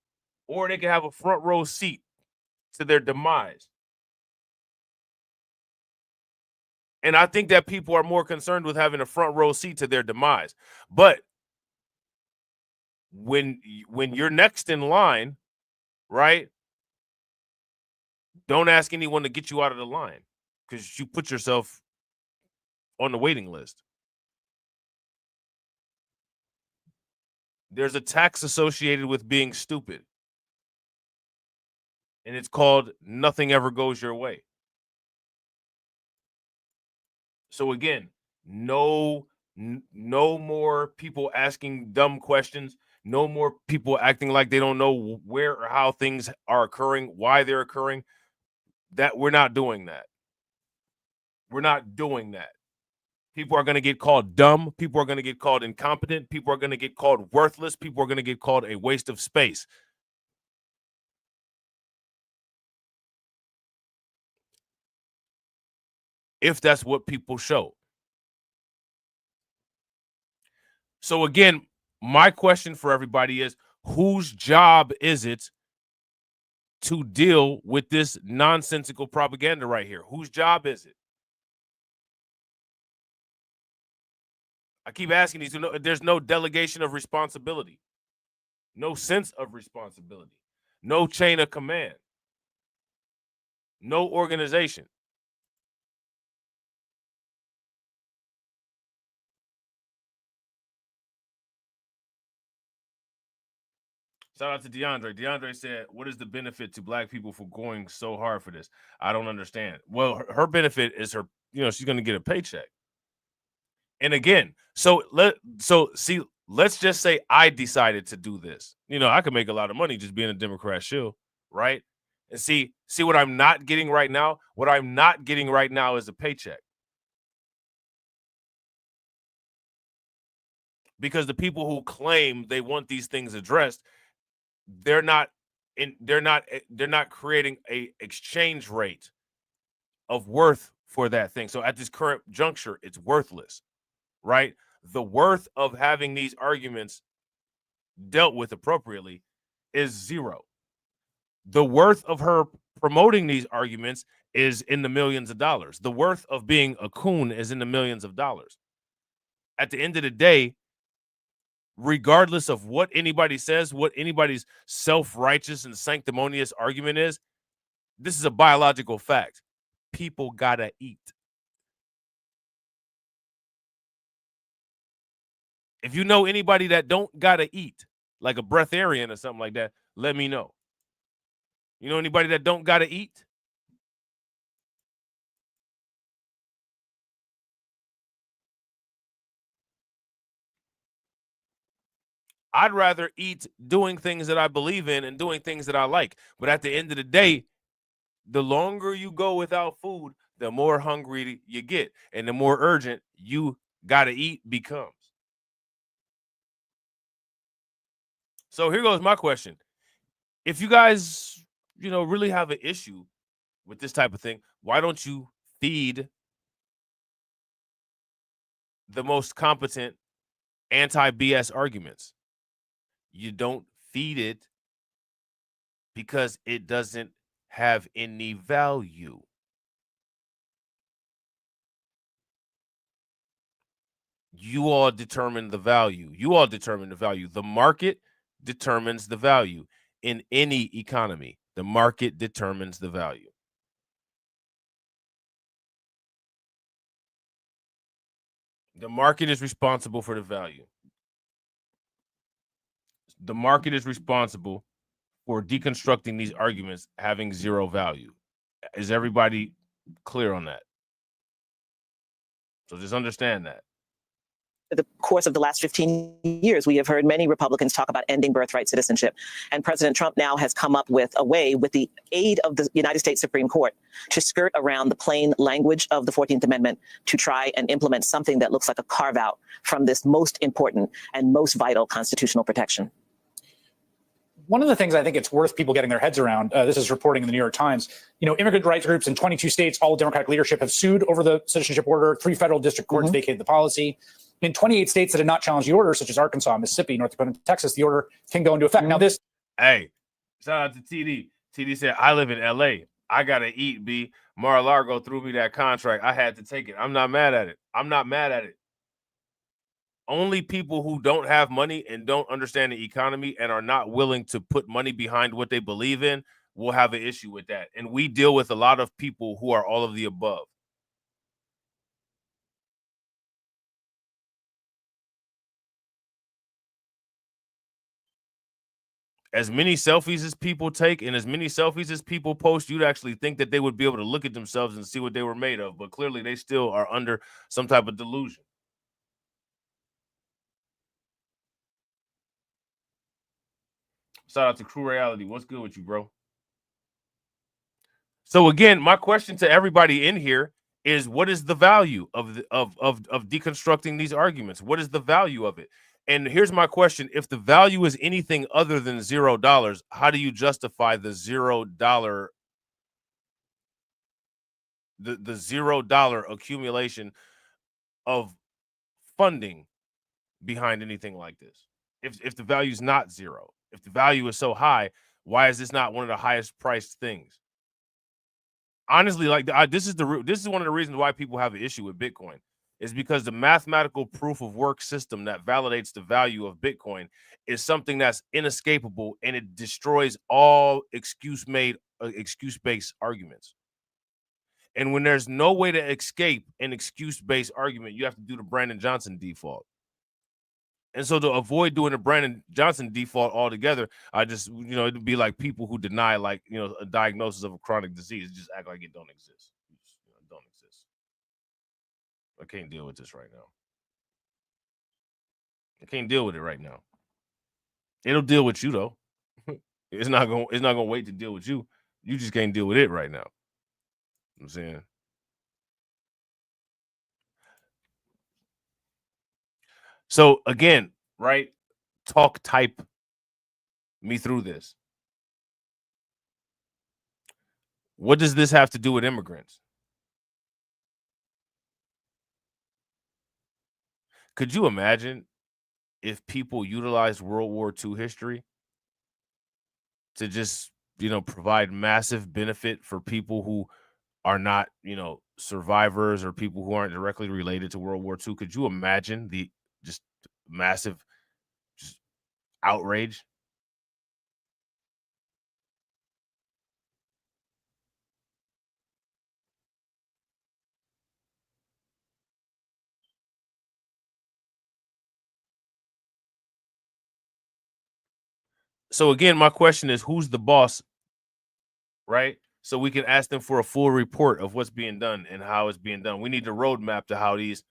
or they can have a front row seat to their demise. And I think that people are more concerned with having a front row seat to their demise. But when you're next in line, right, don't ask anyone to get you out of the line, because you put yourself on the waiting list. There's a tax associated with being stupid, and it's called nothing ever goes your way. So again, no more people asking dumb questions. No more people acting like they don't know where or how things are occurring, why they're occurring. That we're not doing that. We're not doing that. People are going to get called dumb. People are going to get called incompetent. People are going to get called worthless. People are going to get called a waste of space. If that's what people show. So again, my question for everybody is, whose job is it to deal with this nonsensical propaganda right here? Whose job is it? I keep asking these. There's no delegation of responsibility, no sense of responsibility, no chain of command, no organization. Shout out to DeAndre. DeAndre said, what is the benefit to black people for going so hard for this? I don't understand. Well, her benefit is her, she's going to get a paycheck. And again, let's just say I decided to do this. I could make a lot of money just being a Democrat shill, right? And see what I'm not getting right now? What I'm not getting right now is a paycheck. Because the people who claim they want these things addressed, they're not creating a exchange rate of worth for that thing. So at this current juncture, it's worthless, right? The worth of having these arguments dealt with appropriately is zero. The worth of her promoting these arguments is in the millions of dollars. The worth of being a coon is in the millions of dollars. At the end of the day, regardless of what anybody says, what anybody's self-righteous and sanctimonious argument is, this is a biological fact. People gotta eat. If you know anybody that don't gotta eat, like a breatharian or something like that, let me know. You know anybody that don't gotta eat? I'd rather eat doing things that I believe in and doing things that I like. But at the end of the day, the longer you go without food, the more hungry you get, and the more urgent you gotta eat becomes. So here goes my question. If you guys, really have an issue with this type of thing, why don't you feed the most competent anti-BS arguments? You don't feed it because it doesn't have any value. You all determine the value. The market determines the value in any economy. The market determines the value. The market is responsible for the value. The market is responsible for deconstructing these arguments having zero value. Is everybody clear on that? So just understand that. The course of the last 15 years, we have heard many Republicans talk about ending birthright citizenship. And President Trump now has come up with a way, with the aid of the United States Supreme Court, to skirt around the plain language of the 14th Amendment to try and implement something that looks like a carve out from this most important and most vital constitutional protection. One of the things I think it's worth people getting their heads around, this is reporting in the New York Times, immigrant rights groups in 22 states, all Democratic leadership, have sued over the citizenship order. 3 federal district courts vacated the policy. In 28 states that had not challenged the order, such as Arkansas, Mississippi, North Dakota, and Texas, the order can go into effect. Now this... Hey, shout out to TD. TD said, I live in LA. I got to eat, B. Mar-a-Lago threw me that contract. I had to take it. I'm not mad at it. I'm not mad at it. Only people who don't have money and don't understand the economy and are not willing to put money behind what they believe in will have an issue with that. And we deal with a lot of people who are all of the above. As many selfies as people take and as many selfies as people post, you'd actually think that they would be able to look at themselves and see what they were made of. But clearly they still are under some type of delusion. Shout out to Crew Reality. What's good with you, bro? So again, my question to everybody in here is, what is the value of deconstructing these arguments? What is the value of it? And here's my question. If the value is anything other than $0, how do you justify the $0 the $0 accumulation of funding behind anything like this? If the value is not zero, if the value is so high, why is this not one of the highest priced things? Honestly, like this is one of the reasons why people have an issue with Bitcoin, is because the mathematical proof of work system that validates the value of Bitcoin is something that's inescapable, and it destroys all excuse-based arguments. And when there's no way to escape an excuse-based argument, you have to do the Brandon Johnson default. And so to avoid doing the Brandon Johnson default altogether, I just, it'd be like people who deny, like, a diagnosis of a chronic disease, just act like it don't exist. It don't exist. I can't deal with this right now. I can't deal with it right now. It'll deal with you though. It's not gonna wait to deal with you. You just can't deal with it right now. I'm saying. So again, right? Type me through this. What does this have to do with immigrants? Could you imagine if people utilized World War II history to just, provide massive benefit for people who are not, survivors or people who aren't directly related to World War II? Could you imagine the just massive outrage? So again, my question is, who's the boss, right? So we can ask them for a full report of what's being done and how it's being done. We need the roadmap to how these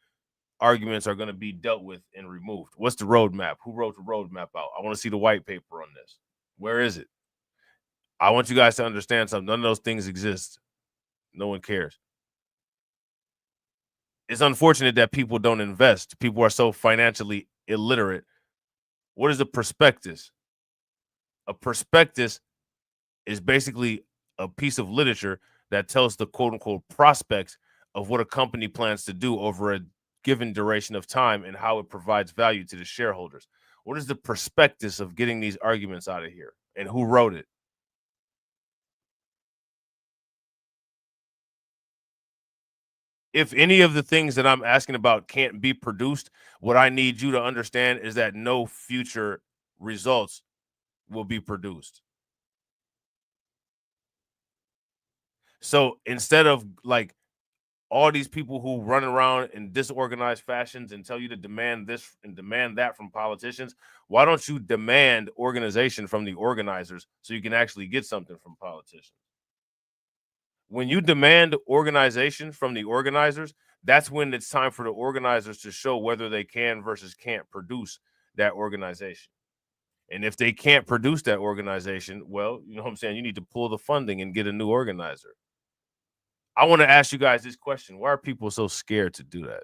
arguments are going to be dealt with and removed. What's the roadmap? Who wrote the roadmap out? I want to see the white paper on this. Where is it? I want you guys to understand something. None of those things exist. No one cares. It's unfortunate that people don't invest. People are so financially illiterate. What is a prospectus? A prospectus is basically a piece of literature that tells the quote unquote prospects of what a company plans to do over a given duration of time and how it provides value to the shareholders. What is the prospectus of getting these arguments out of here, and who wrote it? If any of the things that I'm asking about can't be produced, what I need you to understand is that no future results will be produced. So instead of like all these people who run around in disorganized fashions and tell you to demand this and demand that from politicians, why don't you demand organization from the organizers so you can actually get something from politicians? When you demand organization from the organizers, that's when it's time for the organizers to show whether they can versus can't produce that organization. And if they can't produce that organization, well, you know what I'm saying? You need to pull the funding and get a new organizer. I want to ask you guys this question. Why are people so scared to do that?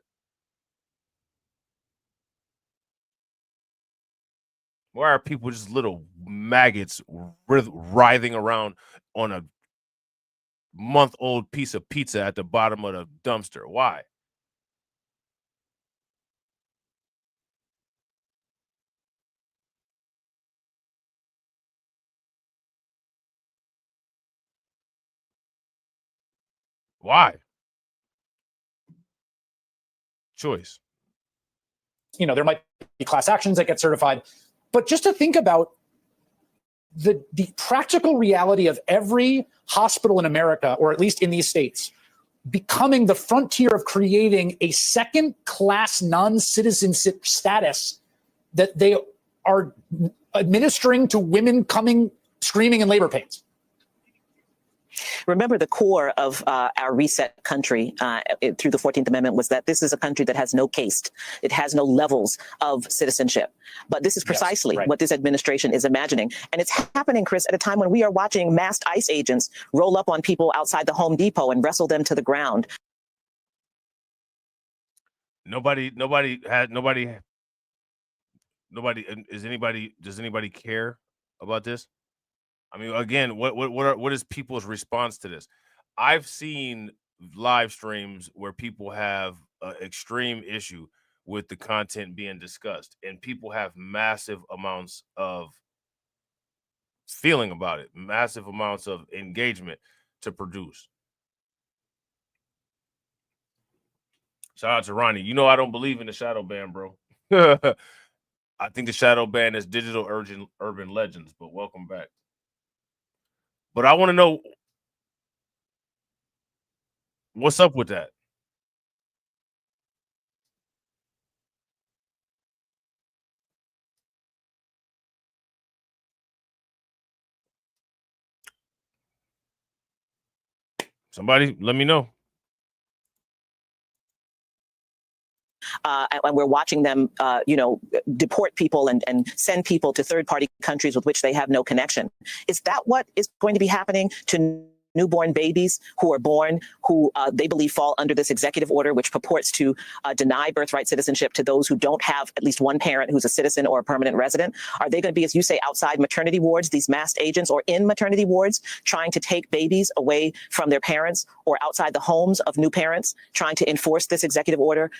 Why are people just little maggots writhing around on a month-old piece of pizza at the bottom of the dumpster? Why? Why? Choice. You know, there might be class actions that get certified, but just to think about the practical reality of every hospital in America, or at least in these states, becoming the frontier of creating a second-class non-citizenship status that they are administering to women coming screaming in labor pains. Remember, the core of our reset country through the 14th Amendment was that this is a country that has no caste. It has no levels of citizenship. But this is precisely what this administration is imagining. And it's happening, Chris, at a time when we are watching masked ICE agents roll up on people outside the Home Depot and wrestle them to the ground. Does anybody care about this? I mean, again, what is people's response to this? I've seen live streams where people have an extreme issue with the content being discussed, and people have massive amounts of feeling about it, massive amounts of engagement to produce. Shout out to Ronnie. You know I don't believe in the shadow ban, bro. I think the shadow ban is digital urban legends, but welcome back. But I want to know what's up with that. Somebody let me know. And we're watching them, deport people and send people to third-party countries with which they have no connection. Is that what is going to be happening to newborn babies who are born, who they believe fall under this executive order, which purports to deny birthright citizenship to those who don't have at least one parent who's a citizen or a permanent resident? Are they going to be, as you say, outside maternity wards, these masked agents, or in maternity wards, trying to take babies away from their parents, or outside the homes of new parents, trying to enforce this executive order?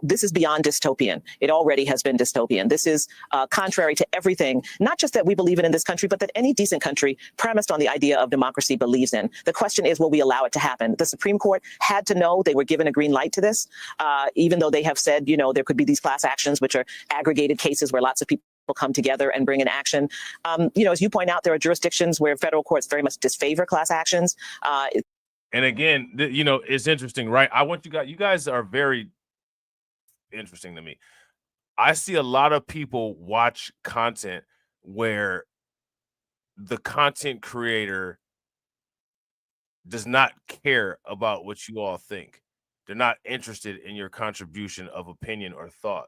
This is beyond dystopian. It already has been dystopian. This is contrary to everything, not just that we believe in this country, but that any decent country premised on the idea of democracy believes in. The question is, will we allow it to happen? The Supreme Court had to know. They were given a green light to this, even though they have said, there could be these class actions, which are aggregated cases where lots of people come together and bring an action. As you point out, there are jurisdictions where federal courts very much disfavor class actions. And again, it's interesting, right? You guys are very interesting to me. I see a lot of people watch content where the content creator does not care about what you all think. They're not interested in your contribution of opinion or thought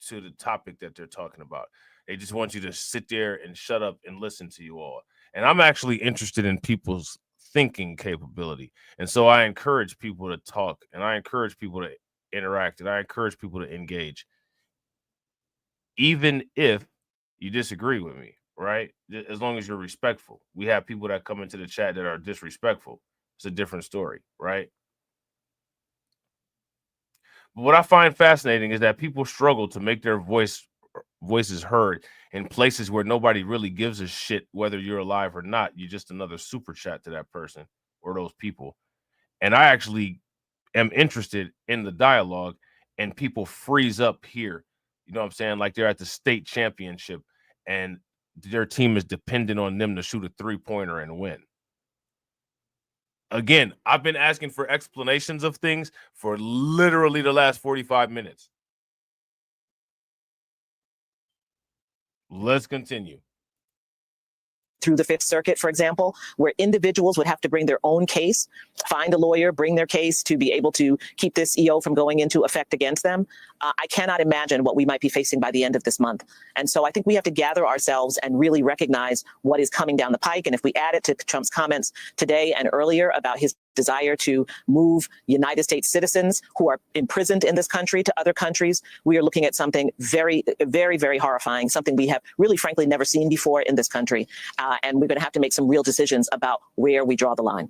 to the topic that they're talking about. They just want you to sit there and shut up and listen to you all. And I'm actually interested in people's thinking capability. And so I encourage people to talk, and I encourage people to interact, and I encourage people to engage, even if you disagree with me, right? As long as you're respectful. We have people that come into the chat that are disrespectful. It's a different story, right? But what I find fascinating is that people struggle to make their voices heard in places where nobody really gives a shit whether you're alive or not. You're just another super chat to that person or those people. And I actually am interested in the dialogue, and people freeze up here. You know what I'm saying? Like they're at the state championship and their team is dependent on them to shoot a 3-pointer and win. Again, I've been asking for explanations of things for literally the last 45 minutes. Let's continue. Through the Fifth Circuit, for example, where individuals would have to bring their own case, find a lawyer, bring their case to be able to keep this EO from going into effect against them. I cannot imagine what we might be facing by the end of this month. And so I think we have to gather ourselves and really recognize what is coming down the pike. And if we add it to Trump's comments today and earlier about his desire to move United States citizens who are imprisoned in this country to other countries, we are looking at something very, very, very horrifying, something we have really, frankly, never seen before in this country. And we're going to have to make some real decisions about where we draw the line.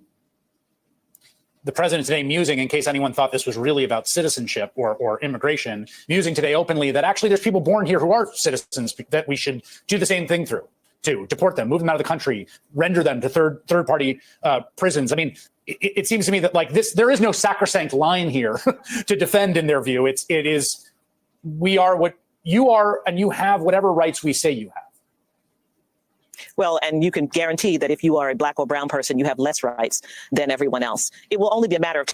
The president today musing, in case anyone thought this was really about citizenship or immigration, musing today openly that actually there's people born here who are citizens that we should do the same thing to deport them, move them out of the country, render them to third party prisons. I mean, it seems to me that like this, there is no sacrosanct line here to defend in their view. It is, we are what you are, and you have whatever rights we say you have. Well, and you can guarantee that if you are a black or brown person, you have less rights than everyone else. It will only be a matter of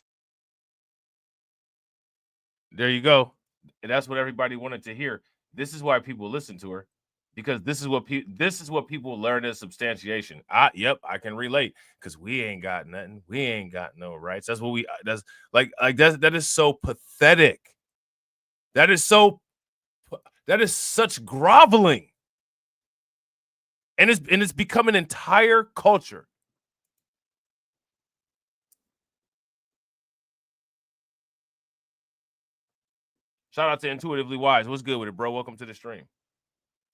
There you go. And that's what everybody wanted to hear. This is why people listen to her, because this is what people learn as substantiation. Yep, I can relate, because we ain't got nothing. We ain't got no rights. That's what that is so pathetic. That is such groveling. And it's become an entire culture. Shout out to Intuitively Wise. What's good with it, bro? Welcome to the stream.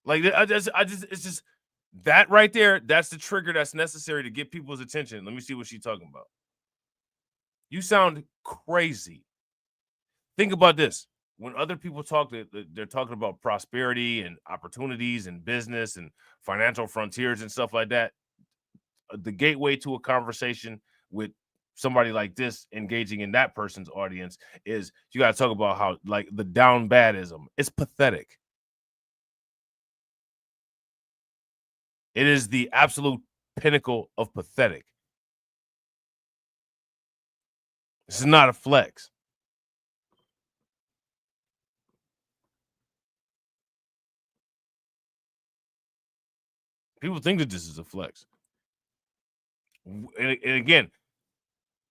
Like it's just that right there. That's the trigger that's necessary to get people's attention. Let me see what she's talking about. You sound crazy. Think about this. When other people talk, they're talking about prosperity and opportunities and business and financial frontiers and stuff like that. The gateway to a conversation with somebody like this engaging in that person's audience is you got to talk about how like the down badism. It's pathetic. It is the absolute pinnacle of pathetic. This is not a flex. People think that this is a flex. And again,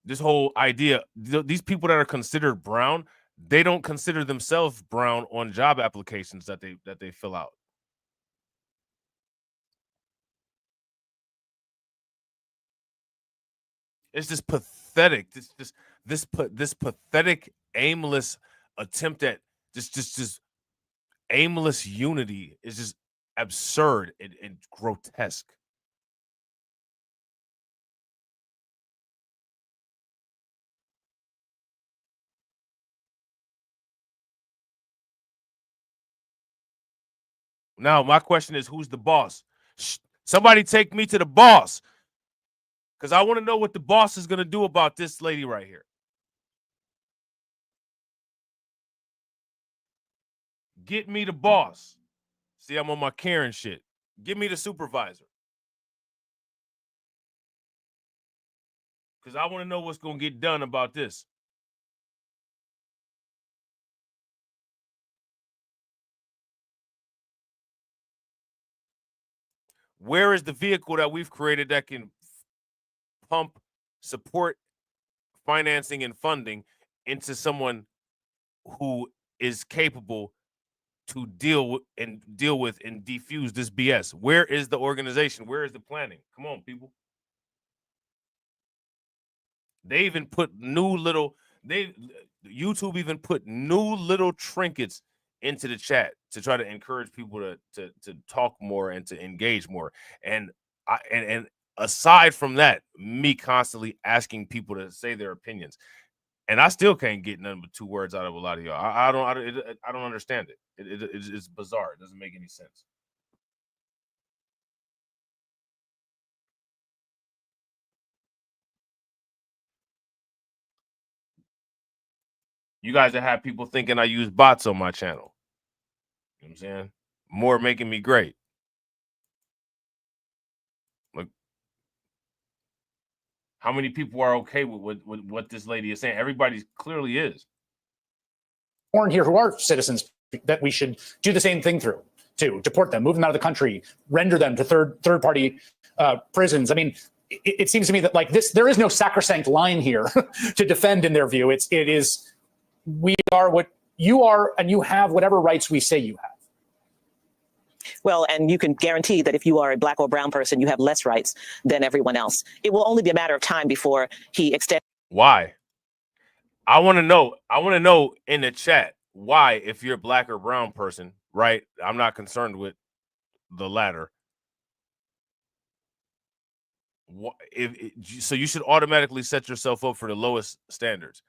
this whole idea, these people that are considered brown, they don't consider themselves brown on job applications that they fill out. It's just pathetic. This pathetic, aimless attempt at just aimless unity is just absurd and grotesque. Now, my question is, who's the boss? Somebody take me to the boss, because I want to know what the boss is going to do about this lady right here. Get me the boss. See, I'm on my Karen shit. Give me the supervisor. Because I want to know what's going to get done about this. Where is the vehicle that we've created that can pump support, financing, and funding into someone who is capable to deal with and defuse this BS? Where is the organization? Where is the planning? Come on, people. They even put YouTube even put new little trinkets into the chat to try to encourage people to talk more and to engage more. And aside from that, me constantly asking people to say their opinions, and I still can't get nothing but 2 words out of a lot of y'all. I don't understand it. It's bizarre. It doesn't make any sense. You guys that have people thinking I use bots on my channel. You know what I'm saying? More making me great. Look. How many people are okay with what this lady is saying? Everybody clearly is. Born here who are citizens that we should do the same thing through, to deport them, move them out of the country, render them to third party prisons. I mean, it seems to me that like this, there is no sacrosanct line here to defend in their view. It is we are what you are, and you have whatever rights we say you have. Well, and you can guarantee that if you are a black or brown person, you have less rights than everyone else. It will only be a matter of time before he extends. Why? I want to know. I want to know in the chat why, if you're a black or brown person, right? I'm not concerned with the latter. So you should automatically set yourself up for the lowest standards.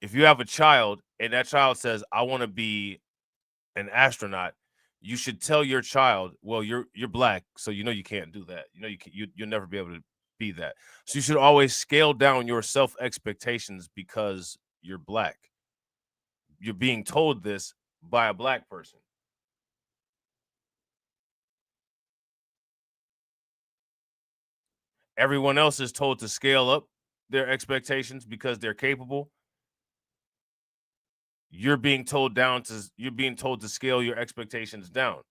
If you have a child and that child says, "I want to be an astronaut," you should tell your child, "Well, you're black, so you know you can't do that. You know you'll never be able to be that." So you should always scale down your self expectations because you're black. You're being told this by a black person. Everyone else is told to scale up their expectations because they're capable. You're being told to scale your expectations down.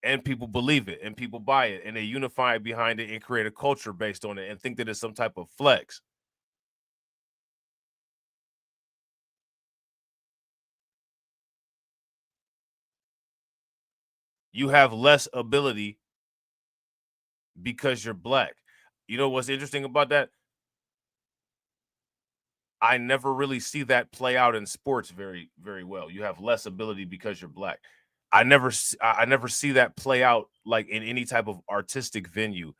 And people believe it and people buy it and they unify behind it and create a culture based on it and think that it's some type of flex. You have less ability because you're black. You know what's interesting about that? I never really see that play out in sports very, very well. You have less ability because you're black. I never see that play out like in any type of artistic venue.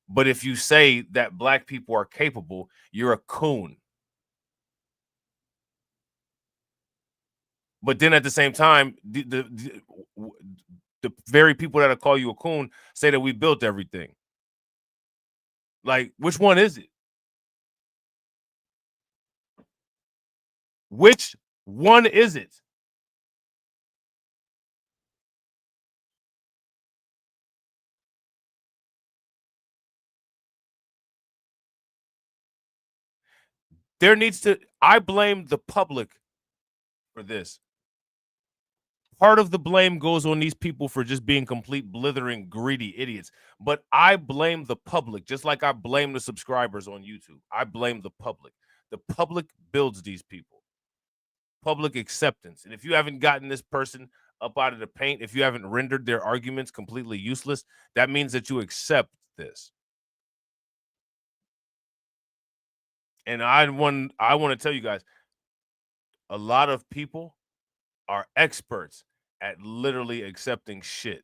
But if you say that black people are capable, you're a coon. But then at the same time, the very people that call you a coon say that we built everything. Like, which one is it? Which one is it? I blame the public for this. Part of the blame goes on these people for just being complete blithering, greedy idiots. But I blame the public, just like I blame the subscribers on YouTube. I blame the public. The public builds these people. Public acceptance. And if you haven't gotten this person up out of the paint, if you haven't rendered their arguments completely useless, that means that you accept this. And I want to tell you guys, a lot of people are experts at literally accepting shit.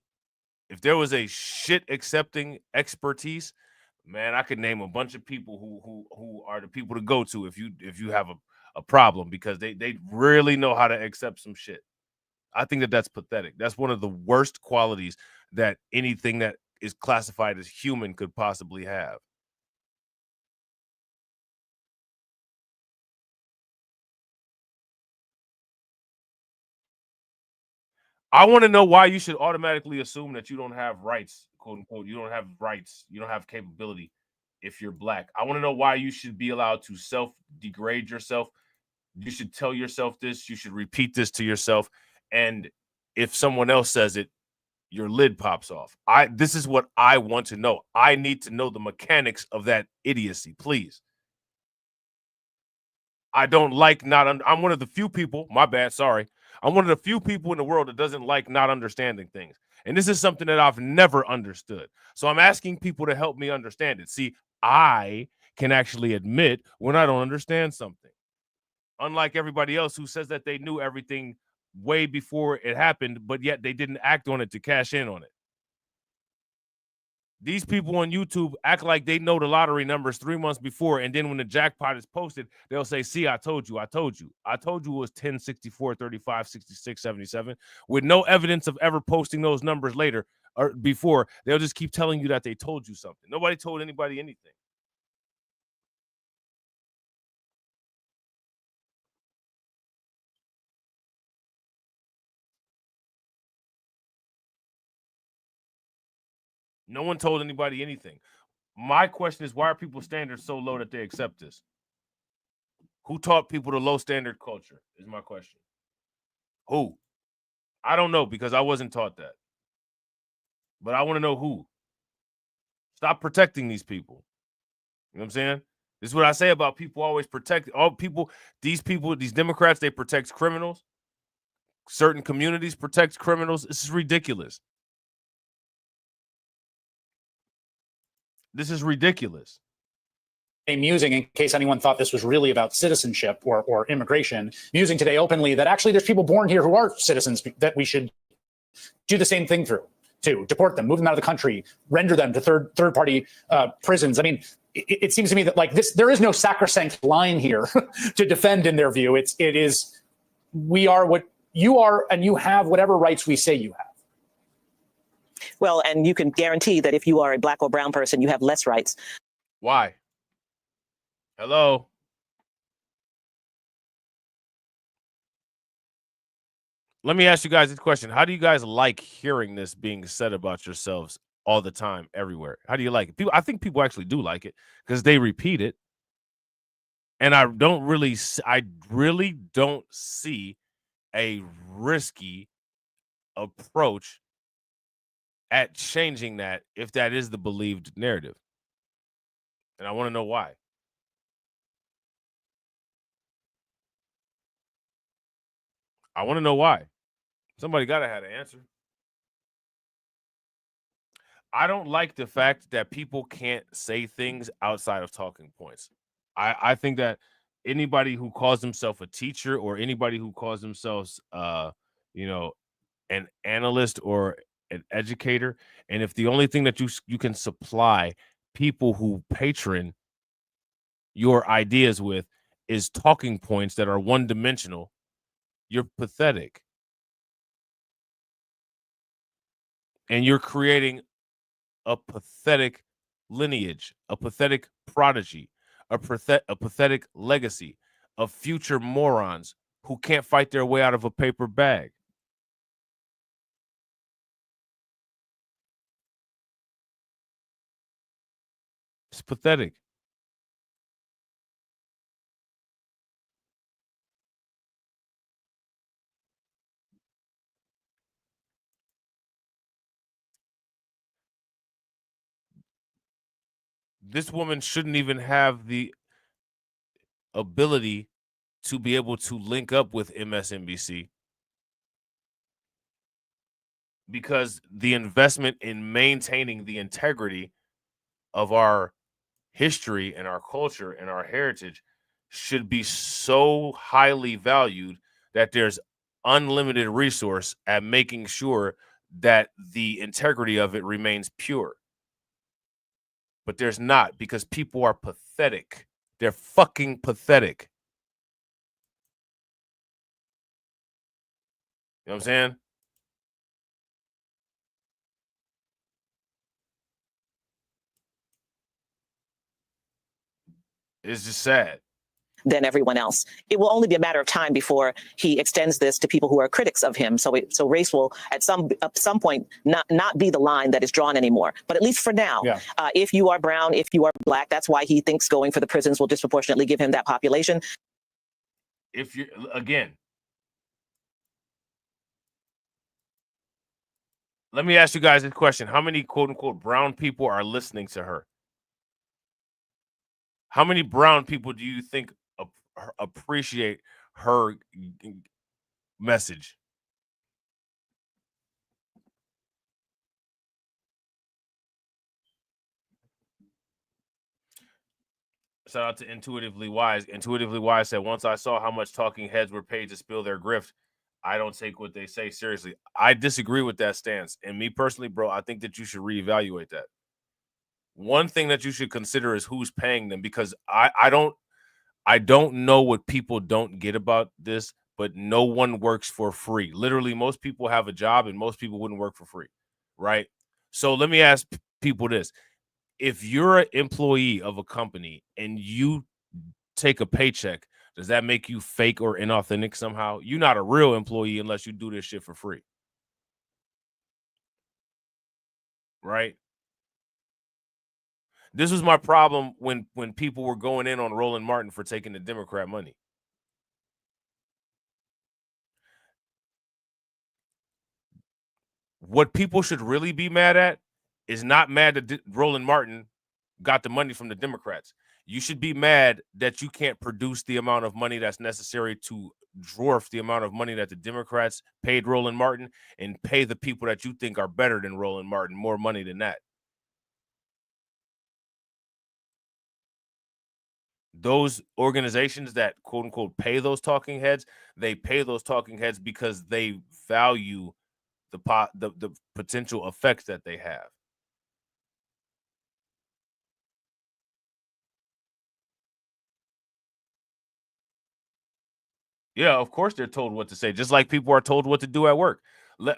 If there was a shit accepting expertise, man, I could name a bunch of people who are the people to go to if you have a problem, because they really know how to accept some shit. I think that's pathetic. That's one of the worst qualities that anything that is classified as human could possibly have. I want to know why you should automatically assume that you don't have rights, quote unquote. You don't have rights. You don't have capability if you're black. I want to know why you should be allowed to self-degrade yourself. You should tell yourself this. You should repeat this to yourself. And if someone else says it, your lid pops off. This is what I want to know. I need to know the mechanics of that idiocy, please. I don't like I'm one of the few people, my bad, sorry. I'm one of the few people in the world that doesn't like not understanding things. And this is something that I've never understood. So I'm asking people to help me understand it. See, I can actually admit when I don't understand something. Unlike everybody else who says that they knew everything way before it happened, but yet they didn't act on it to cash in on it. These people on YouTube act like they know the lottery numbers 3 months before, and then when the jackpot is posted, they'll say, "See, I told you. I told you. I told you it was 10, 64, 35, 66, 77," with no evidence of ever posting those numbers later or before. They'll just keep telling you that they told you something. Nobody told anybody anything. No one told anybody anything. My question is, why are people's standards so low that they accept this? Who taught people the low standard culture is my question. Who? I don't know, because I wasn't taught that. But I want to know who. Stop protecting these people. You know what I'm saying? This is what I say about people always protect all people. These Democrats, they protect criminals. Certain communities protect criminals. This is ridiculous. This is ridiculous. Musing, in case anyone thought this was really about citizenship or immigration, musing today openly that actually there's people born here who are citizens that we should do the same thing through, to deport them, move them out of the country, render them to third party prisons. I mean, it seems to me that like this, there is no sacrosanct line here to defend in their view. It is, we are what you are, and you have whatever rights we say you have. Well, and you can guarantee that if you are a black or brown person, you have less rights. Why? Hello? Let me ask you guys this question. How do you guys like hearing this being said about yourselves all the time, everywhere? How do you like it? I think people actually do like it because they repeat it. And I really don't see a risky approach at changing that if that is the believed narrative. And I want to know why. I want to know why. Somebody got to have an answer. I don't like the fact that people can't say things outside of talking points. I think that anybody who calls himself a teacher or anybody who calls themselves, an analyst or an educator, and if the only thing that you can supply people who patron your ideas with is talking points that are one-dimensional, you're pathetic. And you're creating a pathetic lineage, a pathetic prodigy, a pathetic legacy of future morons who can't fight their way out of a paper bag. It's pathetic. This woman shouldn't even have the ability to be able to link up with MSNBC because the investment in maintaining the integrity of our history and our culture and our heritage should be so highly valued that there's unlimited resource at making sure that the integrity of it remains pure. But there's not, because people are pathetic. They're fucking pathetic. You know what I'm saying? It's just sad. Than everyone else. It will only be a matter of time before he extends this to people who are critics of him. So race will at some point not be the line that is drawn anymore. But at least for now, if you are brown, if you are black, that's why he thinks going for the prisons will disproportionately give him that population. If you again, let me ask you guys this question. How many quote unquote brown people are listening to her? How many brown people do you think appreciate her message? Shout out to Intuitively Wise. Intuitively Wise said, once I saw how much talking heads were paid to spill their grift, I don't take what they say seriously. I disagree with that stance. And me personally, bro, I think that you should reevaluate that. One thing that you should consider is who's paying them, because I don't know what people don't get about this, but no one works for free. Literally, most people have a job and most people wouldn't work for free, right? So let me ask people this. If you're an employee of a company and you take a paycheck, does that make you fake or inauthentic somehow? You're not a real employee unless you do this shit for free, right? This was my problem when people were going in on Roland Martin for taking the Democrat money. What people should really be mad at is not mad that Roland Martin got the money from the Democrats. You should be mad that you can't produce the amount of money that's necessary to dwarf the amount of money that the Democrats paid Roland Martin and pay the people that you think are better than Roland Martin more money than that. Those organizations that quote unquote pay those talking heads, they pay those talking heads because they value the potential effects that they have. Yeah, of course they're told what to say, just like people are told what to do at work.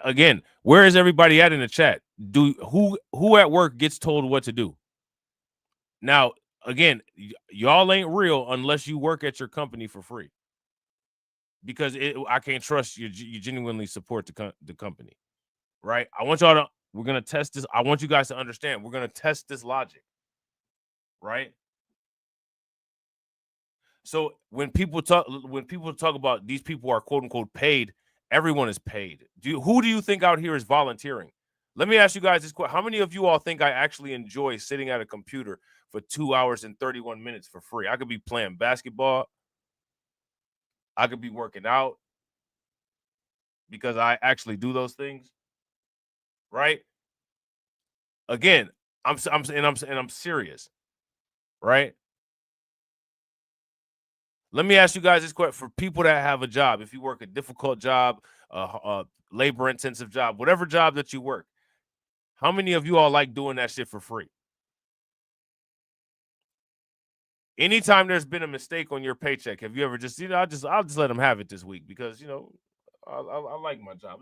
Again, where is everybody at in the chat? Who at work gets told what to do? Now, again, y'all ain't real unless you work at your company for free, because I can't trust you. You genuinely support the company, right? I want y'all to. We're gonna test this. I want you guys to understand. We're gonna test this logic, right? So when people talk about these people are quote unquote paid, everyone is paid. Who do you think out here is volunteering? Let me ask you guys this question. How many of you all think I actually enjoy sitting at a computer for 2 hours and 31 minutes for free? I could be playing basketball. I could be working out because I actually do those things. Right? Again, I'm serious. Right? Let me ask you guys this question. For people that have a job, if you work a difficult job, labor-intensive job, whatever job that you work, how many of you all like doing that shit for free? Anytime there's been a mistake on your paycheck, have you ever just, I'll just let them have it this week because, I like my job.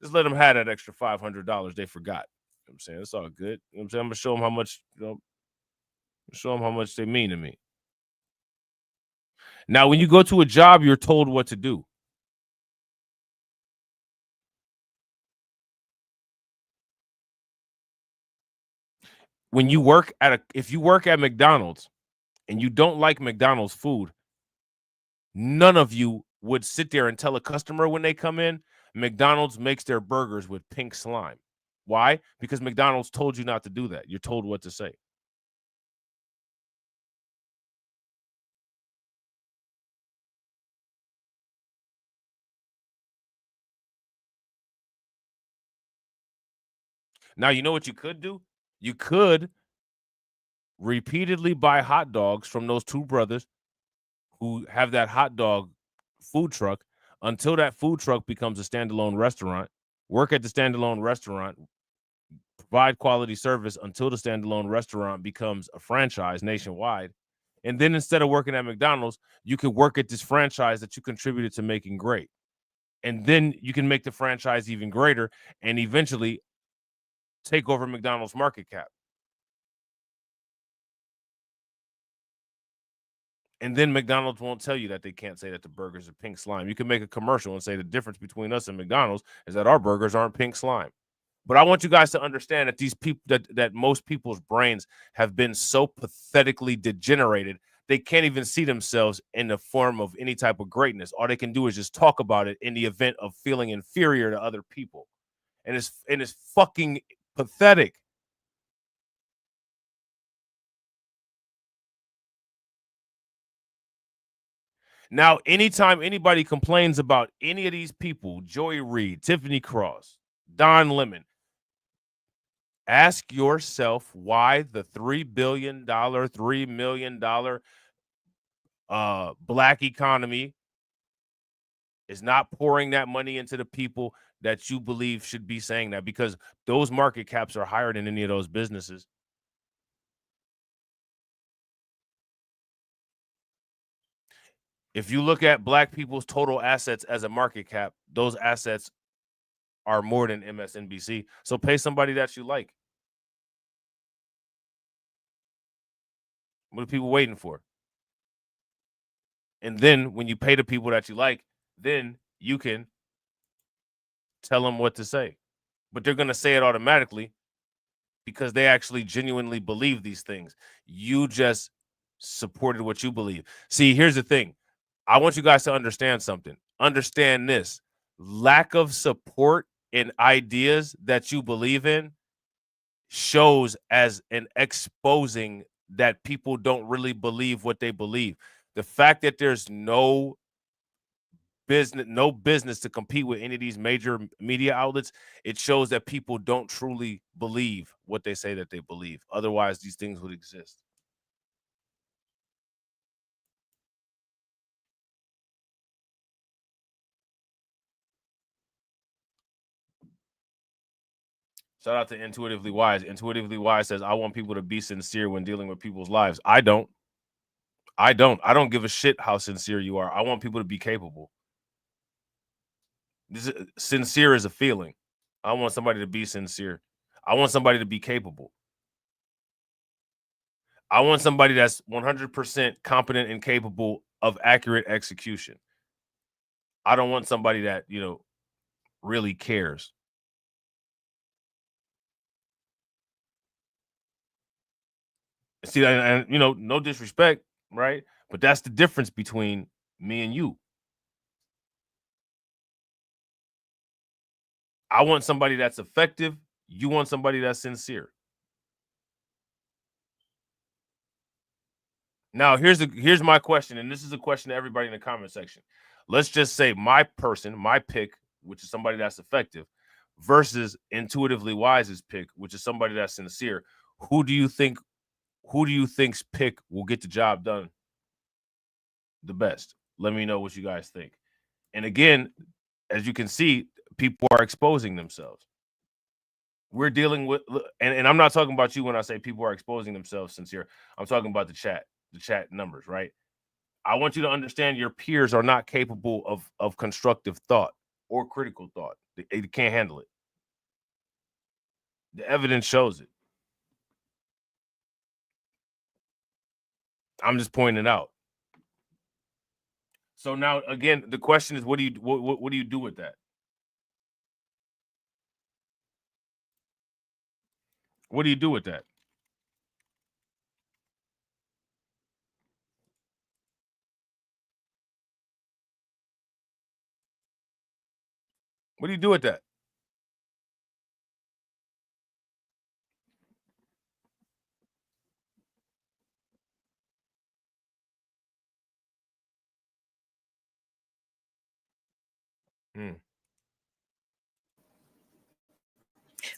Just let them have that extra $500 they forgot. You know what I'm saying? It's all good. You know what I'm saying? I'm going to show them how much, show them how much they mean to me. Now, when you go to a job, you're told what to do. When you work if you work at McDonald's and you don't like McDonald's food, none of you would sit there and tell a customer when they come in, McDonald's makes their burgers with pink slime. Why? Because McDonald's told you not to do that. You're told what to say. Now, you know what you could do? You could repeatedly buy hot dogs from those two brothers who have that hot dog food truck until that food truck becomes a standalone restaurant. Work at the standalone restaurant, provide quality service until the standalone restaurant becomes a franchise nationwide. And then instead of working at McDonald's, you could work at this franchise that you contributed to making great. And then you can make the franchise even greater and eventually take over McDonald's market cap. And then McDonald's won't tell you that they can't say that the burgers are pink slime. You can make a commercial and say the difference between us and McDonald's is that our burgers aren't pink slime. But I want you guys to understand that these people, that most people's brains have been so pathetically degenerated, they can't even see themselves in the form of any type of greatness. All they can do is just talk about it in the event of feeling inferior to other people. And it's fucking pathetic. Now, anytime anybody complains about any of these people, Joy Reid, Tiffany Cross, Don Lemon, ask yourself why the $3 billion, $3 million black economy is not pouring that money into the people that you believe should be saying that, because those market caps are higher than any of those businesses. If you look at black people's total assets as a market cap, those assets are more than MSNBC. So pay somebody that you like. What are people waiting for? And then when you pay the people that you like, then you can tell them what to say. But they're going to say it automatically because they actually genuinely believe these things. You just supported what you believe. See, here's the thing. I want you guys to understand something. Understand this. Lack of support in ideas that you believe in shows as an exposing that people don't really believe what they believe. The fact that there's no business to compete with any of these major media outlets, it shows that people don't truly believe what they say that they believe. Otherwise, these things would exist. Shout out to Intuitively Wise. Intuitively Wise says, I want people to be sincere when dealing with people's lives. I don't give a shit how sincere you are. I want people to be capable. Sincere is a feeling. I want somebody to be sincere. I want somebody to be capable. I want somebody that's 100% competent and capable of accurate execution. I don't want somebody that, really cares. See, and no disrespect, right? But that's the difference between me and you. I want somebody that's effective. You want somebody that's sincere. Now, here's my question, and this is a question to everybody in the comment section. Let's just say my pick, which is somebody that's effective, versus Intuitively Wise's pick, which is somebody that's sincere. Who do you think's pick will get the job done the best? Let me know what you guys think. And again, as you can see, people are exposing themselves. We're dealing with, and I'm not talking about you when I say people are exposing themselves sincere. I'm talking about the chat numbers, right? I want you to understand your peers are not capable of constructive thought or critical thought. They can't handle it. The evidence shows it. I'm just pointing it out. So now, again, the question is, what do you do with that? What do you do with that? What do you do with that?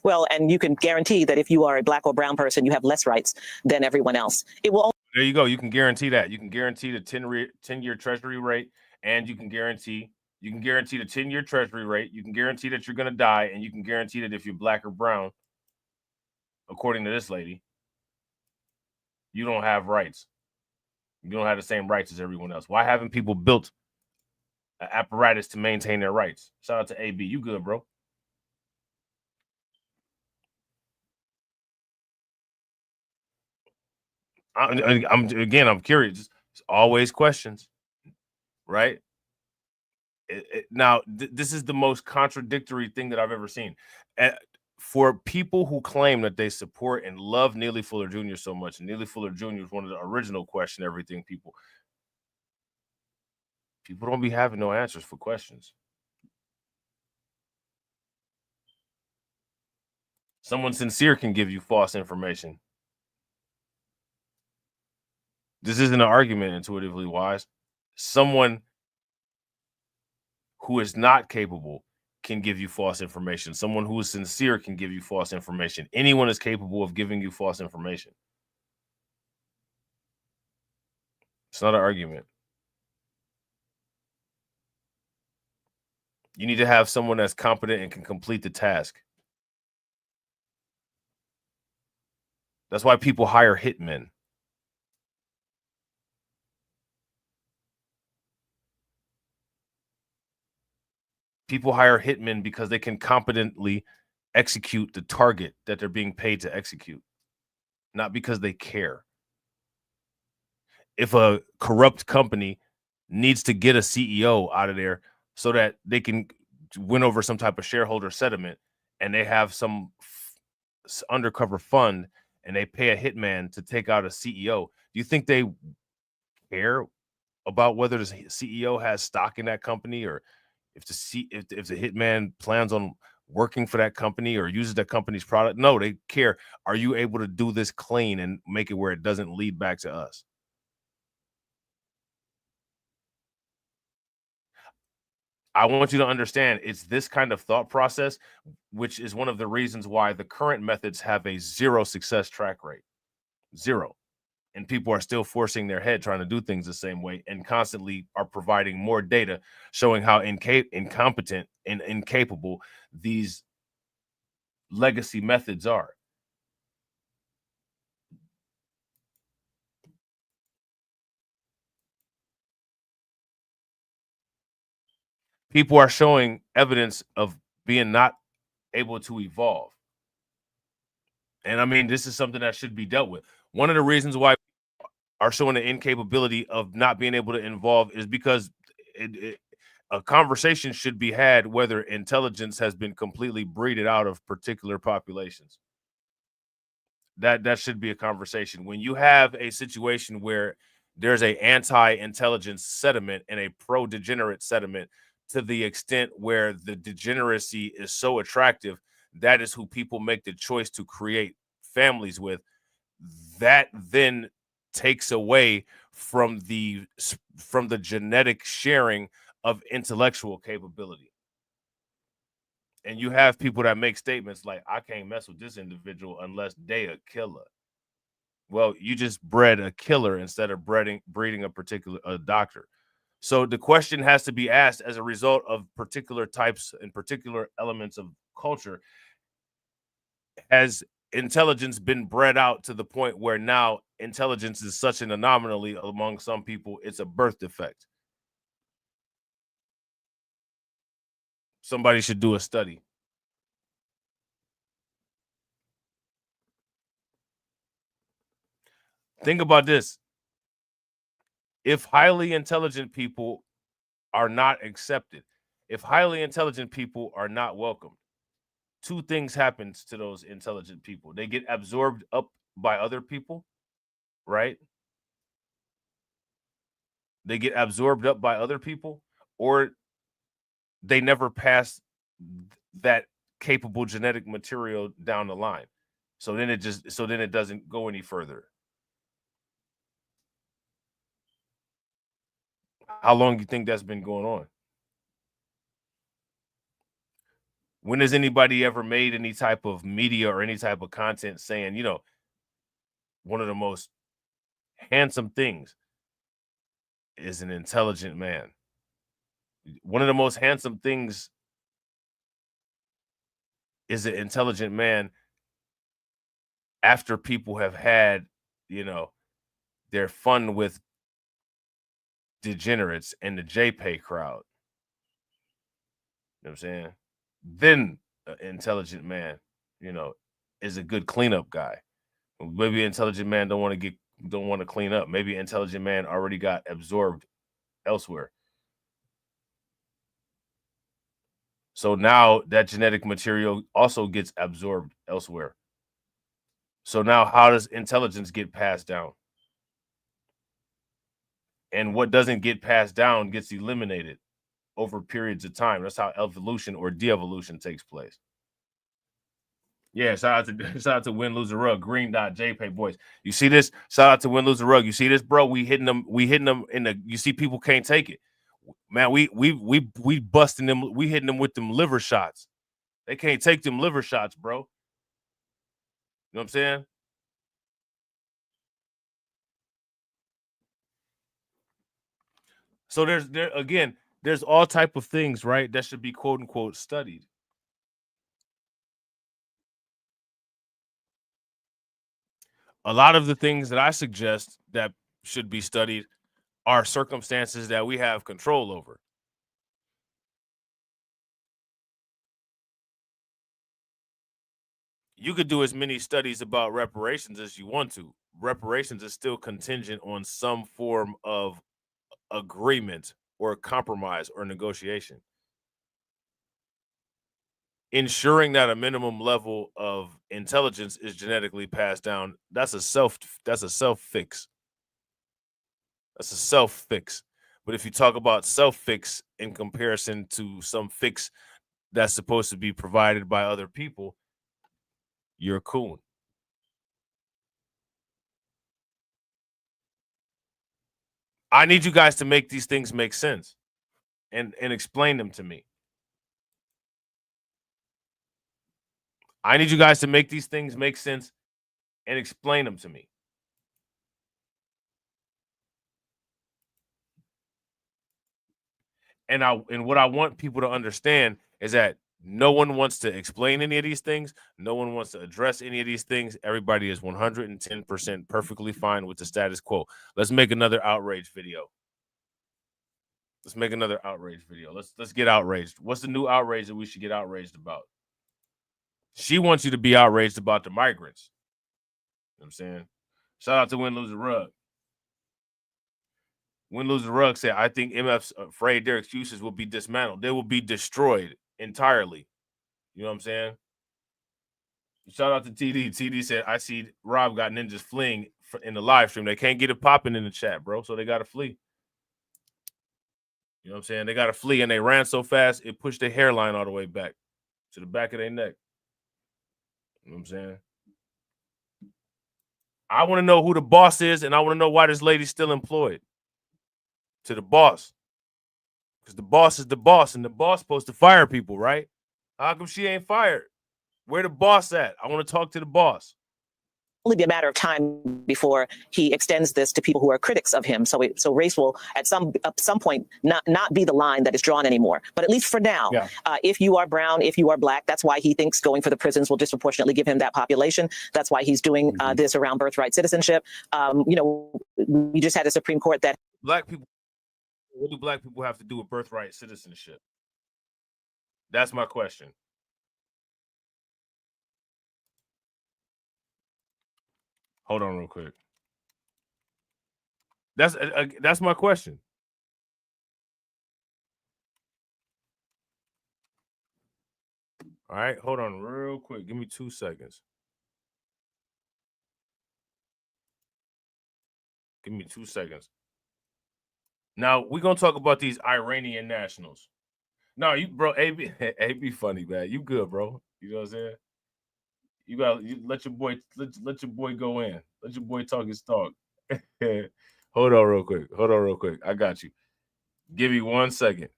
Well, and you can guarantee that if you are a black or brown person, you have less rights than everyone else. It will. There you go. You can guarantee that. You can guarantee the 10-year Treasury rate, and you can guarantee the 10-year Treasury rate. You can guarantee that you're going to die, and you can guarantee that if you're black or brown, according to this lady, you don't have rights. You don't have the same rights as everyone else. Why haven't people built an apparatus to maintain their rights? Shout out to AB. You good, bro? I'm curious. It's always questions, right? Now, this is the most contradictory thing that I've ever seen. For people who claim that they support and love Neely Fuller Jr. so much, and Neely Fuller Jr. is one of the original question everything people don't be having no answers for questions. Someone sincere can give you false information. This isn't an argument, Intuitively Wise. Someone who is not capable can give you false information. Someone who is sincere can give you false information. Anyone is capable of giving you false information. It's not an argument. You need to have someone that's competent and can complete the task. That's why people hire hitmen. People hire hitmen because they can competently execute the target that they're being paid to execute, not because they care. If a corrupt company needs to get a CEO out of there so that they can win over some type of shareholder settlement, and they have some undercover fund and they pay a hitman to take out a CEO, do you think they care about whether the CEO has stock in that company, or if the hitman plans on working for that company or uses that company's product? No, they care. Are you able to do this clean and make it where it doesn't lead back to us? I want you to understand it's this kind of thought process, which is one of the reasons why the current methods have a 0 success track rate. 0. And people are still forcing their head trying to do things the same way and constantly are providing more data showing how incompetent and incapable these legacy methods are. People are showing evidence of being not able to evolve. And I mean, this is something that should be dealt with. One of the reasons why are showing the incapability of not being able to evolve is because a conversation should be had whether intelligence has been completely breeded out of particular populations. That should be a conversation. When you have a situation where there's a anti-intelligence sentiment and a pro-degenerate sentiment, to the extent where the degeneracy is so attractive, that is who people make the choice to create families with. That then takes away from the genetic sharing of intellectual capability. And you have people that make statements like, I can't mess with this individual unless they a killer. Well, you just bred a killer instead of breeding a particular doctor. So the question has to be asked as a result of particular types and particular elements of culture. Has intelligence been bred out to the point where now intelligence is such an anomaly among some people, it's a birth defect? Somebody should do a study. Think about this. If highly intelligent people are not accepted, if highly intelligent people are not welcomed, 2 things happens to those intelligent people. They get absorbed up by other people, right? They get absorbed up by other people, or they never pass that capable genetic material down the line. So then it doesn't go any further. How long do you think that's been going on? When has anybody ever made any type of media or any type of content saying, you know, one of the most handsome things is an intelligent man? One of the most handsome things is an intelligent man after people have had, you know, their fun with degenerates and the JPay crowd. You know what I'm saying? Then an intelligent man, you know, is a good cleanup guy. Maybe an intelligent man don't want to clean up. Maybe an intelligent man already got absorbed elsewhere. So now that genetic material also gets absorbed elsewhere. So now how does intelligence get passed down? And what doesn't get passed down gets eliminated over periods of time. That's how evolution or de-evolution takes place. Yeah, shout out to Win Lose a Rug, Green Dot, JPay boys. You see this? Shout out to Win Lose a Rug. You see this, bro? We hitting them in the. You see, people can't take it, man. We busting them. We hitting them with them liver shots. They can't take them liver shots, bro. You know what I'm saying? So there's all type of things, right, that should be quote unquote studied. A lot of the things that I suggest that should be studied are circumstances that we have control over. You could do as many studies about reparations as you want to. Reparations is still contingent on some form of agreement or compromise or negotiation. ensuring that a minimum level of intelligence is genetically passed down, that's a self fix. That's a self fix. But if you talk about self fix in comparison to some fix that's supposed to be provided by other people, you're a coon. I need you guys to make these things make sense and explain them to me. I need you guys to make these things make sense and explain them to me. And what I want people to understand is that no one wants to explain any of these things. No one wants to address any of these things. Everybody is 110% perfectly fine with the status quo. Let's make another outrage video. Let's make another outrage video. Let's get outraged. What's the new outrage that we should get outraged about? She wants you to be outraged about the migrants. You know what I'm saying? Shout out to Win, Lose, or Rug. Win, Lose, or Rug said, I think MF's afraid their excuses will be dismantled. They will be destroyed entirely. You know what I'm saying? Shout out to TD. TD said, I see Rob got ninjas fleeing in the live stream. They can't get it popping in the chat, bro, so they got to flee. You know what I'm saying? They got to flee, and they ran so fast, it pushed their hairline all the way back to the back of their neck. You know what I'm saying? I want to know who the boss is, and I want to know why this lady's still employed. To the boss. Because the boss is the boss, and the boss supposed to fire people, right? How come she ain't fired? Where the boss at? I want to talk to the boss. Only be a matter of time before he extends this to people who are critics of him. So race will at some point not be the line that is drawn anymore. But at least for now, if you are brown, if you are black, that's why he thinks going for the prisons will disproportionately give him that population. That's why he's doing this around birthright citizenship. We just had a Supreme Court that black people. What do black people have to do with birthright citizenship? That's my question. Hold on real quick. That's my question. All right, hold on real quick. Give me 2 seconds. Give me 2 seconds. Now, we're going to talk about these Iranian nationals. No, you, bro, AB funny, man. You good, bro. You know what I'm saying? You let your boy go in. Let your boy talk his talk. Hold on real quick. I got you. Give me 1 second.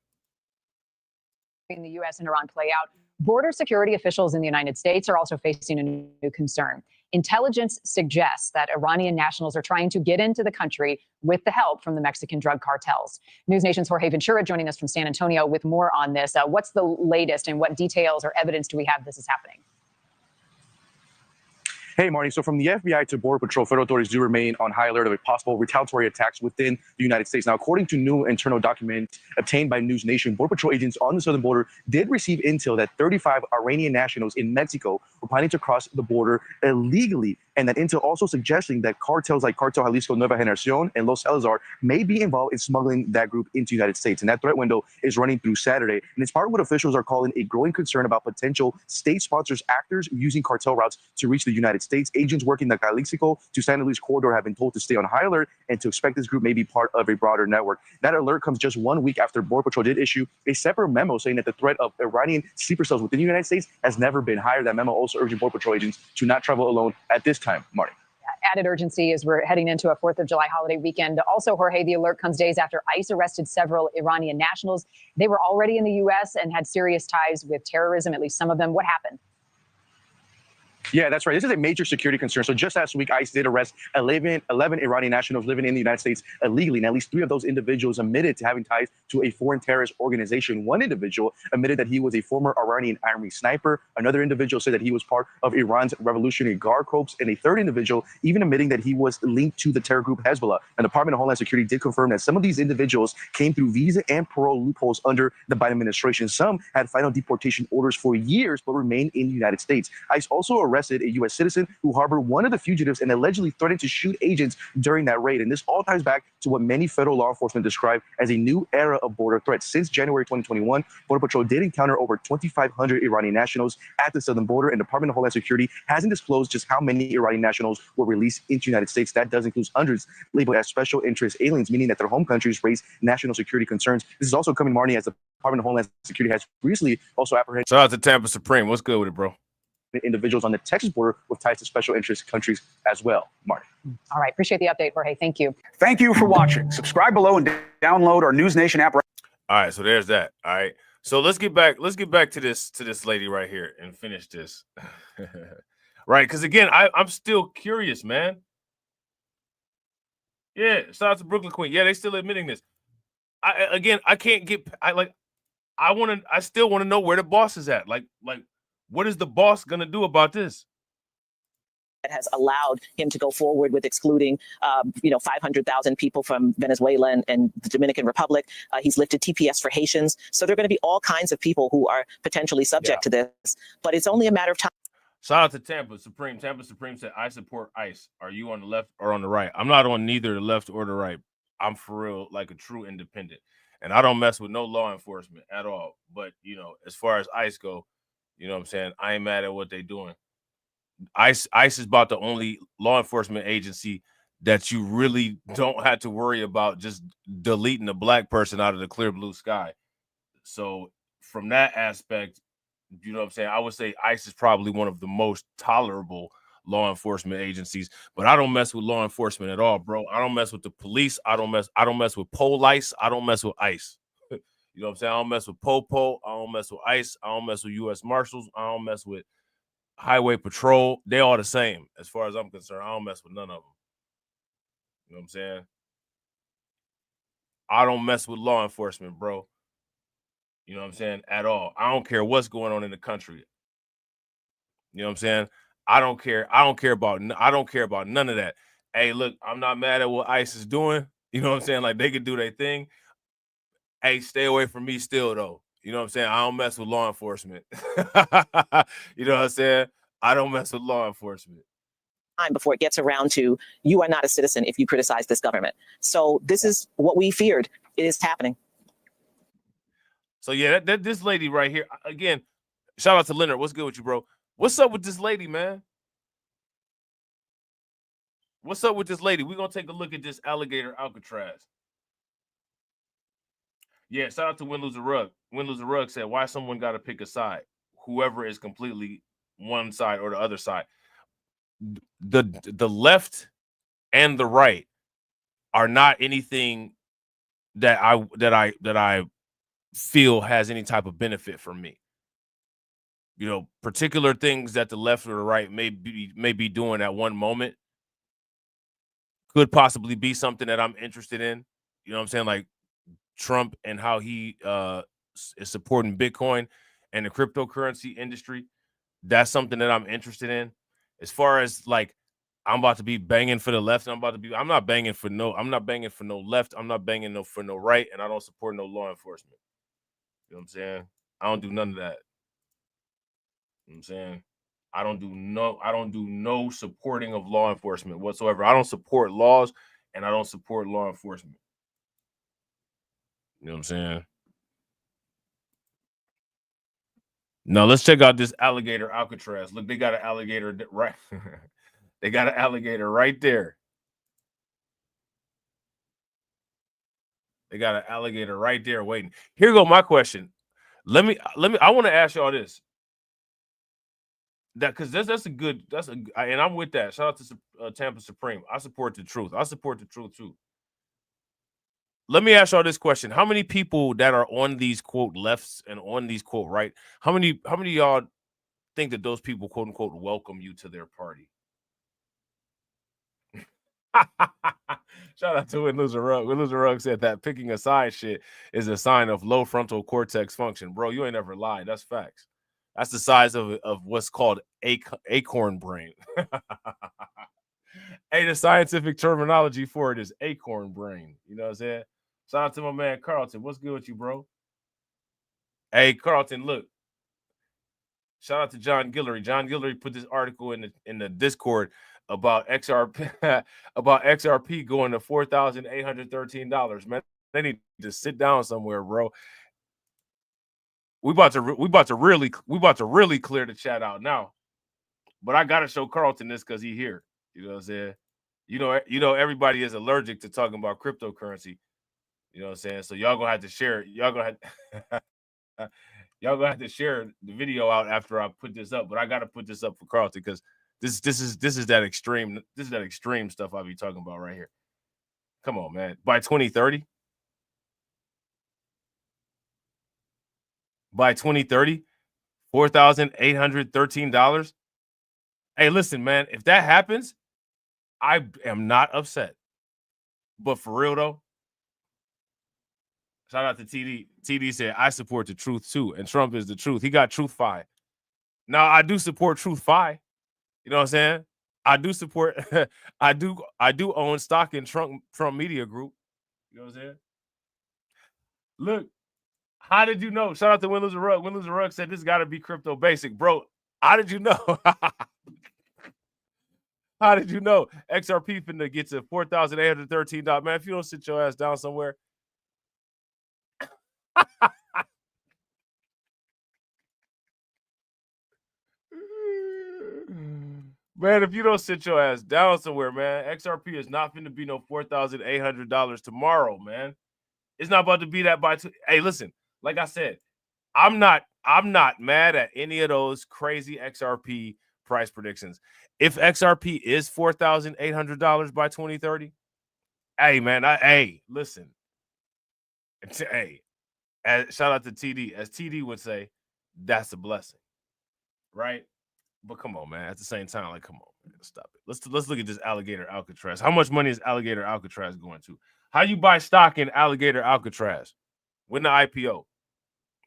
In the U.S. and Iran play out, border security officials in the United States are also facing a new concern. Intelligence suggests that Iranian nationals are trying to get into the country with the help from the Mexican drug cartels. News Nation's Jorge Ventura joining us from San Antonio with more on this. What's the latest and what details or evidence do we have this is happening? Hey, Marty. So from the FBI to Border Patrol, federal authorities do remain on high alert of a possible retaliatory attacks within the United States. Now, according to new internal documents obtained by News Nation, Border Patrol agents on the southern border did receive intel that 35 Iranian nationals in Mexico were planning to cross the border illegally. And that intel also suggesting that cartels like Cartel Jalisco Nueva Generacion and Los Salazar may be involved in smuggling that group into the United States. And that threat window is running through Saturday. And it's part of what officials are calling a growing concern about potential state-sponsored actors using cartel routes to reach the United States. Agents working the Jalisco to San Luis corridor have been told to stay on high alert and to expect this group may be part of a broader network. That alert comes just 1 week after Border Patrol did issue a separate memo saying that the threat of Iranian sleeper cells within the United States has never been higher. That memo also urging Border Patrol agents to not travel alone at this time. Marty. Added urgency as we're heading into a 4th of July holiday weekend. Also, Jorge, the alert comes days after ICE arrested several Iranian nationals. They were already in the U.S. and had serious ties with terrorism, at least some of them. What happened? Yeah, that's right. This is a major security concern. So just last week, ICE did arrest 11 Iranian nationals living in the United States illegally. And at least 3 of those individuals admitted to having ties to a foreign terrorist organization. One individual admitted that he was a former Iranian army sniper. Another individual said that he was part of Iran's Revolutionary Guard Corps. And a third individual even admitting that he was linked to the terror group Hezbollah. And the Department of Homeland Security did confirm that some of these individuals came through visa and parole loopholes under the Biden administration. Some had final deportation orders for years, but remained in the United States. ICE also arrested arrested a U.S. citizen who harbored one of the fugitives and allegedly threatened to shoot agents during that raid. And this all ties back to what many federal law enforcement describe as a new era of border threats. Since January 2021, Border Patrol did encounter over 2,500 Iranian nationals at the southern border, and Department of Homeland Security hasn't disclosed just how many Iranian nationals were released into the United States. That does include hundreds labeled as special interest aliens, meaning that their home countries raise national security concerns. This is also coming, Marnie, as the Department of Homeland Security has recently also apprehended. Shout out to Tampa Supreme. What's good with it, bro? Individuals on the Texas border with ties to special interest countries as well. Marty. All right. Appreciate the update, Jorge. Thank you. Thank you for watching. Subscribe below and download our News Nation app. All right, so there's that. All right. So let's get back to this lady right here and finish this. Right, because again, I'm still curious, man. Yeah, shout out to Brooklyn Queen. Yeah, they still admitting this. I still want to know where the boss is at. Like what is the boss gonna do about this? That has allowed him to go forward with excluding, 500,000 people from Venezuela and the Dominican Republic. He's lifted TPS for Haitians. So there are going to be all kinds of people who are potentially subject to this, but it's only a matter of time. Shout out to Tampa Supreme. Tampa Supreme said, I support ICE. Are you on the left or on the right? I'm not on neither the left or the right. I'm for real, like a true independent. And I don't mess with no law enforcement at all. But, as far as ICE go, you know what I'm saying? I ain't mad at what they doing. ICE is about the only law enforcement agency that you really don't have to worry about just deleting a black person out of the clear blue sky. So from that aspect, you know what I'm saying? I would say ICE is probably one of the most tolerable law enforcement agencies, but I don't mess with law enforcement at all, bro. I don't mess with the police. I don't mess with police. I don't mess with ICE. You know what I'm saying? I don't mess with Popo. I don't mess with ICE. I don't mess with U.S. Marshals. I don't mess with Highway Patrol. They all the same as far as I'm concerned. I don't mess with none of them. You know what I'm saying? I don't mess with law enforcement, bro. You know what I'm saying? At all. I don't care what's going on in the country. You know what I'm saying? I don't care about none of that. Hey, look, I'm not mad at what ICE is doing. You know what I'm saying? Like, they could do their thing. Hey, stay away from me still, though. You know what I'm saying? I don't mess with law enforcement. You know what I'm saying? I don't mess with law enforcement. Time before it gets around to you are not a citizen if you criticize this government. So this is what we feared. It is happening. So yeah, this lady right here, again, shout out to Leonard. What's good with you, bro? What's up with this lady, man? What's up with this lady? We're going to take a look at this alligator Alcatraz. Yeah, shout out to Win Lose a Rug. Win Lose a Rug said, why someone got to pick a side? Whoever is completely one side or the other side. The left and the right are not anything that I feel has any type of benefit for me. Particular things that the left or the right may be doing at one moment could possibly be something that I'm interested in. You know what I'm saying? Like Trump and how he is supporting Bitcoin and the cryptocurrency industry. That's something that I'm interested in. As far as like, I'm about to be banging for the left. I'm not banging for no left. I'm not banging for no right. And I don't support no law enforcement. You know what I'm saying? I don't do none of that. You know what I'm saying? I don't do no supporting of law enforcement whatsoever. I don't support laws and I don't support law enforcement. You know what I'm saying? Now let's check out this alligator Alcatraz. Look, they got an alligator right. They got an alligator right there. They got an alligator right there waiting. Here go my question. I want to ask y'all this. Because and I'm with that. Shout out to Tampa Supreme. I support the truth. I support the truth too. Let me ask y'all this question. How many people that are on these quote lefts and on these quote right, how many of y'all think that those people quote unquote welcome you to their party? Shout out to Win Lose a Rug. Win Lose a Rug said that picking a side shit is a sign of low frontal cortex function. Bro, you ain't never lied. That's facts. That's the size of what's called acorn brain. Hey, the scientific terminology for it is acorn brain. You know what I'm saying? Shout out to my man Carlton. What's good with you, bro? Hey, Carlton, look. Shout out to John Guillory. John Guillory put this article in the Discord about XRP about XRP going to $4,813. Man, they need to sit down somewhere, bro. We about to really clear the chat out now. But I gotta show Carlton this because he here. You know what I'm saying? You know everybody is allergic to talking about cryptocurrency. You know what I'm saying? So y'all gonna have to share it. Y'all gonna have to share the video out after I put this up. But I gotta put this up for Carlton because this is that extreme. This is that extreme stuff I'll be talking about right here. Come on, man. By 2030. By 2030, $4,813. Hey, listen, man, if that happens, I am not upset. But for real, though, shout out to TD. TD said, I support the truth, too, and Trump is the truth. He got Truth Fi. Now, I do support Truth Fi. You know what I'm saying? I do support, I do own stock in Trump Media Group. You know what I'm saying? Look. How did you know? Shout out to Windows Rug. Windows Rug said this got to be crypto basic, bro. How did you know? How did you know? XRP finna get to $4,813. Man, if you don't sit your ass down somewhere. Man, if you don't sit your ass down somewhere, man, XRP is not finna be no $4,800 tomorrow, man. It's not about to be that by two. Hey, listen. Like I said, I'm not mad at any of those crazy XRP price predictions. If XRP is $4,800 by 2030, hey man, listen. Hey, shout out to TD. As TD would say, that's a blessing, right? But come on, man. At the same time, like, come on, man, stop it. Let's look at this alligator Alcatraz. How much money is alligator Alcatraz going to? How you buy stock in alligator Alcatraz? When the IPO?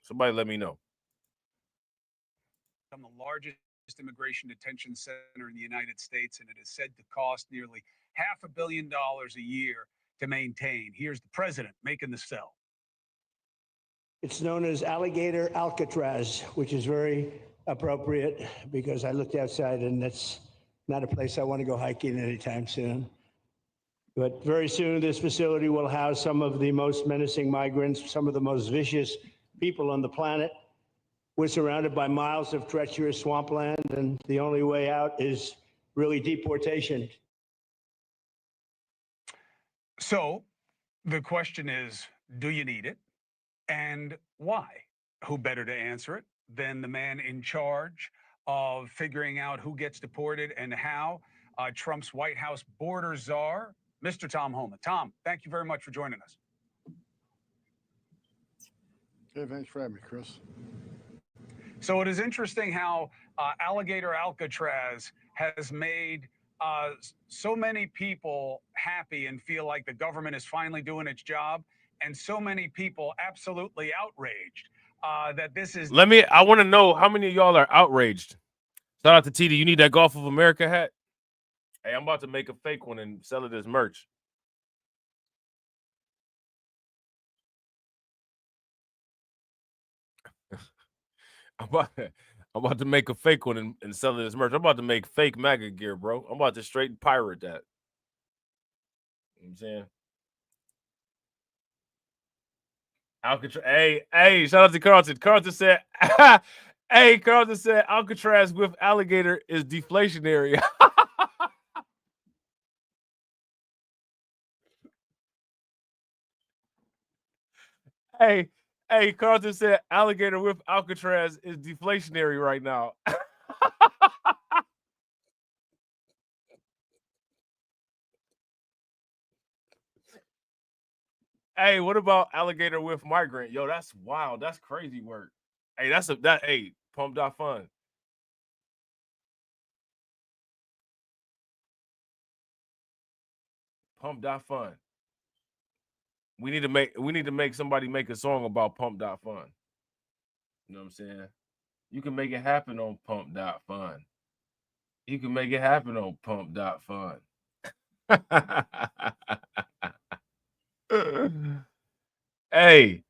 Somebody let me know. The largest immigration detention center in the United States, and it is said to cost nearly $500 million a year to maintain. Here's the president making the sell. It's known as Alligator Alcatraz, which is very appropriate because I looked outside and that's not a place I want to go hiking anytime soon. But very soon, this facility will house some of the most menacing migrants, some of the most vicious people on the planet. We're surrounded by miles of treacherous swampland, and the only way out is really deportation. So the question is, do you need it? And why? Who better to answer it than the man in charge of figuring out who gets deported and how, Trump's White House border czar, Mr. Tom Homan. Tom, thank you very much for joining us. Hey, thanks for having me, Chris. So it is interesting how Alligator Alcatraz has made so many people happy and feel like the government is finally doing its job, and so many people absolutely outraged that this is. I want to know how many of y'all are outraged. Shout out to TD. You need that Gulf of America hat? Hey, I'm about to make a fake one and sell it as merch. I'm about to make a fake one and sell it as merch. I'm about to make fake MAGA gear, bro. I'm about to straight pirate that. You know what I'm saying? Alcatraz. Hey, shout out to Carlton. Carlton said, Carlton said Alcatraz with alligator is deflationary. Hey, Carlton said alligator with Alcatraz is deflationary right now. Hey, what about alligator with migrant? Yo, that's wild. That's crazy work. Hey, pump.fun. Pump.fun. We need to make somebody make a song about pump.fun. You know what I'm saying? You can make it happen on pump.fun. You can make it happen on pump.fun. Hey,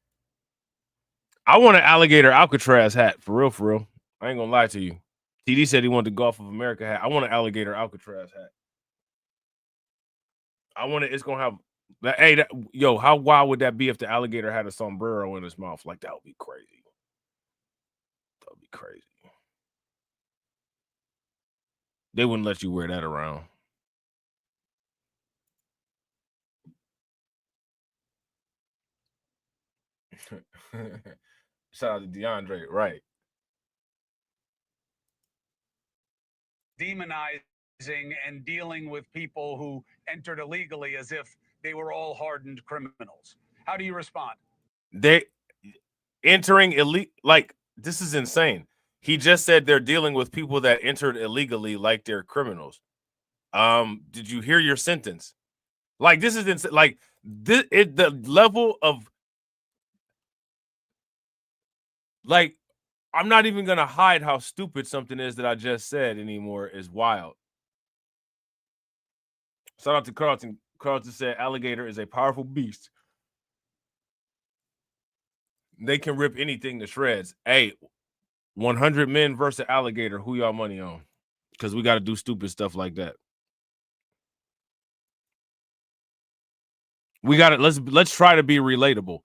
I want an alligator Alcatraz hat for real. I ain't gonna lie to you. TD said he wanted the Gulf of America hat. I want an alligator Alcatraz hat. I want it. It's gonna have. Hey, yo, how wild would that be if the alligator had a sombrero in his mouth? Like, that would be crazy. That would be crazy. They wouldn't let you wear that around. Shout out to DeAndre, right? Demonizing and dealing with people who entered illegally as if they were all hardened criminals. How do you respond? They entering illegal, like, this is insane. He just said they're dealing with people that entered illegally like they're criminals. Did you hear your sentence? Like, this is insane. Like, the level of, like, I'm not even gonna hide how stupid something is that I just said anymore. Is wild. Shout out to Carlton. Carlton said alligator is a powerful beast. They can rip anything to shreds. Hey, 100 men versus alligator. Who y'all money on? Because we got to do stupid stuff like that. We got it. Let's try to be relatable.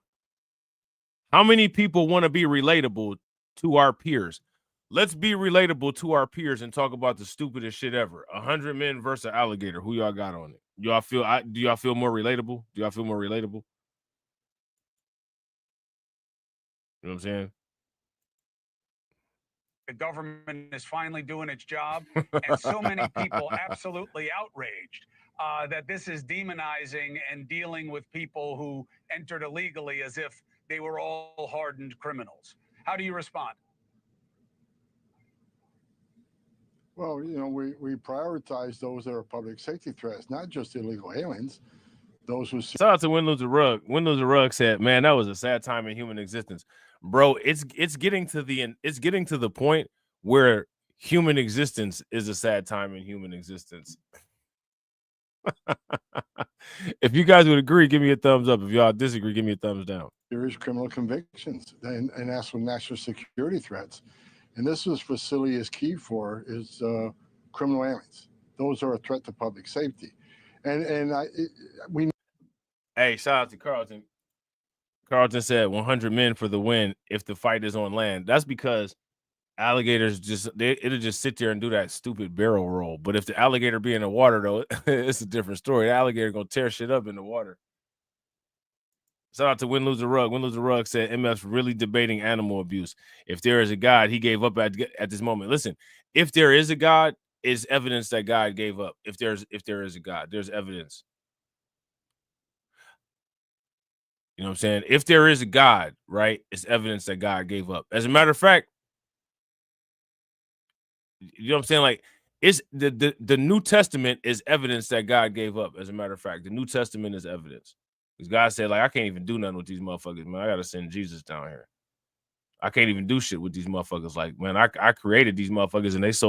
How many people want to be relatable to our peers? Let's be relatable to our peers and talk about the stupidest shit ever. 100 men versus alligator. Who y'all got on it? Y'all feel? Do y'all feel more relatable? Do y'all feel more relatable? You know what I'm saying? The government is finally doing its job, and so many people absolutely outraged that this is demonizing and dealing with people who entered illegally as if they were all hardened criminals. How do you respond? Well, you know, we prioritize those that are public safety threats, not just illegal aliens. Those who shout out to Win Lose a Rug. Win Lose a Rug said, "Man, that was a sad time in human existence, bro. It's getting to the point where human existence is a sad time in human existence." If you guys would agree, give me a thumbs up. If y'all disagree, give me a thumbs down. Serious criminal convictions, and that's with national security threats. And this is facility is key for is criminal aliens. Those are a threat to public safety. We. Hey, shout out to Carlton. Carlton said 100 men for the win if the fight is on land. That's because alligators it'll just sit there and do that stupid barrel roll. But if the alligator be in the water, though, it's a different story. The alligator gonna tear shit up in the water. Shout out to Win Lose a Rug. Win Lose a Rug said MF's really debating animal abuse. If there is a God, he gave up at this moment. Listen, if there is a God, is evidence that God gave up. If there is a God, there's evidence. You know what I'm saying? If there is a God, right, it's evidence that God gave up. As a matter of fact, you know what I'm saying? Like, it's the New Testament is evidence that God gave up. As a matter of fact, the New Testament is evidence. Because God said, like, I can't even do nothing with these motherfuckers, man. I got to send Jesus down here. I can't even do shit with these motherfuckers. Like, man, I created these motherfuckers, and these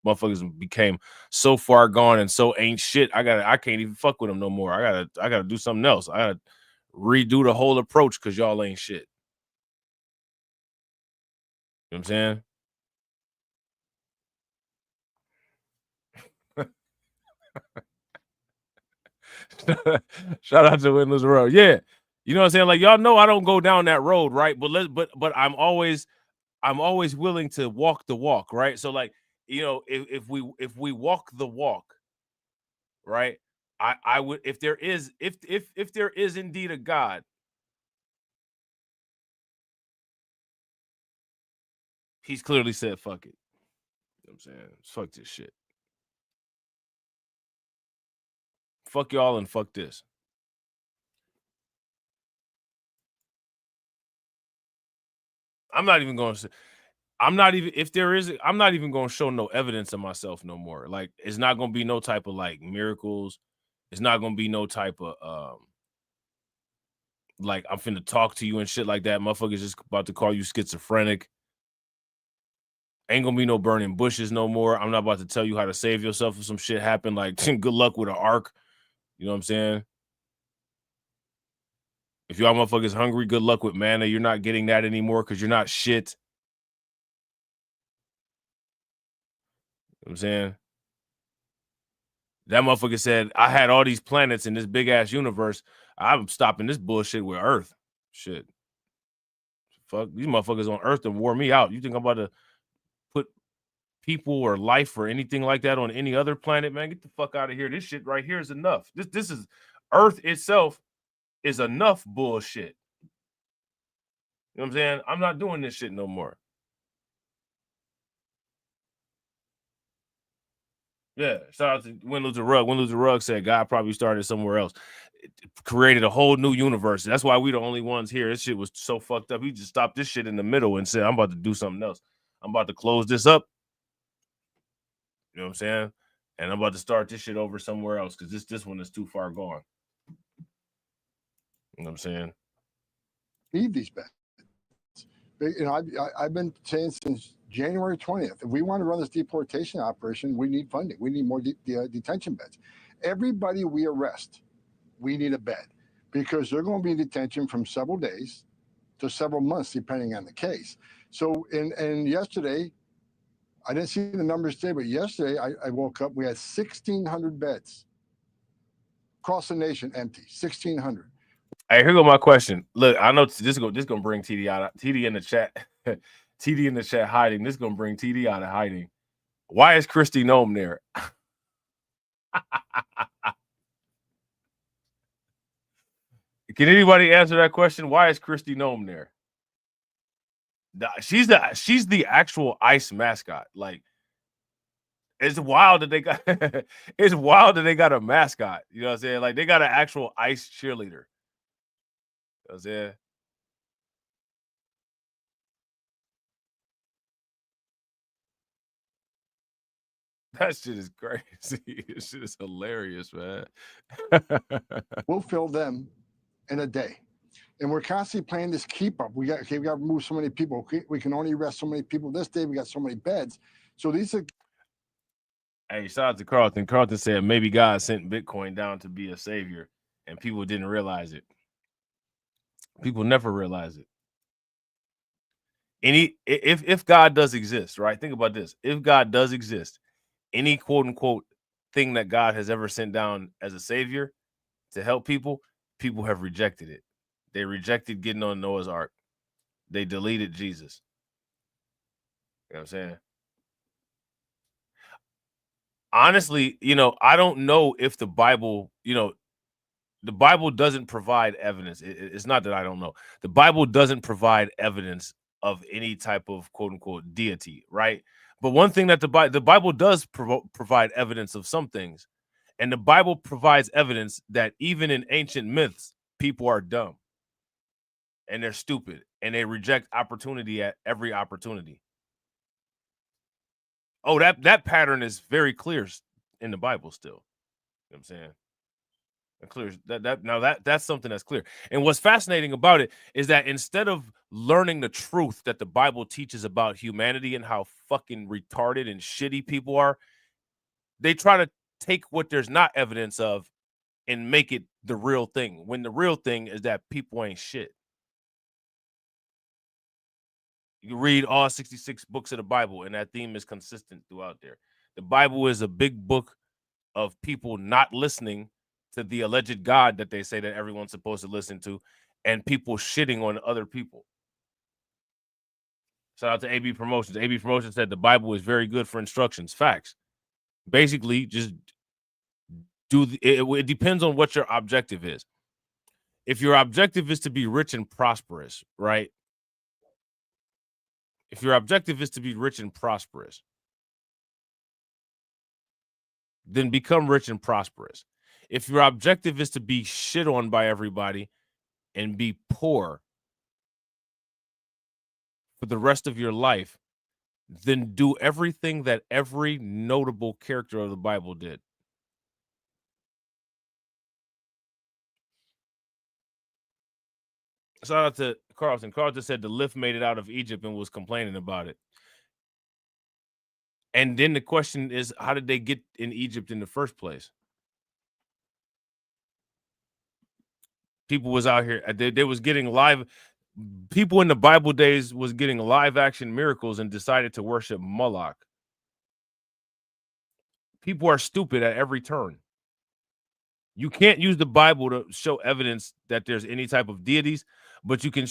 motherfuckers became so far gone and so ain't shit. I can't even fuck with them no more. I gotta do something else. I gotta redo the whole approach because y'all ain't shit. You know what I'm saying? Shout out to Win Lose a Road. Yeah. You know what I'm saying? Like, y'all know I don't go down that road, right? But I'm always willing to walk the walk, right? So, like, you know, if we walk the walk, right? I would, if there is indeed a God, he's clearly said fuck it. You know what I'm saying? Fuck this shit. Fuck y'all and fuck this. I'm not even going to show no evidence of myself no more. Like, it's not going to be no type of like miracles. It's not going to be no type of like I'm finna talk to you and shit like that. Motherfuckers just about to call you schizophrenic. Ain't gonna be no burning bushes no more. I'm not about to tell you how to save yourself if some shit happen. Like, good luck with an ark. You know what I'm saying? If y'all motherfuckers hungry, good luck with manna. You're not getting that anymore because you're not shit. I'm saying? That motherfucker said, I had all these planets in this big-ass universe. I'm stopping this bullshit with Earth. Shit. Fuck, these motherfuckers on Earth to wore me out. You think I'm about to put people or life or anything like that on any other planet, man? Get the fuck out of here. This shit right here is enough. This is Earth itself is enough bullshit. You know what I'm saying? I'm not doing this shit no more. Yeah, shout out to Win Lose a Rug. Win Lose a Rug said God probably started somewhere else. It created a whole new universe. That's why we the only ones here. This shit was so fucked up. He just stopped this shit in the middle and said, I'm about to do something else. I'm about to close this up. You know what I'm saying? And I'm about to start this shit over somewhere else because this one is too far gone. You know what I'm saying? Need these beds. You know, I've been saying since January 20th, if we want to run this deportation operation, we need funding. We need more detention beds. Everybody we arrest, we need a bed because they're going to be in detention from several days to several months, depending on the case. So, and yesterday, I didn't see the numbers today, but yesterday I woke up, we had 1,600 beds across the nation empty, 1,600. Hey, here go my question. Look, I know this is gonna bring TD out. TD in the chat, TD in the chat hiding. This is gonna bring TD out of hiding. Why is Christy Nome there? Can anybody answer that question? Why is Christy Nome there? She's the actual ICE mascot. Like, it's wild that they got it's wild that they got a mascot. You know what I'm saying? Like, they got an actual ICE cheerleader. You know what I'm saying? That shit is crazy. This shit is hilarious, man. We'll fill them in a day. And we're constantly playing this keep up. We got to remove so many people. We can only arrest so many people. This day we got so many beds. So these are. Hey, shout out to Carlton. Carlton said maybe God sent Bitcoin down to be a savior, and people didn't realize it. People never realize it. If God does exist, right? Think about this. If God does exist, any quote unquote thing that God has ever sent down as a savior to help people, people have rejected it. They rejected getting on Noah's Ark. They deleted Jesus. You know what I'm saying? Honestly, you know, I don't know if the Bible, you know, the Bible doesn't provide evidence. It's not that I don't know. The Bible doesn't provide evidence of any type of quote unquote deity, right? But one thing that the Bible does provide evidence of some things, and the Bible provides evidence that even in ancient myths, people are dumb and they're stupid and they reject opportunity at every opportunity. Oh, that pattern is very clear in the Bible still. You know what I'm saying? Clear that's something that's clear. And what's fascinating about it is that instead of learning the truth that the Bible teaches about humanity and how fucking retarded and shitty people are, they try to take what there's not evidence of and make it the real thing, when the real thing is that people ain't shit. You read all 66 books of the Bible, and that theme is consistent throughout there. The Bible is a big book of people not listening to the alleged God that they say that everyone's supposed to listen to, and people shitting on other people. Shout out to AB Promotions. AB Promotions said the Bible is very good for instructions. Facts. Basically, just do it depends on what your objective is. If your objective is to be rich and prosperous, right? If your objective is to be rich and prosperous, then become rich and prosperous. If your objective is to be shit on by everybody and be poor for the rest of your life, then do everything that every notable character of the Bible did. Shout out to Carlton. Carlton said the lift made it out of Egypt and was complaining about it. And then the question is, how did they get in Egypt in the first place? People was out here. They was getting live. People in the Bible days was getting live action miracles and decided to worship Moloch. people are stupid at every turn. You can't use the Bible to show evidence that there's any type of deities, but you can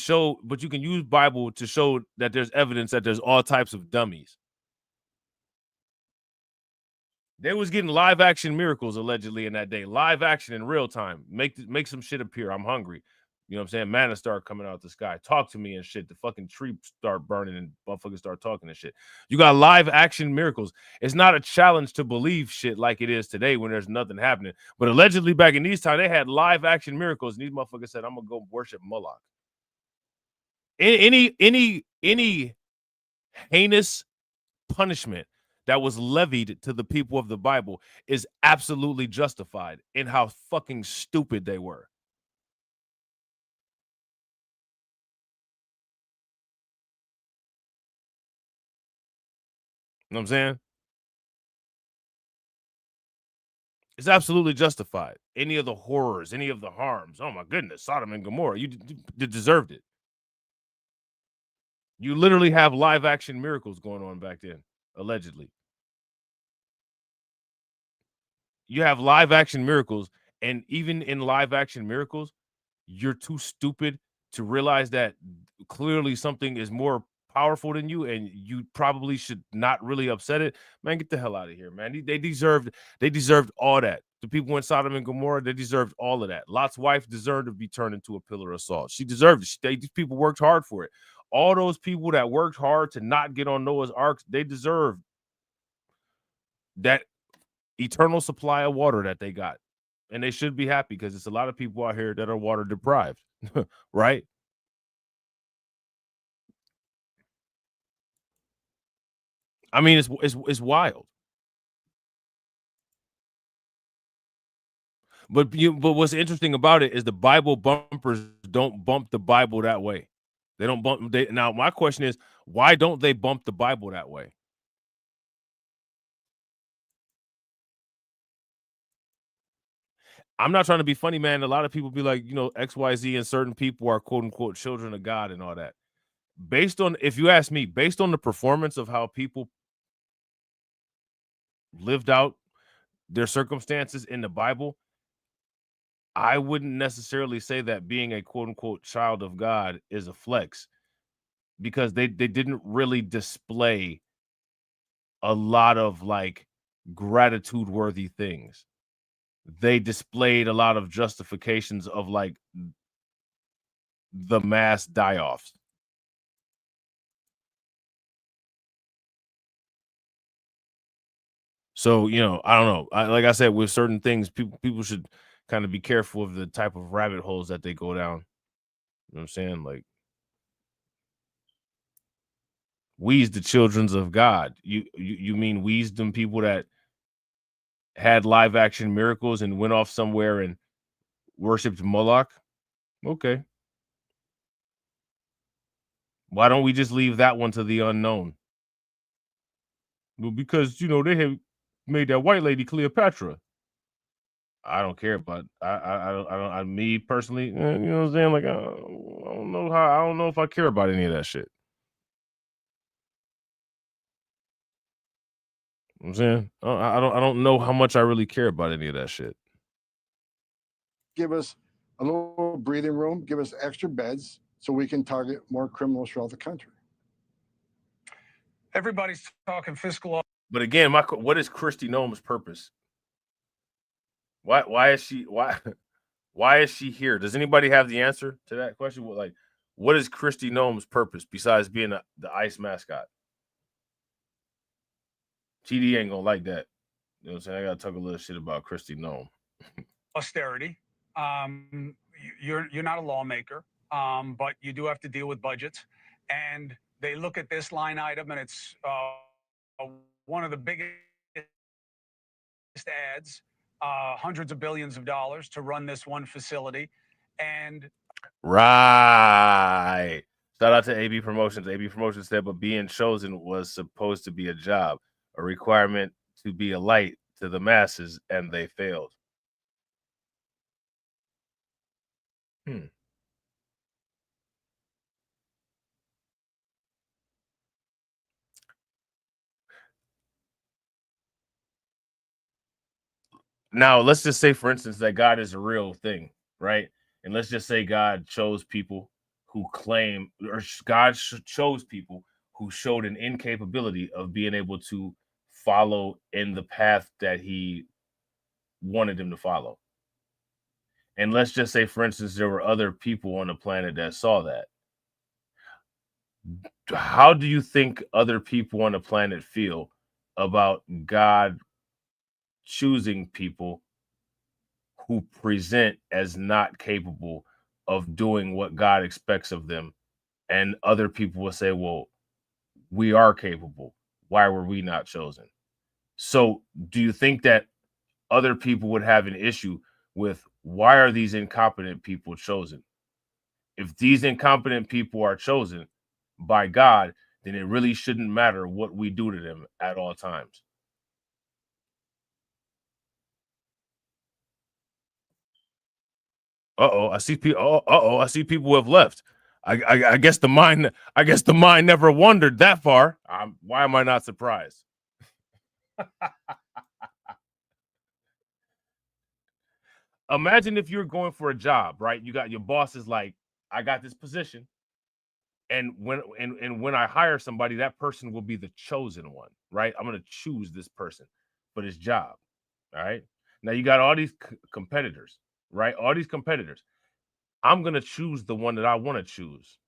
use Bible to show that there's evidence that there's all types of dummies. They was getting live action miracles allegedly in that day. Live action in real time. Make some shit appear. I'm hungry. You know what I'm saying? Manna start coming out the sky. Talk to me and shit. The fucking tree start burning and motherfuckers start talking and shit. You got live action miracles. It's not a challenge to believe shit like it is today when there's nothing happening. But allegedly back in these times, they had live action miracles. And these motherfuckers said, I'm gonna go worship Moloch. Any heinous punishment that was levied to the people of the Bible is absolutely justified in how fucking stupid they were. You know what I'm saying? It's absolutely justified. Any of the horrors, any of the harms. Oh my goodness, Sodom and Gomorrah. You deserved it. You literally have live action miracles going on back then, allegedly. You have live action miracles, and even in live action miracles, you're too stupid to realize that clearly something is more powerful than you, and you probably should not really upset it. Man, get the hell out of here, man. They deserved all that. The people in Sodom and Gomorrah, they deserved all of that. Lot's wife deserved to be turned into a pillar of salt. She deserved it. These people worked hard for it. All those people that worked hard to not get on Noah's Ark, they deserve that eternal supply of water that they got. And they should be happy because it's a lot of people out here that are water deprived, right? I mean, it's wild. But what's interesting about it is the Bible bumpers don't bump the Bible that way. They don't bump. Now, my question is, why don't they bump the Bible that way? I'm not trying to be funny, man. A lot of people be like, you know, XYZ and certain people are quote unquote children of God and all that. Based on, if you ask me, based on the performance of how people lived out their circumstances in the Bible, I wouldn't necessarily say that being a quote unquote child of God is a flex, because they didn't really display a lot of like gratitude worthy things. They displayed a lot of justifications of like the mass die-offs. So, you know, I don't know. Like I said, with certain things, people should kind of be careful of the type of rabbit holes that they go down. You know what I'm saying? Like, we's the childrens of God. You mean we's them people that had live action miracles and went off somewhere and worshipped Moloch? Okay. Why don't we just leave that one to the unknown? Well, because, you know, they have made that white lady Cleopatra. I don't care, but me personally, you know what I'm saying? Like, I don't know if I care about any of that shit. You know what I'm saying, I don't know how much I really care about any of that shit. Give us a little breathing room, give us extra beds so we can target more criminals throughout the country. Everybody's talking fiscal. But again, what is Kristi Noem's purpose? Why is she here? Does anybody have the answer to that question? What is Kristi Noem's purpose besides being the ICE mascot? TD ain't gonna like that. You know what I'm saying? I gotta talk a little shit about Kristi Noem. Austerity. You're not a lawmaker, but you do have to deal with budgets. And they look at this line item, and it's one of the biggest ads, hundreds of billions of dollars to run this one facility. And right. Shout out to AB Promotions. AB Promotions said, but being chosen was supposed to be a job, a requirement to be a light to the masses, and they failed. Now, let's just say, for instance, that God is a real thing, right? And let's just say God chose people who claim, or God chose people who showed an incapability of being able to follow in the path that he wanted them to follow. And let's just say, for instance, there were other people on the planet that saw that. How do you think other people on the planet feel about God choosing people who present as not capable of doing what God expects of them? And other people will say, well, we are capable. Why were we not chosen? So do you think that other people would have an issue with, why are these incompetent people chosen? If these incompetent people are chosen by God, then it really shouldn't matter what we do to them at all times. I see people. I see people who have left. I guess the mind. I guess the mind never wandered that far. Why am I not surprised? Imagine if you're going for a job, right? You got your boss is like, I got this position, and when I hire somebody, that person will be the chosen one, right? I'm gonna choose this person for this job. All right. Now you got all these competitors, right? All these competitors. I'm gonna choose the one that I want to choose,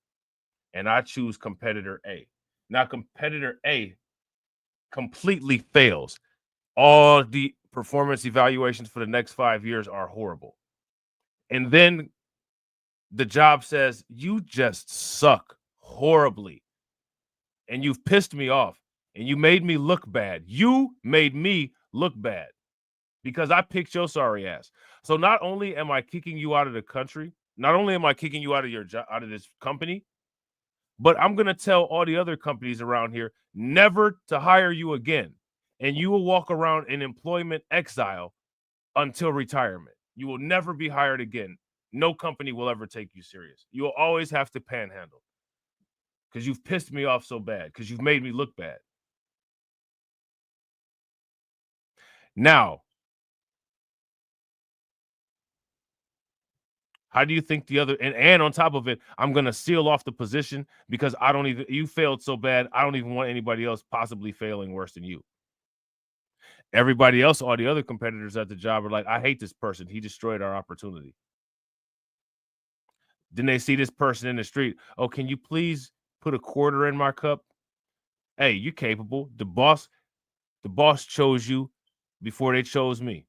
and I choose competitor A. Now competitor A completely fails. All the performance evaluations for the next 5 years are horrible. And then the job says, you just suck horribly. And you've pissed me off. And you made me look bad. You made me look bad because I picked your sorry ass. So not only am I kicking you out of the country, not only am I kicking you out of your job, out of this company, but I'm going to tell all the other companies around here never to hire you again. And you will walk around in employment exile until retirement. You will never be hired again. No company will ever take you serious. You will always have to panhandle because you've pissed me off so bad, because you've made me look bad. Now, how do you think the other, and on top of it, I'm going to seal off the position because I don't even, you failed so bad, I don't even want anybody else possibly failing worse than you. Everybody else, all the other competitors at the job are like, I hate this person. He destroyed our opportunity. Then they see this person in the street. Oh, can you please put a quarter in my cup? Hey, you're capable. The boss chose you before they chose me.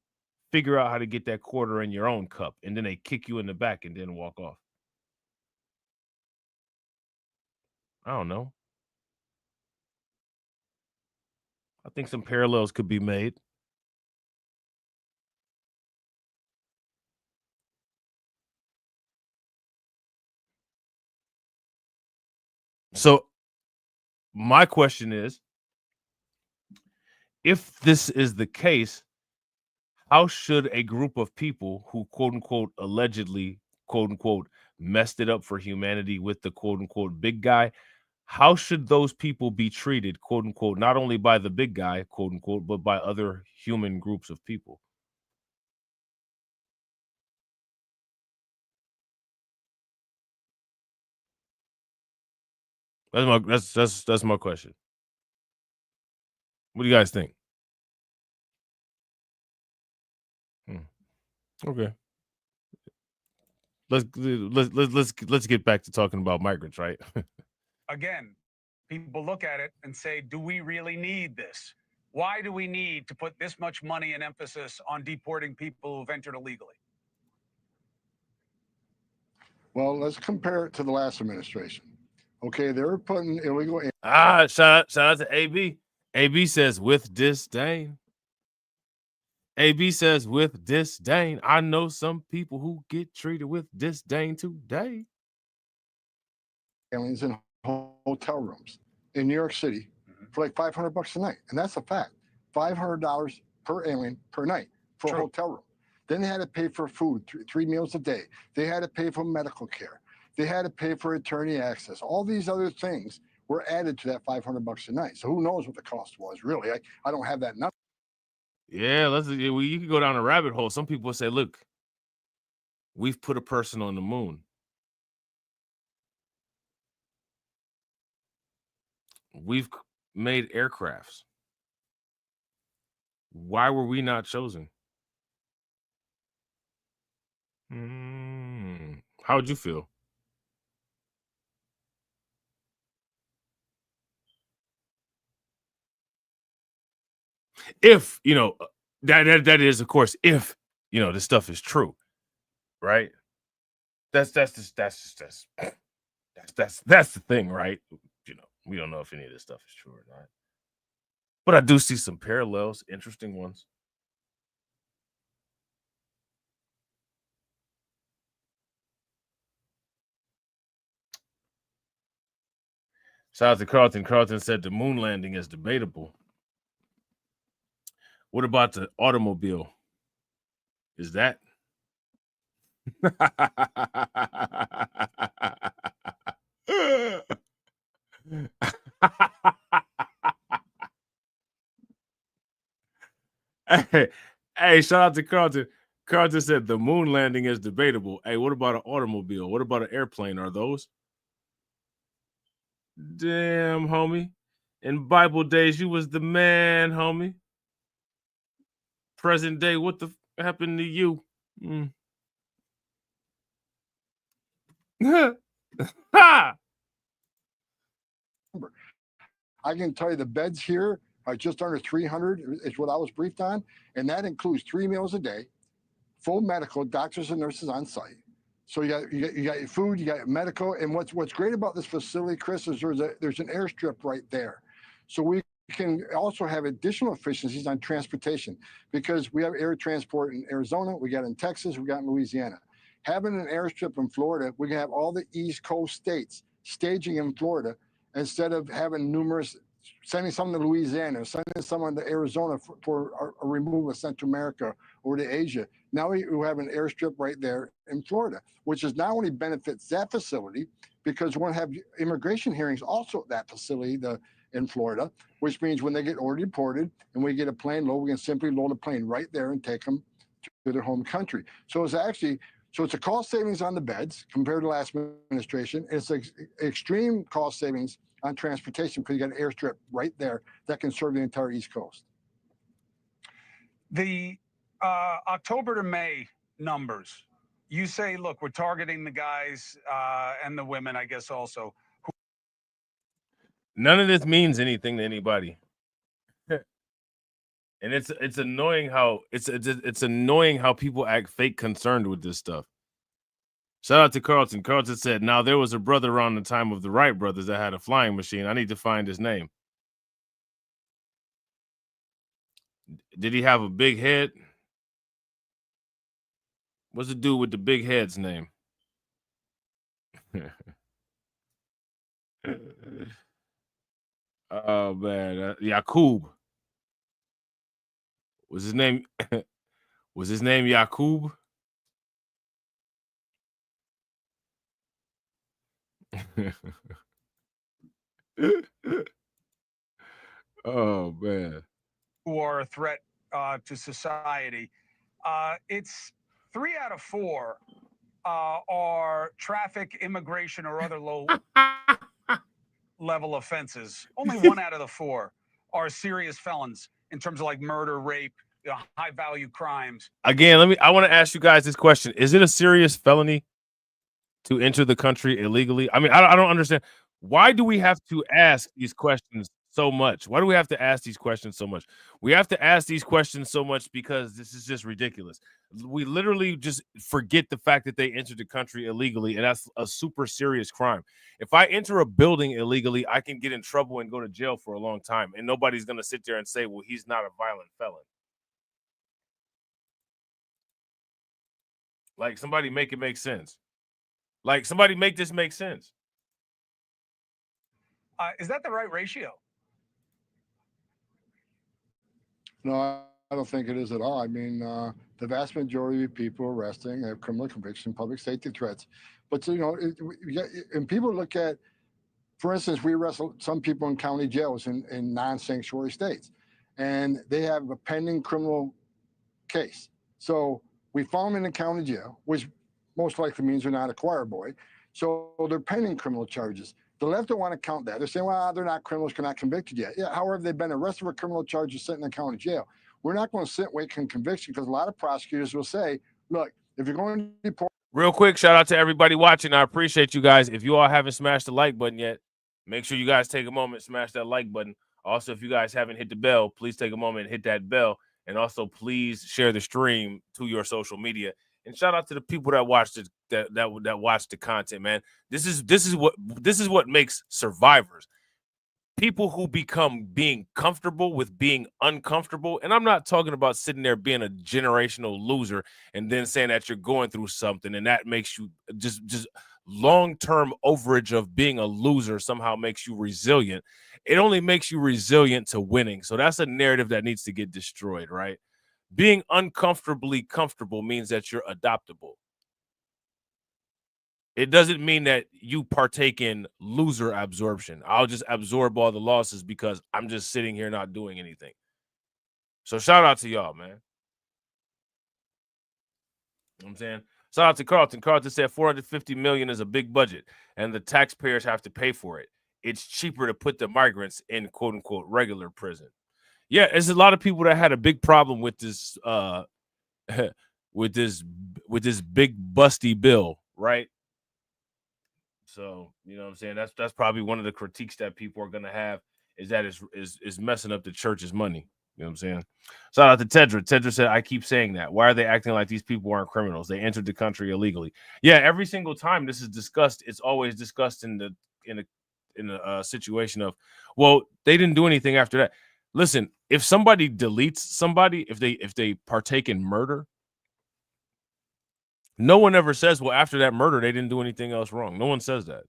Figure out how to get that quarter in your own cup. And then they kick you in the back and then walk off. I don't know. I think some parallels could be made. So my question is, if this is the case, how should a group of people who, quote unquote, allegedly, quote unquote, messed it up for humanity with the quote unquote big guy, how should those people be treated, quote unquote, not only by the big guy, quote unquote, but by other human groups of people? That's my question. What do you guys think? Okay. Let's get back to talking about migrants, right? Again, people look at it and say, do we really need this? Why do we need to put this much money and emphasis on deporting people who've entered illegally? Well, let's compare it to the last administration. Okay, they were putting illegal. Shout out to AB. AB says with disdain. AB says with disdain. I know some people who get treated with disdain today. Aliens in hotel rooms in New York City for like $500 a night, and that's a fact. $500 per alien per night for a hotel room. Then they had to pay for food, three meals a day. They had to pay for medical care. They had to pay for attorney access. All these other things were added to that $500 a night. So who knows what the cost was, really? I don't have that number. Yeah, you can go down a rabbit hole. Some people say, look, we've put a person on the moon. We've made aircrafts. Why were we not chosen? How would you feel? If, that is, of course, if, this stuff is true, right? That's the thing, right? We don't know if any of this stuff is true or not. But I do see some parallels, interesting ones. Shout out to Carlton. Carlton said the moon landing is debatable. What about the automobile? Is that? Hey, shout out to Carlton. Carlton said the moon landing is debatable. Hey, what about an automobile? What about an airplane? Are those? Damn, homie. In Bible days, you was the man, homie. Present day, what the happened to you? I can tell you the beds here are just under 300 is what I was briefed on, and that includes 3 meals a day, full medical, doctors and nurses on site. So you got your food, you got your medical, and what's great about this facility, Chris, is there's an airstrip right there, so we can also have additional efficiencies on transportation because we have air transport in Arizona, we got in Texas, we got in Louisiana. Having an airstrip in Florida, we can have all the East Coast states staging in Florida instead of having sending some to Louisiana, sending someone to Arizona for a removal of Central America or to Asia. Now we have an airstrip right there in Florida, which is not only benefits that facility, because we're going to have immigration hearings also at that facility in Florida, which means when they get already deported and we get a plane load, we can simply load a plane right there and take them to their home country. So it's a cost savings on the beds compared to last administration. It's extreme cost savings on transportation because you got an airstrip right there that can serve the entire East Coast. The October to May numbers, you say, look, we're targeting the guys and the women, I guess, also. None of this means anything to anybody. And it's annoying how it's annoying how people act fake concerned with this stuff. Shout out to Carlton. Carlton said, now there was a brother around the time of the Wright brothers that had a flying machine. I need to find his name. Did he have a big head? What's the dude with the big head's name? Oh, man. Yakub. Was his name Yakub? Oh, man. Who are a threat to society. It's 3 out of 4 are traffic, immigration, or other low level offenses. Only 1 out of the 4 are serious felons in terms of like murder, rape, high value crimes. Again, I want to ask you guys this question. Is it a serious felony to enter the country illegally? I mean, I don't understand. Why do we have to ask these questions so much? Why do we have to ask these questions so much? We have to ask these questions so much because this is just ridiculous. We literally just forget the fact that they entered the country illegally, and that's a super serious crime. If I enter a building illegally, I can get in trouble and go to jail for a long time, and nobody's going to sit there and say, well, he's not a violent felon. Like, somebody make it make sense. Like, somebody make this make sense. Is that the right ratio? No, I don't think it is at all. I mean, the vast majority of people arresting have criminal conviction, public safety threats. But, and people look at, for instance, we arrest some people in county jails in non-sanctuary states. and they have a pending criminal case. So we found them in the county jail, which most likely means they're not a choir boy. So they're pending criminal charges. The left don't want to count that. They're saying, well, they're not criminals, they're not convicted yet. Yeah, however, they've been arrested for criminal charges sitting in the county jail. We're not going to sit and wait for conviction because a lot of prosecutors will say, look, if you're going to deport. Real quick, shout out to everybody watching. I appreciate you guys. If you all haven't smashed the like button yet, make sure you guys take a moment, smash that like button. Also, if you guys haven't hit the bell, please take a moment and hit that bell. And also, please share the stream to your social media. And shout out to the people that watched it, that watch the content, man. This is what makes survivors. People who become being comfortable with being uncomfortable. And I'm not talking about sitting there being a generational loser and then saying that you're going through something and that makes you just long-term overage of being a loser somehow makes you resilient. It only makes you resilient to winning. So that's a narrative that needs to get destroyed, right? Being uncomfortably comfortable means that you're adoptable. It doesn't mean that you partake in loser absorption. I'll just absorb all the losses because I'm just sitting here not doing anything. So shout out to y'all, man. You know what I'm saying? Shout out to Carlton. Carlton said $450 million is a big budget and the taxpayers have to pay for it. It's cheaper to put the migrants in quote unquote regular prison. Yeah, there's a lot of people that had a big problem with this with this big busty bill, right? So, you know what I'm saying? That's probably one of the critiques that people are going to have is that is messing up the church's money. You know what I'm saying? Shout out to Tedra. Tedra said, I keep saying that. Why are they acting like these people aren't criminals? They entered the country illegally. Yeah, every single time this is discussed, it's always discussed in a situation of, well, they didn't do anything after that. Listen, if somebody deletes somebody, if they partake in murder, no one ever says, well, after that murder, they didn't do anything else wrong. No one says that.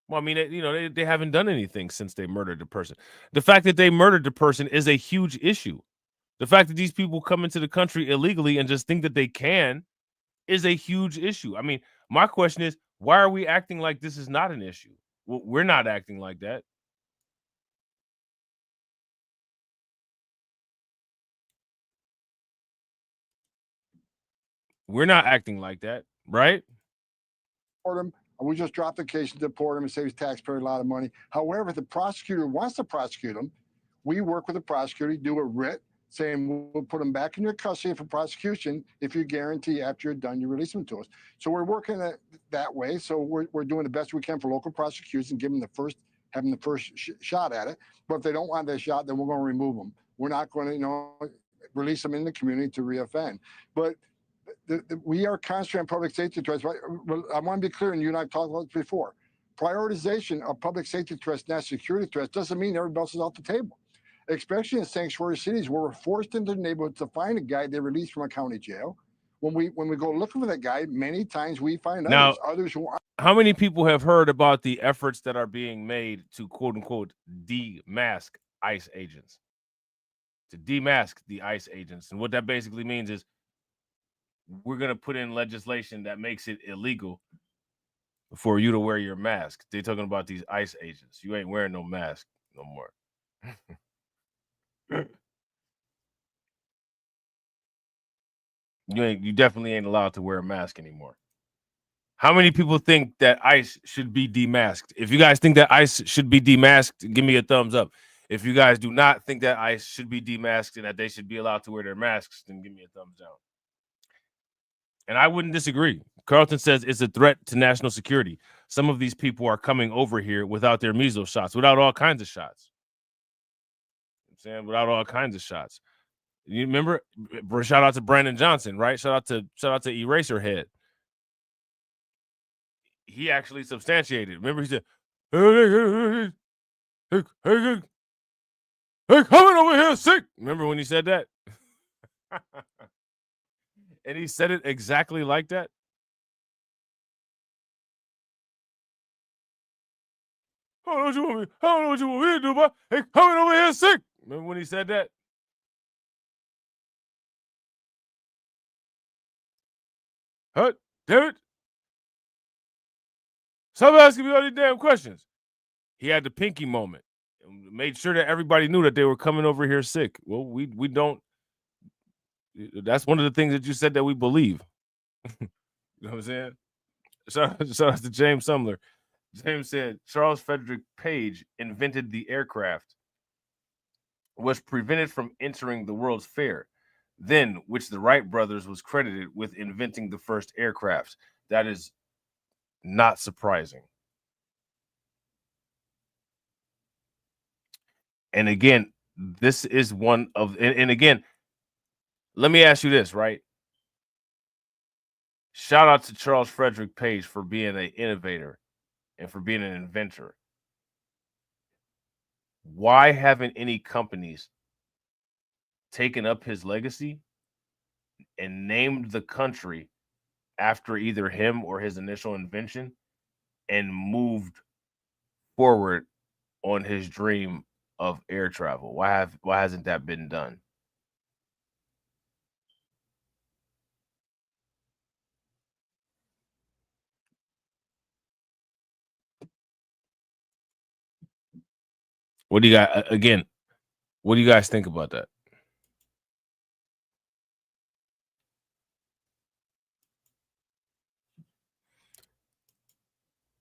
Well, I mean, they haven't done anything since they murdered the person. The fact that they murdered the person is a huge issue. The fact that these people come into the country illegally and just think that they can is a huge issue. I mean, my question is, why are we acting like this is not an issue? Well, we're not acting like that. We're not acting like that, right? Them, and we just drop the case and deport them and save the taxpayer a lot of money. However, if the prosecutor wants to prosecute them, we work with the prosecutor, do a writ saying we'll put them back in your custody for prosecution if you guarantee after you're done you release them to us. So we're working that way. So we're doing the best we can for local prosecution, having the first shot at it. But if they don't want that shot, then we're going to remove them. We're not going to release them in the community to reoffend. But we are concentrating on public safety threats. I want to be clear, and you and I have talked about this before. Prioritization of public safety threats, not security threats, doesn't mean everybody else is off the table. Especially in sanctuary cities where we're forced into the neighborhood to find a guy they released from a county jail. When we go looking for that guy, many times we find others who aren't. How many people have heard about the efforts that are being made to quote unquote demask ICE agents? To demask the ICE agents. And what that basically means is we're going to put in legislation that makes it illegal for you to wear your mask. They're talking about these ICE agents. You ain't wearing no mask no more. You definitely ain't allowed to wear a mask anymore. How many people think that ICE should be demasked? If you guys think that ICE should be demasked, give me a thumbs up. If you guys do not think that ICE should be demasked and that they should be allowed to wear their masks, then give me a thumbs down. And I wouldn't disagree. Carlton says it's a threat to national security. Some of these people are coming over here without their measles shots, without all kinds of shots. I'm saying without all kinds of shots. You remember? Shout out to Brandon Johnson, right? Shout out to Eraserhead. He actually substantiated. Remember, he said, "Hey, coming over here sick." Remember when he said that? And he said it exactly like that. I don't know what you want me to do, but hey, coming over here sick. Remember when he said that? Damn it. Stop asking me all these damn questions. He had the pinky moment. Made sure that everybody knew that they were coming over here sick. Well, we don't. That's one of the things that you said that we believe. You know what I'm saying? Shout out to James Sumler. James said Charles Frederick Page invented the aircraft, was prevented from entering the World's Fair, then which the Wright brothers was credited with inventing the first aircraft. That is not surprising. And again, this is one of, and again, let me ask you this, right? Shout out to Charles Frederick Page for being an innovator and for being an inventor. Why haven't any companies taken up his legacy and named the country after either him or his initial invention and moved forward on his dream of air travel? Why hasn't that been done? What do you got again? What do you guys think about that?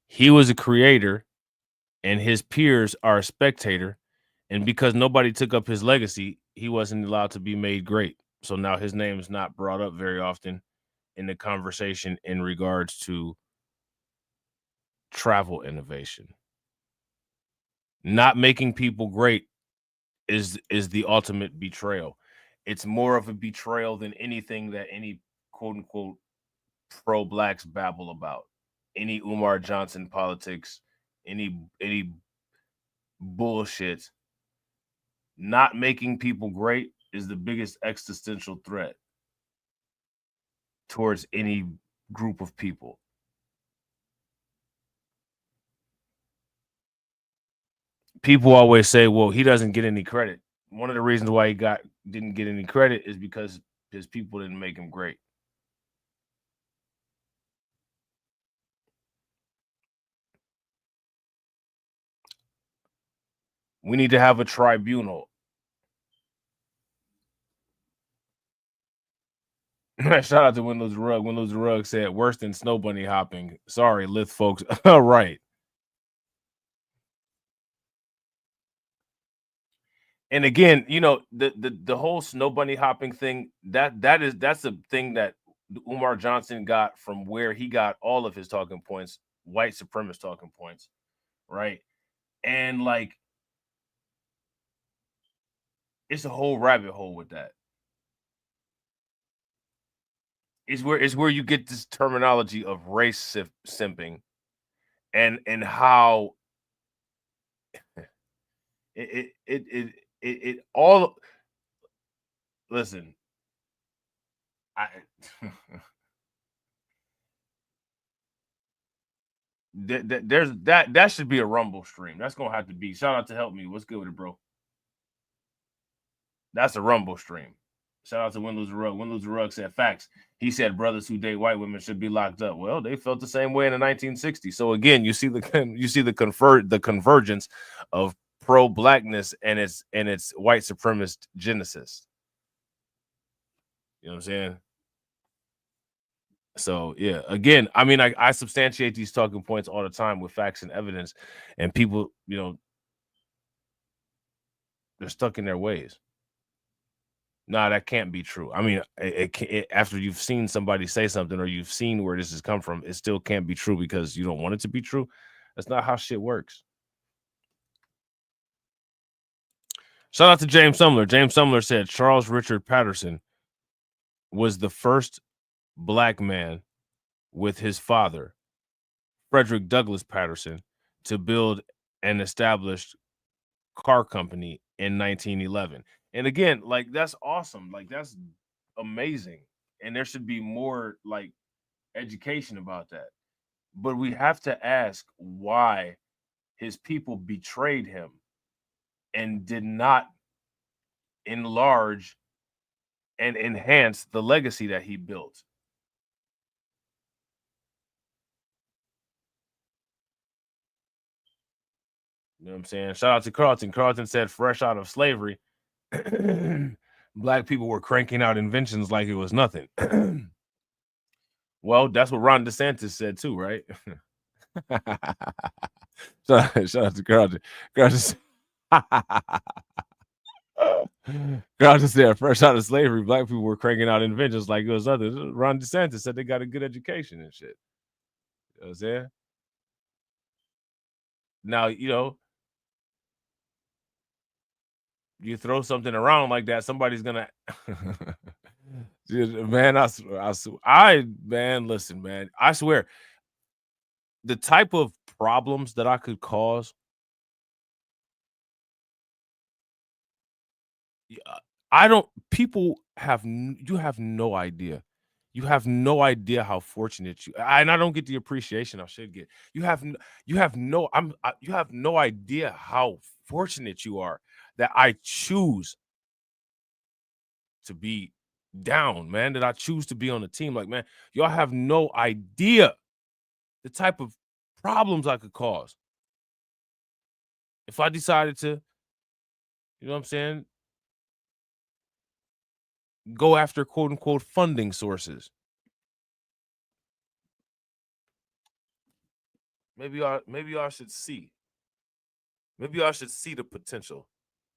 He was a creator and his peers are a spectator, and because nobody took up his legacy, he wasn't allowed to be made great. So now his name is not brought up very often in the conversation in regards to travel innovation. Not making people great is the ultimate betrayal. It's more of a betrayal than anything that any quote unquote pro-blacks babble about. Any Umar Johnson politics, any bullshit. Not making people great is the biggest existential threat towards any group of people. People always say, well, he doesn't get any credit. One of the reasons why he didn't get any credit is because his people didn't make him great. We need to have a tribunal. Shout out to Windows Rug. Windows Rug said worse than snow bunny hopping. Sorry, Lith folks. All right. And again, you know, the whole snow bunny hopping thing, that's a thing that Umar Johnson got from where he got all of his talking points, white supremacist talking points, right? And like, it's a whole rabbit hole with that. Is where you get this terminology of race simping, and how it all. Listen, there's that should be a Rumble stream. That's gonna have to be. Shout out to Help Me. What's good with it, bro? That's a Rumble stream. Shout out to Windows Rug. Windows Rug said facts. He said brothers who date white women should be locked up. Well, they felt the same way in the 1960s. So again, you see the convergence of pro-blackness and its white supremacist genesis. You know what I'm saying? So yeah, again, I mean, I substantiate these talking points all the time with facts and evidence, and people, you know, they're stuck in their ways. No, that can't be true. I mean, after you've seen somebody say something or you've seen where this has come from, it still can't be true because you don't want it to be true. That's not how shit works. Shout out to James Sumler. James Sumler said Charles Richard Patterson was the first black man with his father, Frederick Douglass Patterson, to build an established car company in 1911. And again, like, that's awesome. Like, that's amazing. And there should be more like education about that. But we have to ask why his people betrayed him and did not enlarge and enhance the legacy that he built. know what I'm saying? Shout out to Carlton. Carlton said, fresh out of slavery, black people were cranking out inventions like it was nothing. Well, that's what Ron DeSantis said too, right? Shout out to Carlton. Carlton said, fresh out of slavery, black people were cranking out inventions like it was nothing. Ron DeSantis said they got a good education and shit. You know what I'm saying? Now, you know, you throw something around like that, somebody's gonna man, man, listen, man, I swear, the type of problems that I could cause, I don't, people have, you have no idea. You have no idea how fortunate you, and I don't get the appreciation I should get. You have no idea how fortunate you are that I choose to be down, man, that I choose to be on the team. Like, man, y'all have no idea the type of problems I could cause if I decided to, you know what I'm saying, go after quote unquote funding sources. Maybe y'all should see. Maybe y'all should see the potential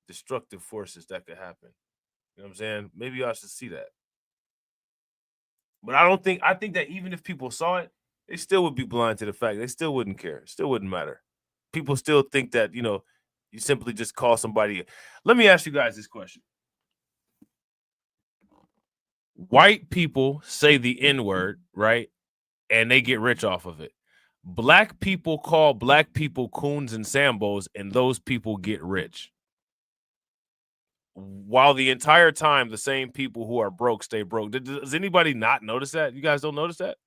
destructive forces that could happen. You know what I'm saying? Maybe y'all should see that. But I think that even if people saw it, they still would be blind to the fact. They still wouldn't care. It still wouldn't matter. People still think that, you know, you simply just call somebody. Let me ask you guys this question. White people say the N-word, right? And they get rich off of it. Black people call black people coons and sambos, and those people get rich. While the entire time, the same people who are broke stay broke. Does anybody not notice that? You guys don't notice that?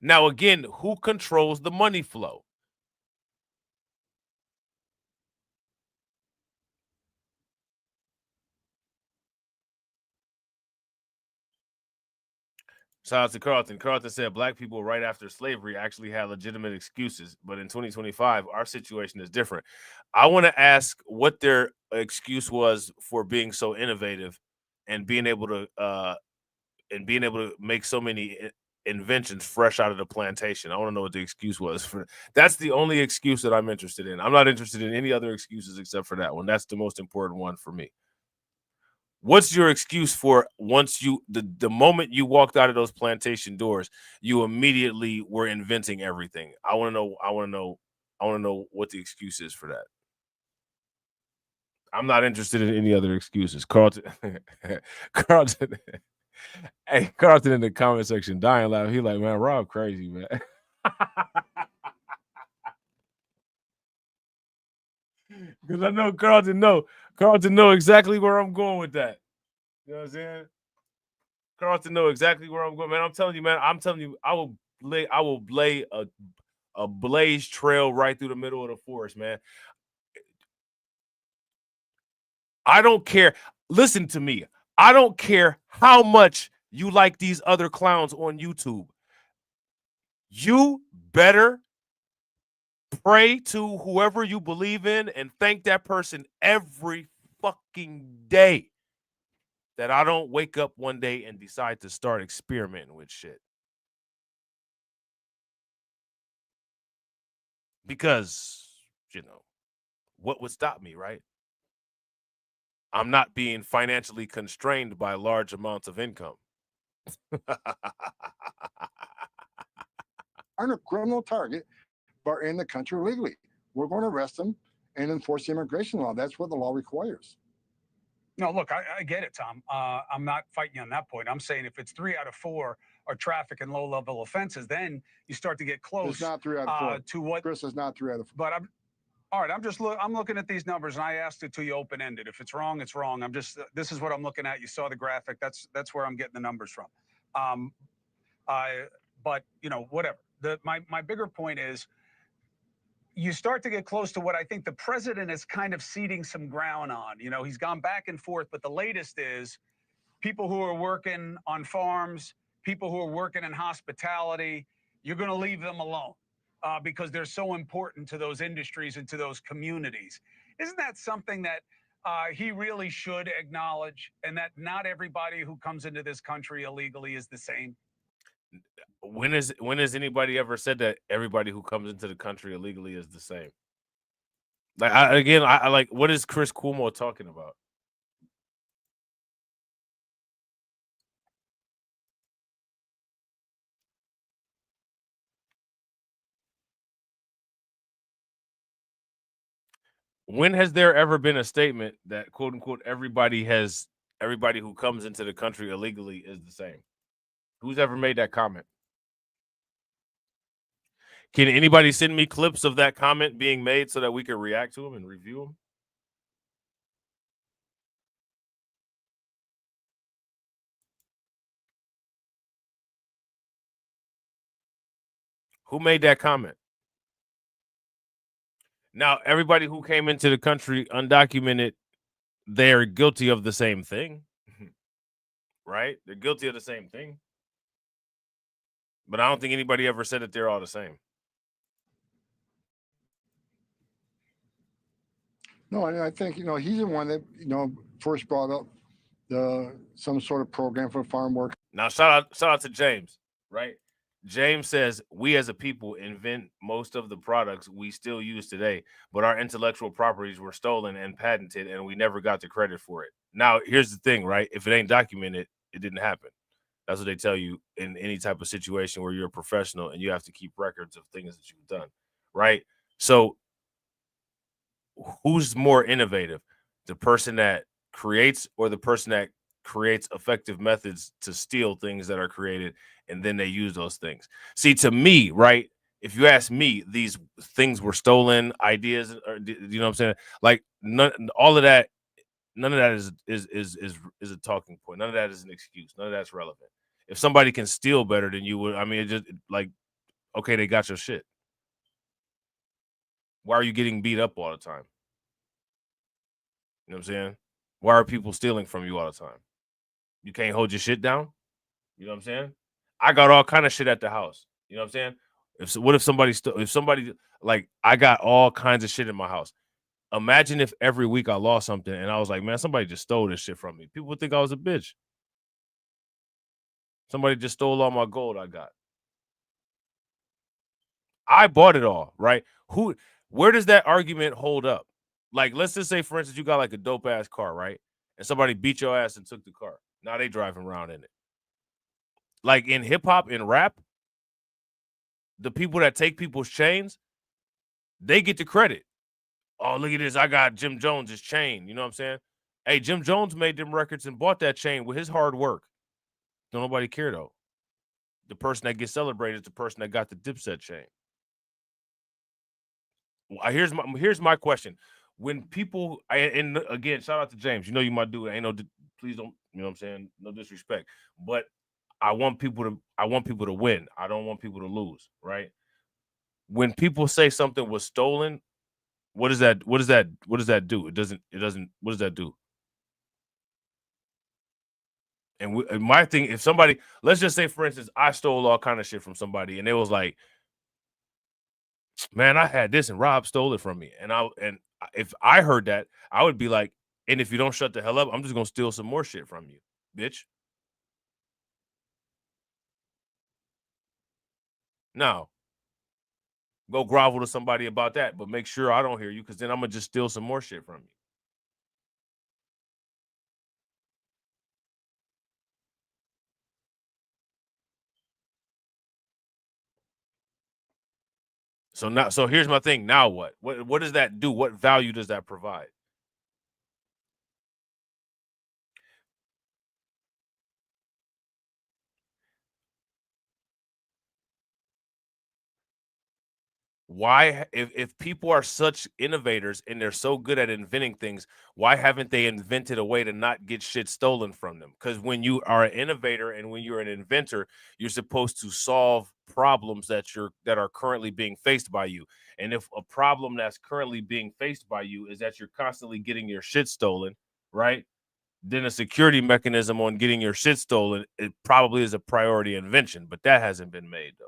Now, again, who controls the money flow? Shout out to Carlton. Carlton said black people right after slavery actually had legitimate excuses, but in 2025, our situation is different. I want to ask what their excuse was for being so innovative and being able to make so many inventions fresh out of the plantation. I want to know what the excuse was for. That's the only excuse that I'm interested in. I'm not interested in any other excuses except for that one. That's the most important one for me. What's your excuse for once the moment you walked out of those plantation doors, you immediately were inventing everything? I want to know what the excuse is for that. I'm not interested in any other excuses. Carlton, Carlton, hey, Carlton in the comment section dying loud. He like, man, Rob crazy, man. Because I know Carlton know exactly where I'm going with that. You know what I'm saying? Carlton know exactly where I'm going, man. I'm telling you, I will lay a blaze trail right through the middle of the forest, man. I don't care. Listen to me. I don't care how much you like these other clowns on YouTube. You better pray to whoever you believe in and thank that person every fucking day that I don't wake up one day and decide to start experimenting with shit. Because, you know, what would stop me, right? I'm not being financially constrained by large amounts of income. Aren't a criminal target, but are in the country legally. We're going to arrest them and enforce the immigration law. That's what the law requires. No, look, I get it, Tom. I'm not fighting you on that point. I'm saying if it's 3 out of 4 are traffic and low-level offenses, then you start to get close. It's not 3 out of 4. To what? Chris, is not 3 out of 4. But all right. I'm looking at these numbers, and I asked it to you open-ended. If it's wrong, it's wrong. This is what I'm looking at. You saw the graphic. That's where I'm getting the numbers from. But you know, whatever. My bigger point is, you start to get close to what I think the president is kind of ceding some ground on. You know, he's gone back and forth, but the latest is people who are working on farms, people who are working in hospitality, you're going to leave them alone. because they're so important to those industries and to those communities. Isn't that something that he really should acknowledge, and that not everybody who comes into this country illegally is the same? When has anybody ever said that everybody who comes into the country illegally is the same? Like, I like, what is Chris Cuomo talking about? When has there ever been a statement that quote unquote everybody who comes into the country illegally is the same? Who's ever made that comment? Can anybody send me clips of that comment being made so that we can react to them and review them? Who made that comment? Now, everybody who came into the country undocumented, they're guilty of the same thing, right? They're guilty of the same thing. But I don't think anybody ever said that they're all the same. No, I think, he's the one that, first brought up some sort of program for farm work. Now, shout out to James, right? James says, we as a people invent most of the products we still use today, but our intellectual properties were stolen and patented, and we never got the credit for it. Now, here's the thing, right? If it ain't documented, it didn't happen. That's what they tell you in any type of situation where you're a professional and you have to keep records of things that you've done, right? So who's more innovative? The person that creates or the person that creates effective methods to steal things that are created and then they use those things? See, to me, right, if you ask me, these things were stolen ideas, or, you know what I'm saying? Like, none of that is a talking point. None of that is an excuse. None of that's relevant. If somebody can steal better than you would, I mean, it just like, okay, they got your shit. Why are you getting beat up all the time? You know what I'm saying? Why are people stealing from you all the time? You can't hold your shit down? You know what I'm saying? I got all kind of shit at the house. You know what I'm saying? What if somebody like, I got all kinds of shit in my house. Imagine if every week I lost something and I was like, man, somebody just stole this shit from me. People would think I was a bitch. Somebody just stole all my gold I got. I bought it all, right? Where does that argument hold up? Like, let's just say, for instance, you got like a dope ass car, right? And somebody beat your ass and took the car. Now they driving around in it. Like in hip hop and rap, the people that take people's chains, they get the credit. Oh, look at this. I got Jim Jones's chain. You know what I'm saying? Hey, Jim Jones made them records and bought that chain with his hard work. Don't nobody care, though. The person that gets celebrated is the person that got the Dipset chain. Here's my question. When people, and again, shout out to James. You know you my dude. Ain't no, please don't, you know what I'm saying? No disrespect. But I want people to win. I don't want people to lose, right? When people say something was stolen, what does that do? It doesn't, what does that do? And my thing, if somebody, let's just say, for instance, I stole all kind of shit from somebody and it was like, man, I had this and Rob stole it from me. And if I heard that, I would be like, and if you don't shut the hell up, I'm just going to steal some more shit from you, bitch. Now, go grovel to somebody about that, but make sure I don't hear you, because then I'm going to just steal some more shit from you. So here's my thing. Now what? What does that do? What value does that provide? Why, if people are such innovators and they're so good at inventing things, why haven't they invented a way to not get shit stolen from them? Because when you are an innovator and when you're an inventor, you're supposed to solve problems that are currently being faced by you. And if a problem that's currently being faced by you is that you're constantly getting your shit stolen, right? Then a security mechanism on getting your shit stolen, it probably is a priority invention, but that hasn't been made though.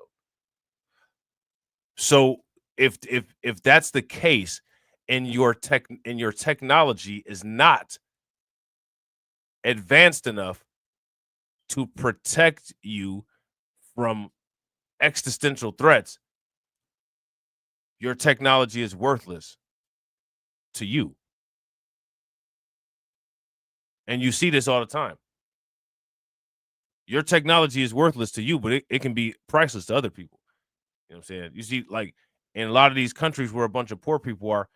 So if that's the case, and your technology is not advanced enough to protect you from existential threats, your technology is worthless to you. And you see this all the time. Your technology is worthless to you, but it can be priceless to other people. You know what I'm saying? You see, like in a lot of these countries where a bunch of poor people are,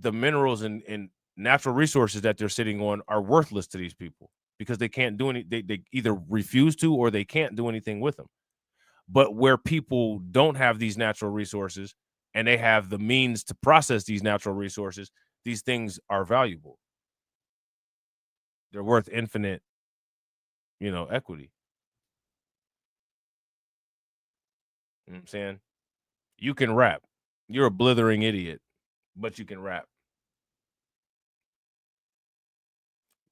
the minerals and natural resources that they're sitting on are worthless to these people because they can't do any. They either refuse to or they can't do anything with them. But where people don't have these natural resources and they have the means to process these natural resources, these things are valuable. They're worth infinite, equity. You know what I'm saying? You can rap. You're a blithering idiot, but you can rap.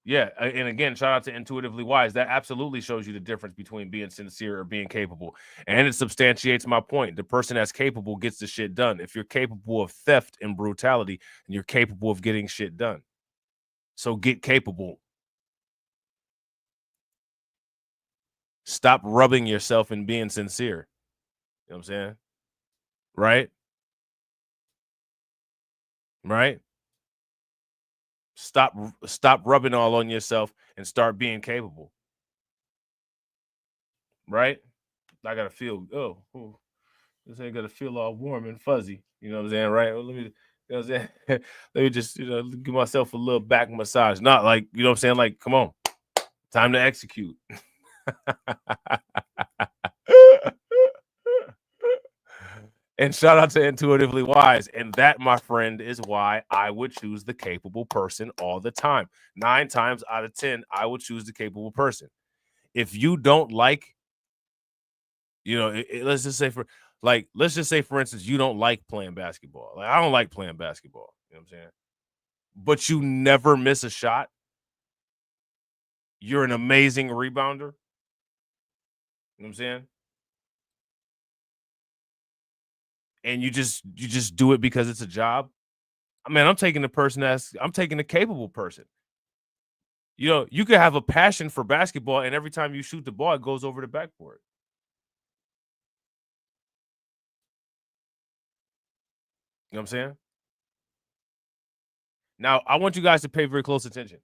Yeah, and again, shout out to Intuitively Wise. That absolutely shows you the difference between being sincere or being capable. And it substantiates my point. The person that's capable gets the shit done. If you're capable of theft and brutality, then you're capable of getting shit done. So get capable. Stop rubbing yourself and being sincere. You know what I'm saying? Right? Right? Stop rubbing all on yourself and start being capable. Right? I gotta feel this ain't gotta feel all warm and fuzzy. You know what I'm saying? Right? Well, let me let me just give myself a little back massage. Not like, you know what I'm saying? Like, come on, time to execute. And shout out to Intuitively Wise. And that, my friend, is why I would choose the capable person all the time. 9 times out of 10, I would choose the capable person. If you don't like, let's just say for instance, you don't like playing basketball. Like, I don't like playing basketball. You know what I'm saying? But you never miss a shot. You're an amazing rebounder. You know what I'm saying? And you just do it because it's a job. I mean, I'm taking the capable person. You could have a passion for basketball, and every time you shoot the ball, it goes over the backboard. You know what I'm saying? Now, I want you guys to pay very close attention.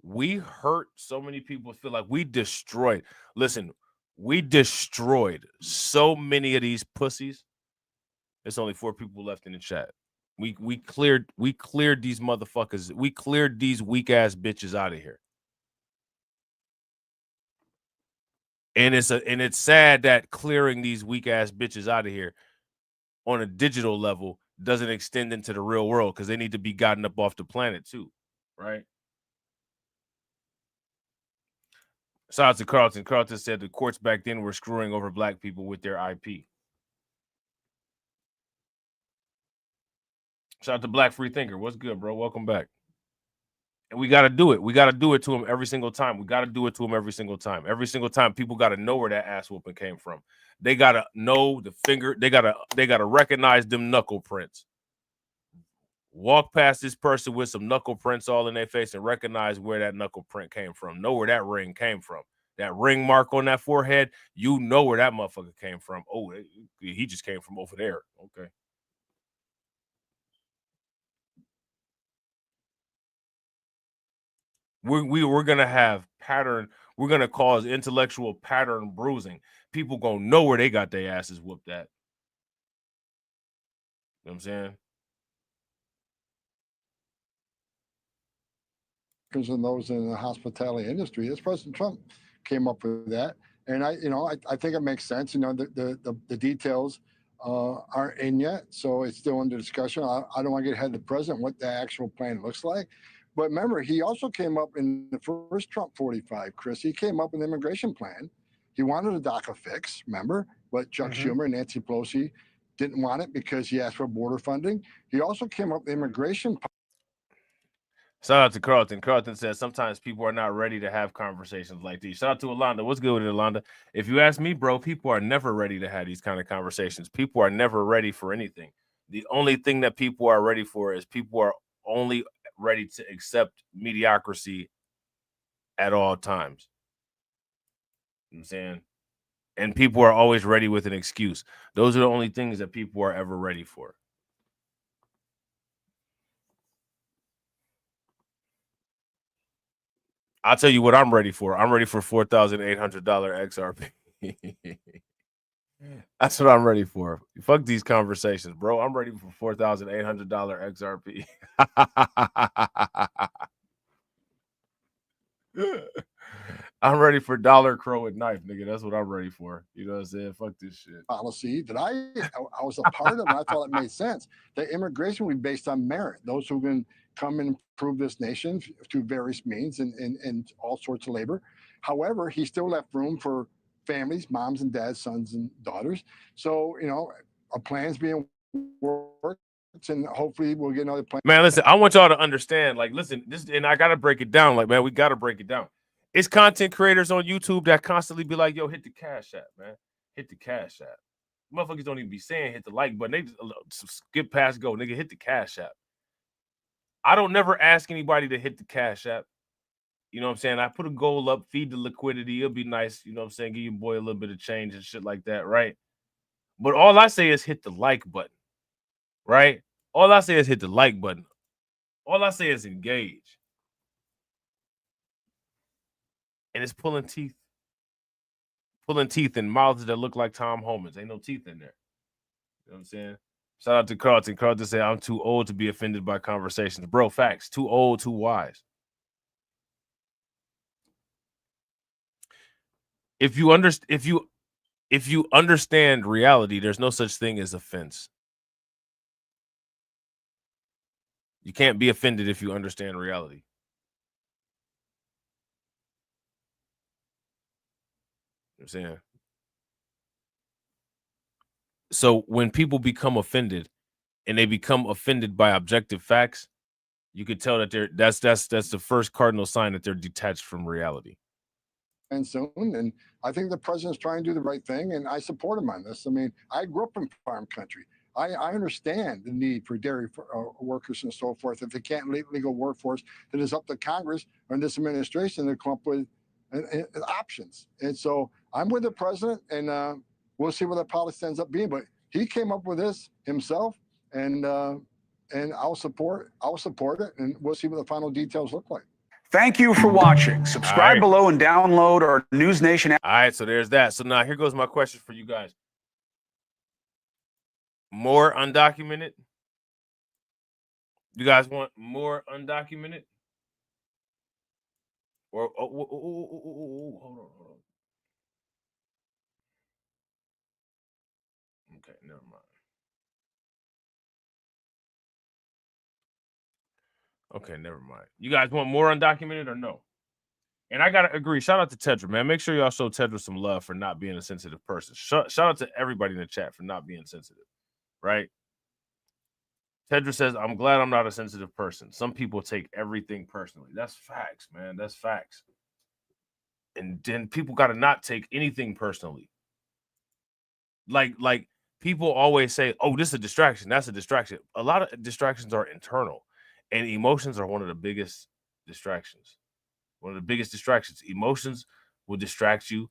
We hurt so many people feel like we destroyed. Listen, we destroyed so many of these pussies. There's only 4 people left in the chat. We cleared these motherfuckers. We cleared these weak ass bitches out of here. And it's sad that clearing these weak ass bitches out of here on a digital level doesn't extend into the real world, because they need to be gotten up off the planet too, right? Shout out to Carlton. Carlton said the courts back then were screwing over black people with their IP. Shout out to Black Free Thinker. What's good, bro? Welcome back. And we got to do it. We got to do it to him every single time. We got to do it to him every single time. Every single time, people got to know where that ass whooping came from. They got to know the finger. They got to recognize them knuckle prints. Walk past this person with some knuckle prints all in their face and recognize where that knuckle print came from. Know where that ring came from. That ring mark on that forehead, you know where that motherfucker came from. Oh, he just came from over there. Okay. We're gonna have pattern. We're gonna cause intellectual pattern bruising. People gonna know where they got their asses whooped at. You know what I'm saying? Because of those in the hospitality industry, this President Trump came up with that, and I think it makes sense. The details aren't in yet, so it's still under discussion. I don't want to get ahead of the president what the actual plan looks like. But remember, he also came up in the first Trump 45, Chris. He came up with an immigration plan. He wanted a DACA fix, remember? But Chuck Schumer and Nancy Pelosi didn't want it because he asked for border funding. He also came up with immigration. Shout out to Carlton. Carlton says sometimes people are not ready to have conversations like these. Shout out to Alonda. What's good with it, Alonda? If you ask me, bro, people are never ready to have these kind of conversations. People are never ready for anything. The only thing that people are ready for is people are only ready to accept mediocrity at all times. You know what I'm saying? And people are always ready with an excuse. Those are the only things that people are ever ready for. I'll tell you what I'm ready for. I'm ready for $4,800 XRP. That's what I'm ready for. Fuck these conversations, bro. I'm ready for $4,800 XRP. I'm ready for dollar crow at knife, nigga. That's what I'm ready for. You know what I'm saying? Fuck this shit. Policy that I was a part of, and I thought it made sense. That immigration would be based on merit. Those who can come and improve this nation through various means and all sorts of labor. However, he still left room for families, moms and dads, sons and daughters. So, you know, a plan's being worked, and hopefully we'll get another plan. Man, listen, I want y'all to understand, like, listen, this, and I gotta break it down. Like, man, we gotta break it down. It's content creators on YouTube that constantly be like, yo, hit the Cash App, man. Hit the Cash App. Motherfuckers don't even be saying hit the like button. They just skip past go. Nigga, hit the Cash App. I don't never ask anybody to hit the Cash App. You know what I'm saying? I put a goal up, feed the liquidity. It'll be nice. You know what I'm saying? Give your boy a little bit of change and shit like that, right? But all I say is hit the like button, right? All I say is hit the like button. All I say is engage. And it's pulling teeth. Pulling teeth in mouths that look like Tom Homan's. Ain't no teeth in there. You know what I'm saying? Shout out to Carlton. Carlton said, I'm too old to be offended by conversations. Bro, facts. Too old, too wise. If you understand reality, there's no such thing as offense. You can't be offended if you understand reality. You know what I'm saying? So when people become offended and they become offended by objective facts, you could tell that that's the first cardinal sign that they're detached from reality. And soon, and I think the president's trying to do the right thing, and I support him on this. I mean, I grew up in farm country. I understand the need for dairy workers and so forth. If they can't legal workforce, then it's up to Congress and this administration to come up with options. And so I'm with the president, and we'll see what the policy ends up being. But he came up with this himself, and I'll support it, and we'll see what the final details look like. Thank you for watching. Subscribe below and download our News Nation app. All right, so there's that. So now here goes my question for you guys. More undocumented? You guys want more undocumented? Or hold on. Okay, never mind. Okay, never mind. You guys want more undocumented or no? And I gotta agree. Shout out to Tedra, man. Make sure y'all show Tedra some love for not being a sensitive person. Shout out to everybody in the chat for not being sensitive, right? Tedra says, I'm glad I'm not a sensitive person. Some people take everything personally. That's facts, man. That's facts. And then people gotta not take anything personally. Like people always say, oh, this is a distraction. That's a distraction. A lot of distractions are internal, and emotions are one of the biggest distractions. One of the biggest distractions. Emotions will distract you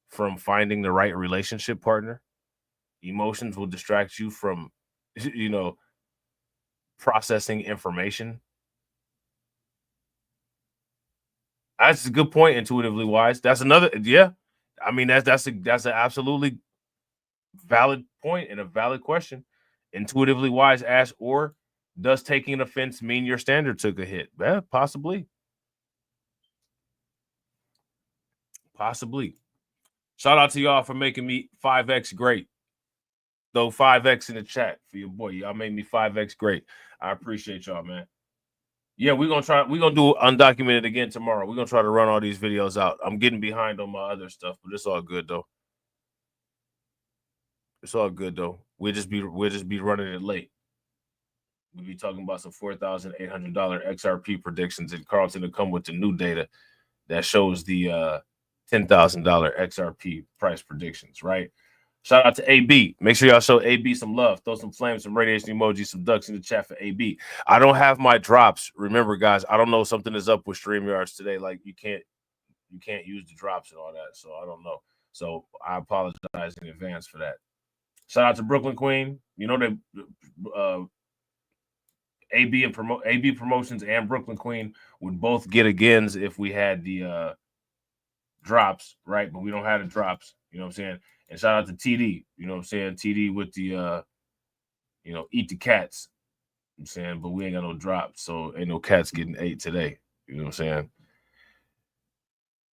from finding the right relationship partner. Emotions will distract you from, you know, processing information. That's a good point, intuitively wise. That's another, yeah. I mean, that's an absolutely valid point and a valid question. Intuitively wise asks, or does taking an offense mean your standard took a hit? Yeah, possibly. Possibly. Shout out to y'all for making me 5X great. Though 5X in the chat for your boy. Y'all made me 5X great. I appreciate y'all, man. Yeah, we're gonna do undocumented again tomorrow. We're gonna try to run all these videos out. I'm getting behind on my other stuff, but it's all good though. It's all good though. We'll just be running it late. we'll be talking about some $4,800 XRP predictions, and Carlton will come with the new data that shows the $10,000 XRP price predictions, right? Shout out to AB. Make sure y'all show AB some love. Throw some flames, some radiation emojis, some ducks in the chat for AB. I don't have my drops. Remember, guys, I don't know, something is up with StreamYards today. Like you can't use the drops and all that. So I don't know. So I apologize in advance for that. Shout out to Brooklyn Queen. You know that AB Promotions and Brooklyn Queen would both get agains if we had the drops, right? But we don't have the drops. You know what I'm saying? And shout out to TD. You know what I'm saying? TD with the eat the cats. You know what I'm saying, but we ain't got no drops, so ain't no cats getting ate today. You know what I'm saying?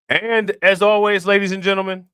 And as always, ladies and gentlemen,